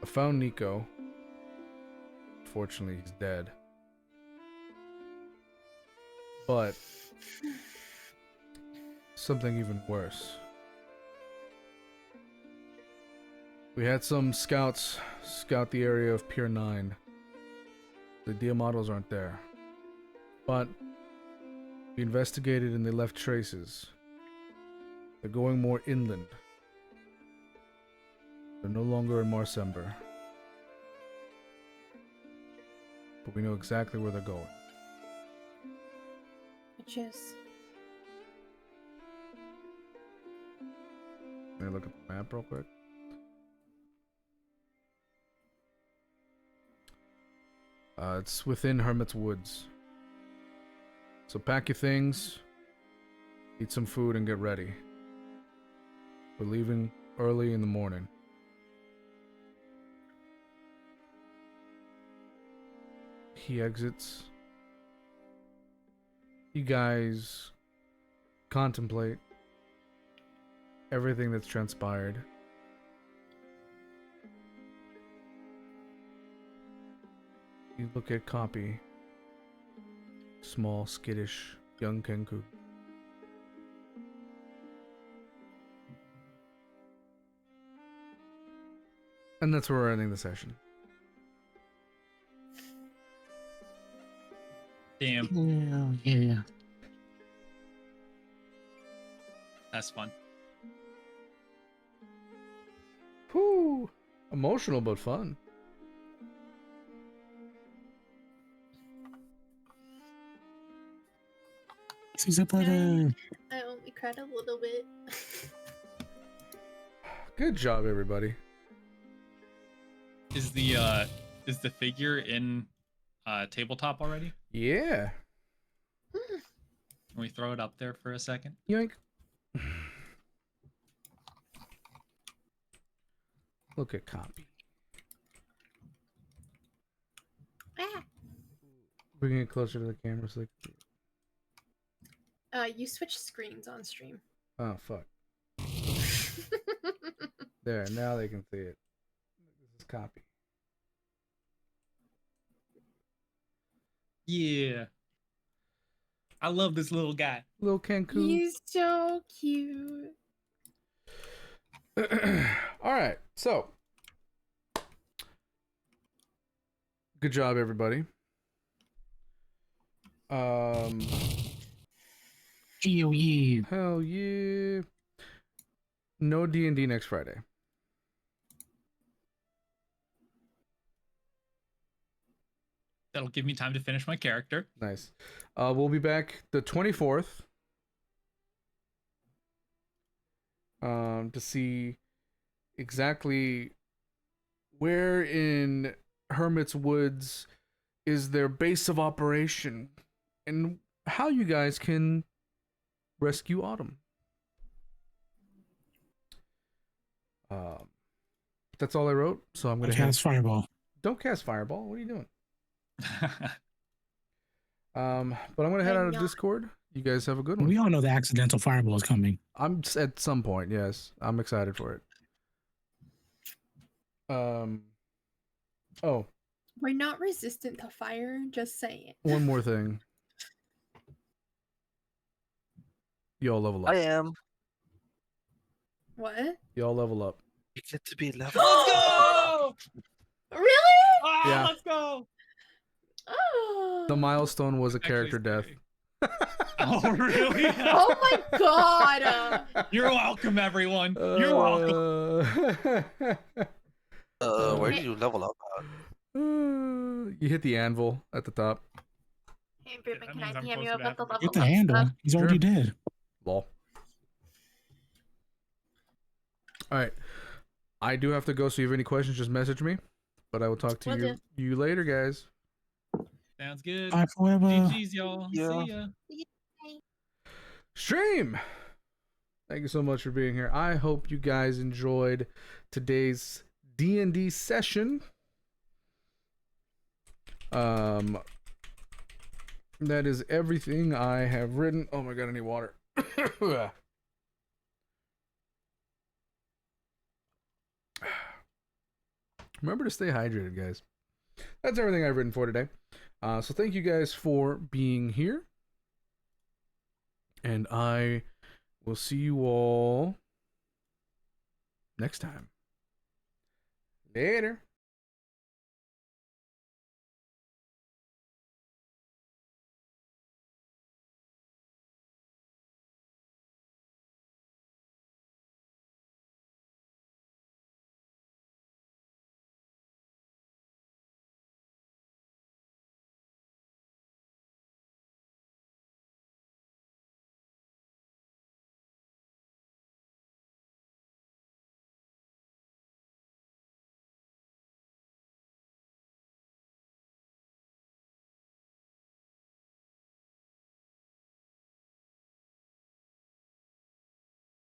I found Nico. Fortunately, he's dead. But something even worse. We had some scouts scout the area of Pier 9. The Dia models aren't there. But we investigated and they left traces. They're going more inland. They're no longer in Marsember. But we know exactly where they're going. Which is. Let me look at the map real quick. It's within Hermit's Woods. So pack your things, eat some food, and get ready. We're leaving early in the morning. He exits. You guys contemplate everything that's transpired. You look at Cawpy. Small, skittish, young Kenku. And that's where we're ending the session. Damn. Yeah. That's fun. Whew. Emotional but fun. She's a butter. I only cried a little bit. Good job, everybody. Is the figure in tabletop already? Yeah. Can we throw it up there for a second? Yoink. Look at Cawpy. Ah. Bringing it closer to the camera so You switch screens on stream. oh, fuck. There, now they can see it. This is Cawpy. Yeah. I love this little guy. Little Kenku. He's so cute. Alright, so. Good job, everybody. GOE. Hell yeah. No D&D next Friday. That'll give me time to finish my character. Nice. We'll be back the 24th. To see exactly where in Hermit's Woods is their base of operation and how you guys can rescue Autumn. That's all I wrote, so I'm gonna Cast Fireball. Don't cast Fireball. What are you doing? But I'm gonna head out of Discord. You guys have a good one. We all know the accidental fireball is coming. I'm at some point, yes. I'm excited for it. Oh, We're not resistant to fire, just saying. one more thing. Y'all level up. I am. What? Y'all level up. You get to be level. Let's go! Really? Oh, Yeah. Let's go! Oh. The milestone was a Actually, character death. scary. Oh, really? Oh my god. You're welcome, everyone. You're welcome. Where do you level up at? You hit the anvil at the top. Hey, Ruben, That can means I I'm DM you close to about the that. level Get the up handle. stuff? He's already Sure. dead. Lol. Alright. I do have to go, so if you have any questions, just message me. But I will talk to Will do. you later, guys. Sounds good. Bye forever. GG's, y'all. Yeah. See ya. Stream! Thank you so much for being here. I hope you guys enjoyed today's D&D session. That is everything I have written. Oh my god, I need water. Remember to stay hydrated, guys. That's everything I've written for today. So thank you guys for being here. And I will see you all next time. Later.